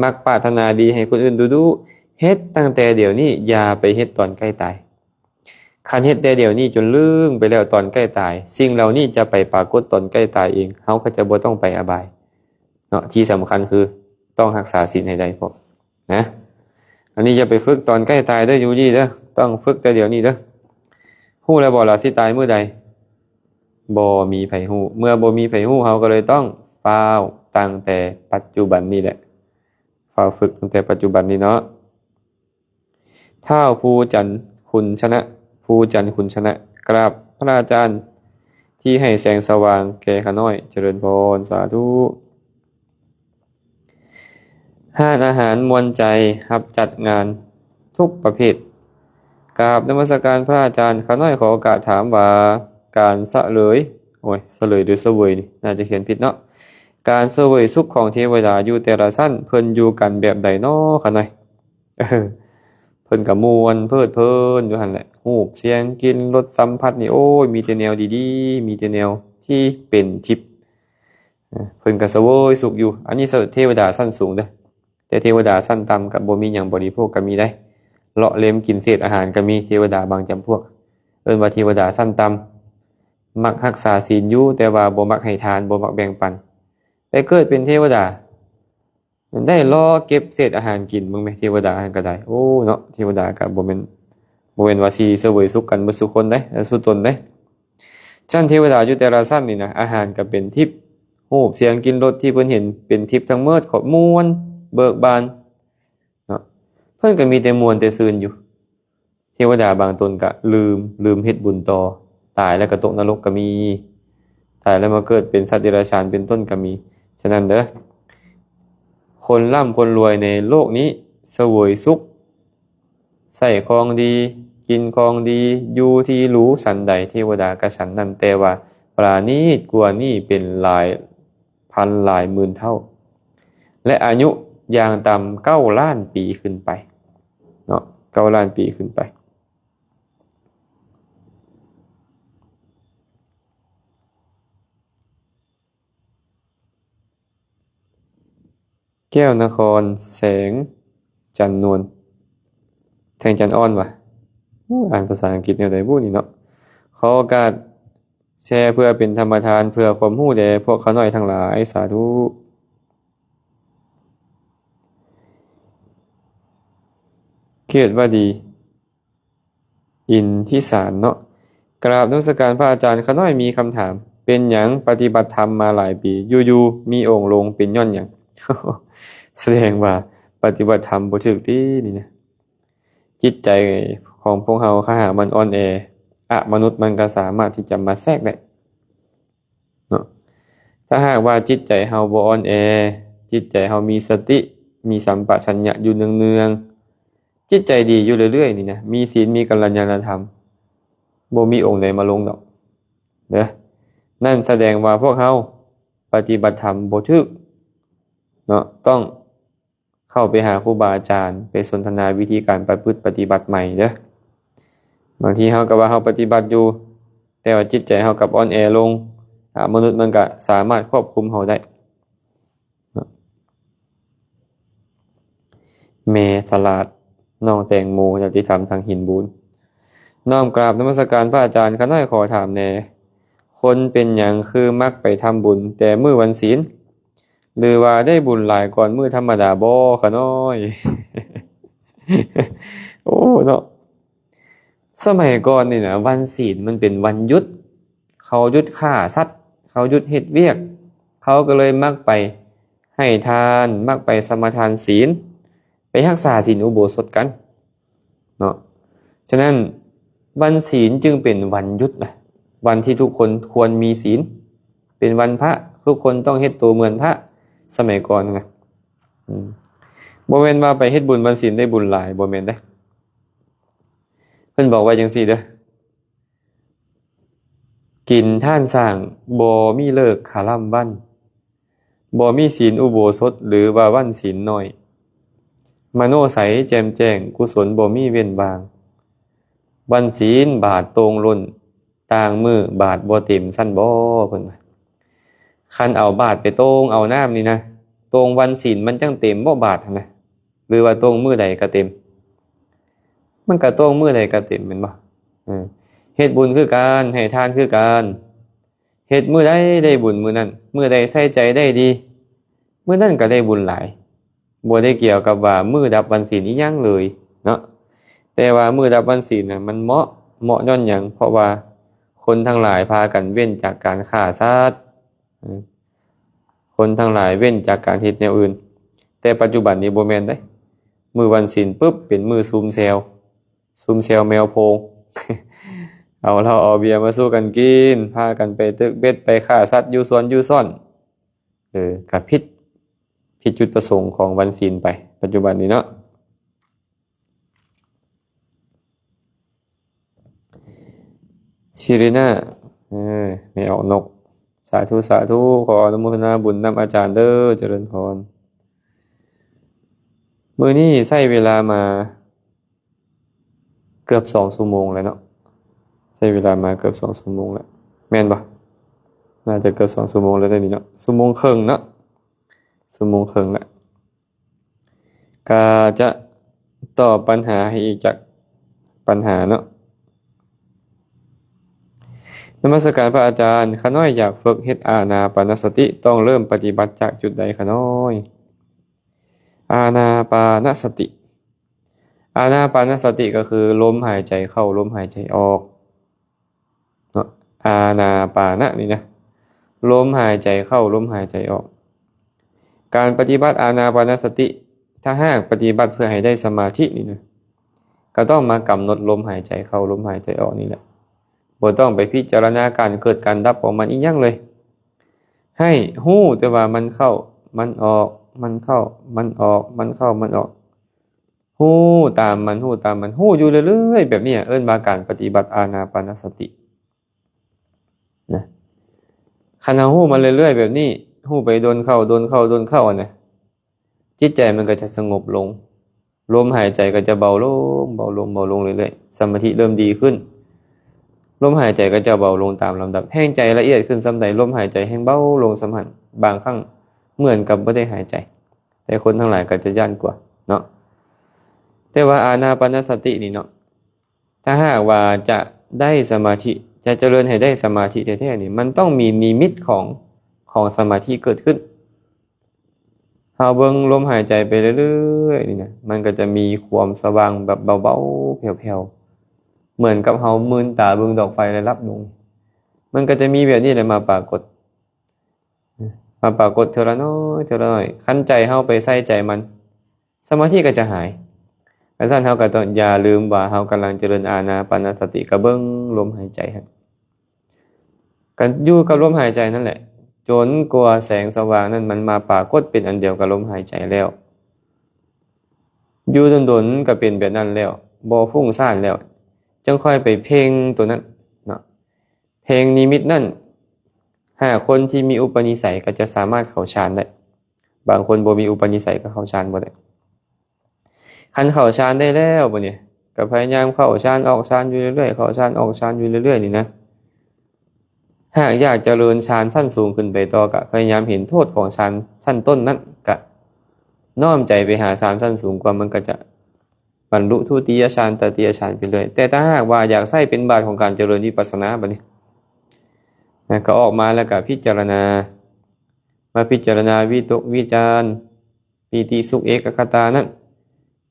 มักปรารถนาดีให้คนอื่นดุๆเฮ็ดตั้งแต่เดี๋ยวนี้อย่าไปเฮ็ดตอนใกล้ตายคันเฮ็ดแต่เดี๋ยวนี้จนลืมไปแล้วตอนใกล้ตายสิ่งเหล่านี้จะไปปรากฏตอนใกล้ตายเองเฮาก็จะบ่ต้องไปอบายเนาะที่สำคัญคือต้องรักษาศีลให้ได้พอนะอันนี้อย่าไปฝึกตอนใกล้ตายเด้ออยู่นี่เด้อต้องฝึกแต่เดี๋ยวนี้เด้อฮู้แล้วบ่ล่ะสิตายมื้อใดบ่มีไผฮู้เมื่อบ่มีไผฮู้เฮาก็เลยต้องฟ้าวตั้งแต่ปัจจุบันนี้แหละฟ้าวฝึกตั้งแต่ปัจจุบันนี้เนาะท้าวภูจันทร์คุณชนะภูจันทร์คุณชนะกราบพระอาจารย์ที่ให้แสงสว่างแก่ข้าน้อยเจริญพรสาธุห้านอาหารมวลใจรับจัดงานทุกประเภทกราบนมัสการพระอาจารย์ข้าน้อยขอโอกาสถามว่าการสะเลยสะเลยหรือเสวยนี่น่าจะเขียนผิดเนาะการเสวยสุขของเทวดาอยู่แต่ละชั้นเพิ่นอยู่กันแบบใดน้อข้าน้อยเพิ่นก็ม่วนเพลิดเพลินอยู่หั่นแหละรูปเสียงกลิ่นรสสัมผัสนี่โอ้ยมีแต่แนวดีๆมีแต่แนวที่เป็นทิพย์เพิ่นก็เสวยสุขอยู่อันนี้เทวดาชั้นสูงเด้อแต่เทวดาชั้นต่ำก็บ่มีหยังบริโภคก็มีได้เลาะเล็มกินเศษอาหารก็มีเทวดาบางจำพวกเอิ้นว่าเทวดาชั้นต่ำมักรักษาศีลอยู่แต่ว่าบ่มักให้ทานบ่มักแบ่งปันไปเกิดเป็นเทวดาได้รอเก็บเศษอาหารกินมึงแม่เทวดาก็ได้โอ้เนาะเทวดาก็บ่แม่นว่าสิเสวยสุขกันเบิดทุกคนเด้สุตนเด้ชั้นเทวดาอยู่แต่ละชั้นนี่นะอาหารก็เป็นทิพย์รูปเสียงกลิ่นรสที่เพิ่นเห็นเป็นทิพย์ทั้งหมดขอบม่วนเบิกบานเนาะเพิ่นก็มีแต่ม่วนแต่ซื่นอยู่เทวดาบางตนก็ลืมเฮ็ดบุญต่อตายแล้วก็ตกนรกก็มีตายแล้วมาเกิดเป็นสัตว์เดรัจฉานเป็นต้นก็มีฉะนั้นเด้อคนร่ำคนรวยในโลกนี้เสวยสุขใส่ของดีกินของดีอยู่ที่หรูสันใดเทวดาก็ฉันนั้นแต่ว่าปราณีตกว่านี้เป็นหลายพันหลายหมื่นเท่าและอายุอย่างต่ำ9 ล้านปีขึ้นไปเนาะ9 ล้านปีขึ้นไปแก้วนครแสงจันนวลแทงจันอ้อนว่ะอ่านภาษาอังกฤษแนวใดบู้นี่เนาะขอโอกาสแชร์เพื่อเป็นธรรมทานเพื่อความรู้แด่พวกเขาน้อยทั้งหลายสาธุเกียรติว่าดีอินทิสารเนาะกราบนมัสการพระอาจารย์เขาน้อยมีคำถามเป็นหยังปฏิบัติธรรมมาหลายปีอยู่ๆมีองค์ลงเป็นย้อนหยัง แสดงว่าปฏิบัติธรรมบ่ถูกที่นี่นะจิตใจของพวกเราข้าหากมันอ่อนแอ มนุษย์มันก็สามารถที่จะมาแทรกได้เนาะถ้าหากว่าจิตใจเฮาบ่อ่อนแอจิตใจเฮามีสติมีสัมปชัญญะอยู่เนืองๆจิตใจดีอยู่เรื่อยๆนี่นะมีศีลมีกัลยาณธรรมบ่มีองค์ใดมาลงดอกเด้อนั่นแสดงว่าพวกเฮาปฏิบัติธรรมบ่ถูกเนาะต้องเข้าไปหาครูบาอาจารย์ไปสนทนาวิธีการประพฤติปฏิบัติใหม่เด้อบางทีเฮาก็ว่าเฮาปฏิบัติอยู่แต่ว่าจิตใจเฮากับอ่อนแอลงมนุษย์มันก็สามารถควบคุมเฮาได้แม่สลาดน้องแตงโมญาติธรรมทางหินบูนน้อมกราบนมัสการพระอาจารย์ข้าน้อยขอถามแน่คนเป็นหยังคือมักไปทำบุญแต่มื้อวันศีลหรือว่าได้บุญหลายก่อนมื้อธรรมดาบ่ข้าน้อย โอ้เนาะสมัยก่อนนี่นะวันศีลมันเป็นวันหยุดเขาหยุดฆ่าสัตว์เขาหยุดเฮ็ดเวียกเขาก็เลยมักไปให้ทานมักไปสมาทานศีลไปรักษาศีลอุโบสถกันเนาะฉะนั้นวันศีลจึงเป็นวันหยุดนะวันที่ทุกคนควรมีศีลเป็นวันพระทุกคนต้องเฮ็ดตัวเหมือนพระสมัยก่อนไงบ่แม่นว่าไปเฮ็ดบุญวันศีลได้บุญหลายบ่แม่นเด้เพิ่นบอกว่าจังซี่เด้อกินท่านสร้างบ่มีเลิกขาร่ำวันบ่มีศีลอุโบสถหรือว่าวันศีลน้อยมโนใสแจ่มแจ้งกุศลบ่มีเว้นบางวันศีลบาทตรงล้นต่างมือบาทบ่เต็มสั้นบ่เพิ่นว่าคันเอาบาทไปตรงเอาน้ำนี่นะตรงวันศีลมันจังเต็มบ่บาทหั่นนะหรือว่าตรงมื้อใดก็เต็มมันก็ตรงมื้อใดก็เต็มแม่นบ่เฮ็ดบุญคือการให้ทานคือการเฮ็ดมื้อใดได้บุญมื้อนั้นมื้อใดใส่ใจได้ดีมื้อนั้นก็ได้บุญหลายบ่ได้เกี่ยวกับว่ามื้อดับวันศีลอีหยังเลยเนาะแต่ว่ามื้อดับวันศีลน่ะมันเหมาะย้อนหยังเพราะว่าคนทั้งหลายพากันเว้นจากการฆ่าสัตว์คนทั้งหลายเว้นจากการเฮ็ดแนวอื่นแต่ปัจจุบันนี้บ่แม่นเด้มื้อวันศีลปึ๊บเป็นมื้อซุมแซวแมวโพง เอาเหล้าเอาเบียร์มาสู้กันกินพากันไปตึกเบ็ดไปฆ่าสัตว์อยู่สวนอยู่ซ่อนก็ผิดจุดประสงค์ของวันศีลไปปัจจุบันนี้เนาะชิริน่าไม่ออกนกสาธุขออนุโมทนาบุญนำอาจารย์เด้อเจริญพรมื้อนี้ใช้เวลามาเกือบ2 ชั่วโมงแล้วเนาะใช้เวลามาเกือบ2 ชั่วโมงแล้วแม่นบ่น่าจะเกือบ2 ชั่วโมงแล้วได้นี่เนาะชั่วโมงครึ่งเนาะชั่วโมงครึ่งแล้วก็จะตอบปัญหาให้อีกจากปัญหาเนาะนมัสการพระอาจารย์ข้าน้อยอยากฝึกเฮ็ดอานาปานสติต้องเริ่มปฏิบัติจากจุดใดข้าน้อยอานาปานสติอานาปานสติก็คือลมหายใจเข้าลมหายใจออกเนาะอานาปานะนี่นะลมหายใจเข้าลมหายใจออกการปฏิบัติอานาปานสติถ้าหากปฏิบัติเพื่อให้ได้สมาธินี่นะก็ต้องมากำหนดลมหายใจเข้าลมหายใจออกนี่แหละบ่ต้องไปพิจารณาการเกิดการดับของมันอีกอย่างเลยให้ฮู้แต่ว่ามันเข้ามันออกมันเข้ามันออกมันเข้ามันออกฮู้ตามมันฮู้อยู่เรื่อยๆแบบนี้เอิ้นว่าการปฏิบัติอานาปานสตินะคันฮู้มันเรื่อยๆแบบนี้ฮู้ไปโดนเข้านะจิตใจมันก็จะสงบลงลมหายใจก็จะเบาลงเรื่อยๆสมาธิเริ่มดีขึ้นลมหายใจก็จะเบาลงตามลำดับแห้งใจละเอียดขึ้นสำใดลมหายใจแห้งเบาลงสำหันบางครั้งเหมือนกับบ่ได้หายใจแต่คนทั้งหลายก็จะย่านกว่าเนาะแต่ว่าอานาปานสตินี่เนาะถ้าหากว่าจะได้สมาธิจะเจริญให้ได้สมาธิแท้ๆนี่มันต้องมีนิมิตของสมาธิเกิดขึ้นเฮาเบิ่งลมหายใจไปเรื่อยๆนี่นะมันก็จะมีความสว่างแบบเบาๆแผ่วๆเหมือนกับเฮามืนตาเบิ่งดอกไฟแล้วรับลงมันก็จะมีแบบนี้แหละมาปรากฏเท่าละน้อยคันใจเฮาไปใส่ใจมันสมาธิก็จะหาย อาจารย์เฮาก็ต้องอย่าลืมว่าเฮากำลังเจริญอานาปานสติก็เบิ่งลมหายใจครับกันอยู่กับลมหายใจนั่นแหละจนกว่าแสงสว่างนั้นมันมาปรากฏเป็นอันเดียวกับลมหายใจแล้วอยู่ดนๆก็เป็นแบบนั้นแล้วบ่ฟุ้งซ่านแล้วจึงค่อยไปเพ่งตัวนั้นเนาะเพ่งนิมิตนั่นหากคนที่มีอุปนิสัยก็จะสามารถเข้าฌานได้บางคนบ่มีอุปนิสัยก็เข้าฌานบ่ได้คันเข้าฌานได้แล้วบ่เนี่ยก็พยายามเข้าฌานออกฌานอยู่เรื่อยๆเข้าฌานออกฌานอยู่เรื่อยๆนี่นะหากอยากเจริญฌานชั้นสูงขึ้นไปต่อก็พยายามเห็นโทษของฌานชั้นต้นนั้นก็น้อมใจไปหาฌานชั้นสูงกว่ามันก็จะบรรลุทุติยฌานตติยฌานไปเลยแต่ถ้าหากว่าอยากใช้เป็นบาตของการเจริญวิปัสสนาบัดนี้นะก็ออกมาแล้วก็พิจารณามาพิจารณาวิตกวิจารปีติสุขเอกคตานั้น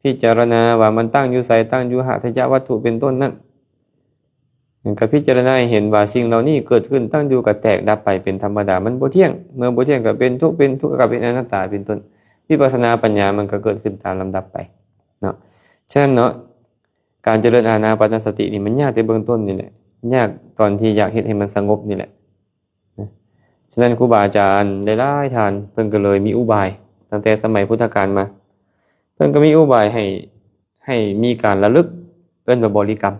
พิจารณาว่ามันตั้งอยู่ไสตั้งอยู่หาทยวัตถุเป็นต้นนั้นก็พิจารณาเห็นว่าสิ่งเหล่านี้เกิดขึ้นตั้งอยู่กับแตกดับไปเป็นธรรมดามันบ่เที่ยงเมื่อบ่เที่ยงก็เป็นทุกข์เป็นทุกข์ก็เป็นอนัตตาเป็นต้นวิปัสสนาปัญญามันก็เกิดขึ้นตามลำดับไปเนาะฉะนั้นเนาะการเจริญอานาปานสตินี่มันยากในเบื้องต้นนี่แหละยากตอนที่อยากเฮ็ดให้มันสงบนี่แหละฉะนั้นครูบาอาจารย์หลายๆท่านเพิ่นก็เลยมีอุบายตั้งแต่สมัยพุทธกาลมาเพิ่นก็มีอุบายให้มีการระลึกเอิ้นว่าบริกรรม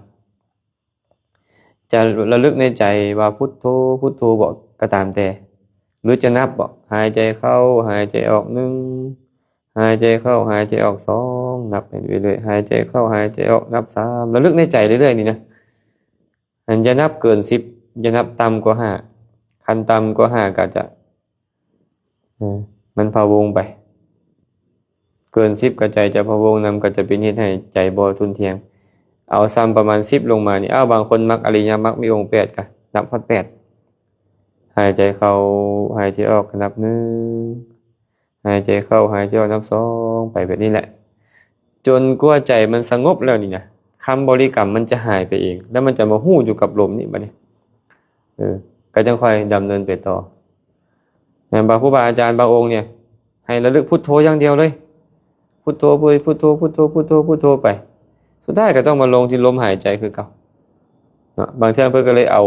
จะระลึกในใจว่าพุทโธพุทโธบ่ก็ตามแต่หรือจะนับบ่หายใจเข้าหายใจออก1หายใจเข้าหายใจออก2นับไปเรื่อยๆหายใจเข้าหายใจออกนับ3ระลึกในใจเรื่อยๆนี่นะอันจะนับเกิน10อย่านับต่ำกว่า5คันต่ำกว่า5ก็จะมันพะวงไปเกิน10ก็ใจจะพะวงนำก็จะเป็นเหตุให้ใจบ่ทุนเทียงเอาซ้ำประมาณ10ลงมานี่บางคนมักอริยมรรคมีองค์8ก็นับฮอด8หายใจเข้าหายใจออกนับ1หายใจเข้าหายใจออกนับ2ไปแบบนี้แหละจนกว่าใจมันสงบแล้วนี่นะคำบริกรรมมันจะหายไปเองแล้วมันจะมาฮู้อยู่กับลมนี่บัดนี้ก็จังค่อยดำเนินไปต่อบางครูบาอาจารย์บางองค์เนี่ยให้ระลึกพุทโธอย่างเดียวเลยพุทโธพุทโธพุทโธพุทโธพุทโธไปสุดท้ายก็ต้องมาลงที่ลมหายใจคือเก่าเนาะบางเทื่อเพิ่นก็เลยเอา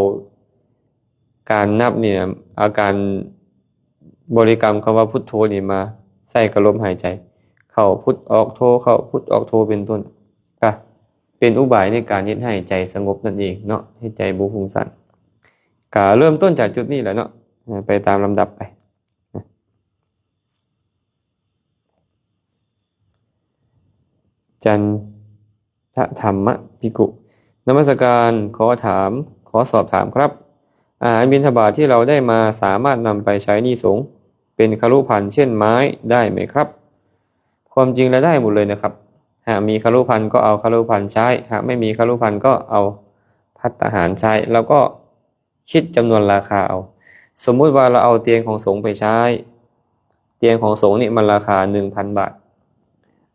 การนับเนี่ยเอาการบริกรรมคำว่าพุทโธนี่มาใส่กับลมหายใจเข้าพุทออกโธเข้าพุทออกโธเป็นต้นก็เป็นอุบายในการเฮ็ดให้ใจสงบนั่นเองเนาะให้ใจบ่ฟุ้งซ่านก็เริ่มต้นจากจุดนี้แหละเนาะไปตามลำดับไปจันทธรรมภิกขุนมัสการขอสอบถามครับอาหารบิณฑบาตที่เราได้มาสามารถนำไปใช้หนี้สงฆ์เป็นคฤภัณฑ์เช่นไม้ได้ไหมครับความจริงแล้วได้หมดเลยนะครับหากมีคฤภัณฑ์ก็เอาคฤภัณฑ์ใช้หากไม่มีคฤภัณฑ์ก็เอาภัตตาหารใช้แล้วก็คิดจำนวนราคาเอาสมมุติว่าเราเอาเตียงของสงฆ์ไปใช้เตียงของสงฆ์นี่มันราคา 1,000 บาท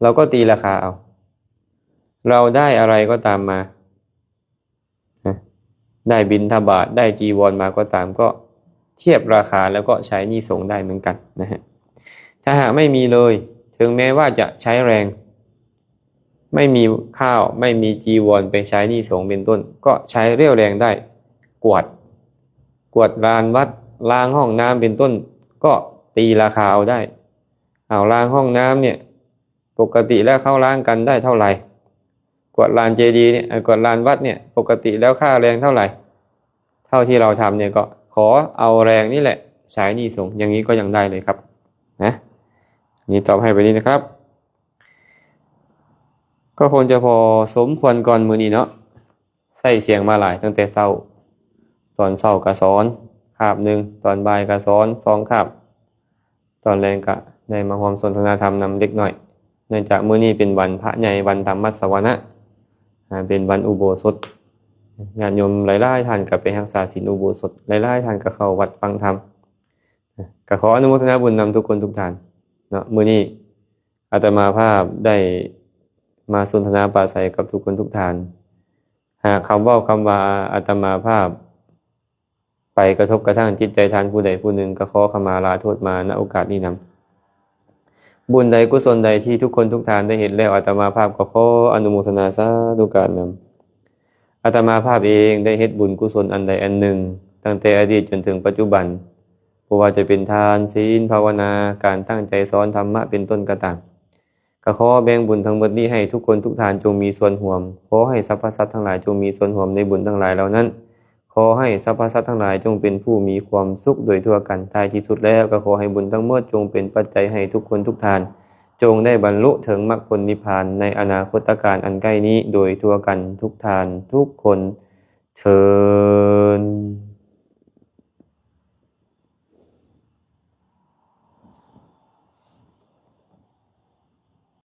เราก็ตีราคาเอาเราได้อะไรก็ตามมาได้บิณฑบาตได้จีวรมาก็ตามก็เทียบราคาแล้วก็ใช้หนี้สงฆ์ได้เหมือนกันนะฮะถ้าหากไม่มีเลยถึงแม้ว่าจะใช้แรงไม่มีข้าวไม่มีจีวรไปใช้หนี้สงฆ์เป็นต้นก็ใช้เรี่ยวแรงได้กวาดลานวัดล้างห้องน้ำเป็นต้นก็ตีราคาเอาได้เอาล้างห้องน้ำเนี่ยปกติแล้วเข้าล้างกันได้เท่าไหร่กวาดลานเจดีย์เนี่ยกวาดลานวัดเนี่ยปกติแล้วค่าแรงเท่าไหร่เท่าที่เราทำเนี่ยก็ขอเอาแรงนี่แหละใช้หนี้สงฆ์อย่างนี้ก็ยังได้เลยครับนะนี่ตอบให้ไปนี้นะครับก็คงจะพอสมควรก่อนมื้อนี้เนาะใส่เสียงมาหลายตั้งแต่เช้าตอนเช้าก็สอนคาบนึงตอนบ่ายก็สอน2คาบตอนแลงก็ได้มาร่วมสนทนาธรรมนำเด็กน้อยเนื่องจากมื้อนี้เป็นวันพระใหญ่วันธรรมสวนะเป็นวันอุโบสถญาติโยมหลายๆท่านก็ไปรักษาศีลอุโบสถหลายๆท่านก็เข้าวัดฟังธรรมก็ขออนุโมทนาบุญนำทุกคนทุกท่านเนาะมื้อนี้อาตมาภาพได้มาสนทนาปราศัยกับทุกคนทุกท่านหากคำว่าอาตมาภาพไปกระทบกระทั่งจิตใจท่านผู้ใดผู้หนึ่งก็ขอขมาลาโทษมาณโอกาสนี้นำ บุญใดกุศลใดที่ทุกคนทุกท่านได้เห็นแล้วอาตมาภาพก็ขออนุโมทนาสาธุการนำอาตมาภาพเองได้เฮ็ดบุญกุศลอันใดอันหนึ่งตั้งแต่อดีตจนถึงปัจจุบันบ่ว่าจะเป็นทานศีลภาวนาการตั้งใจสอนธรรมะเป็นต้นก็ตามก็ขอแบ่งบุญทั้งหมดนี้ให้ทุกคนทุกท่านจงมีส่วนร่วมขอให้สรรพสัตว์ทั้งหลายจงมีส่วนร่วมในบุญทั้งหลายเหล่านั้นขอให้สรรพสัตว์ทั้งหลายจงเป็นผู้มีความสุขโดยทั่วกันท้ายที่สุดแล้วก็ขอให้บุญทั้งหมดจงเป็นปัจจัยให้ทุกคนทุกท่านจงได้บรรลุถึงมรรคผลนิพพานในอนาคตการอันใกล้นี้โดยทั่วกันทุกท่านทุกคนเทอญ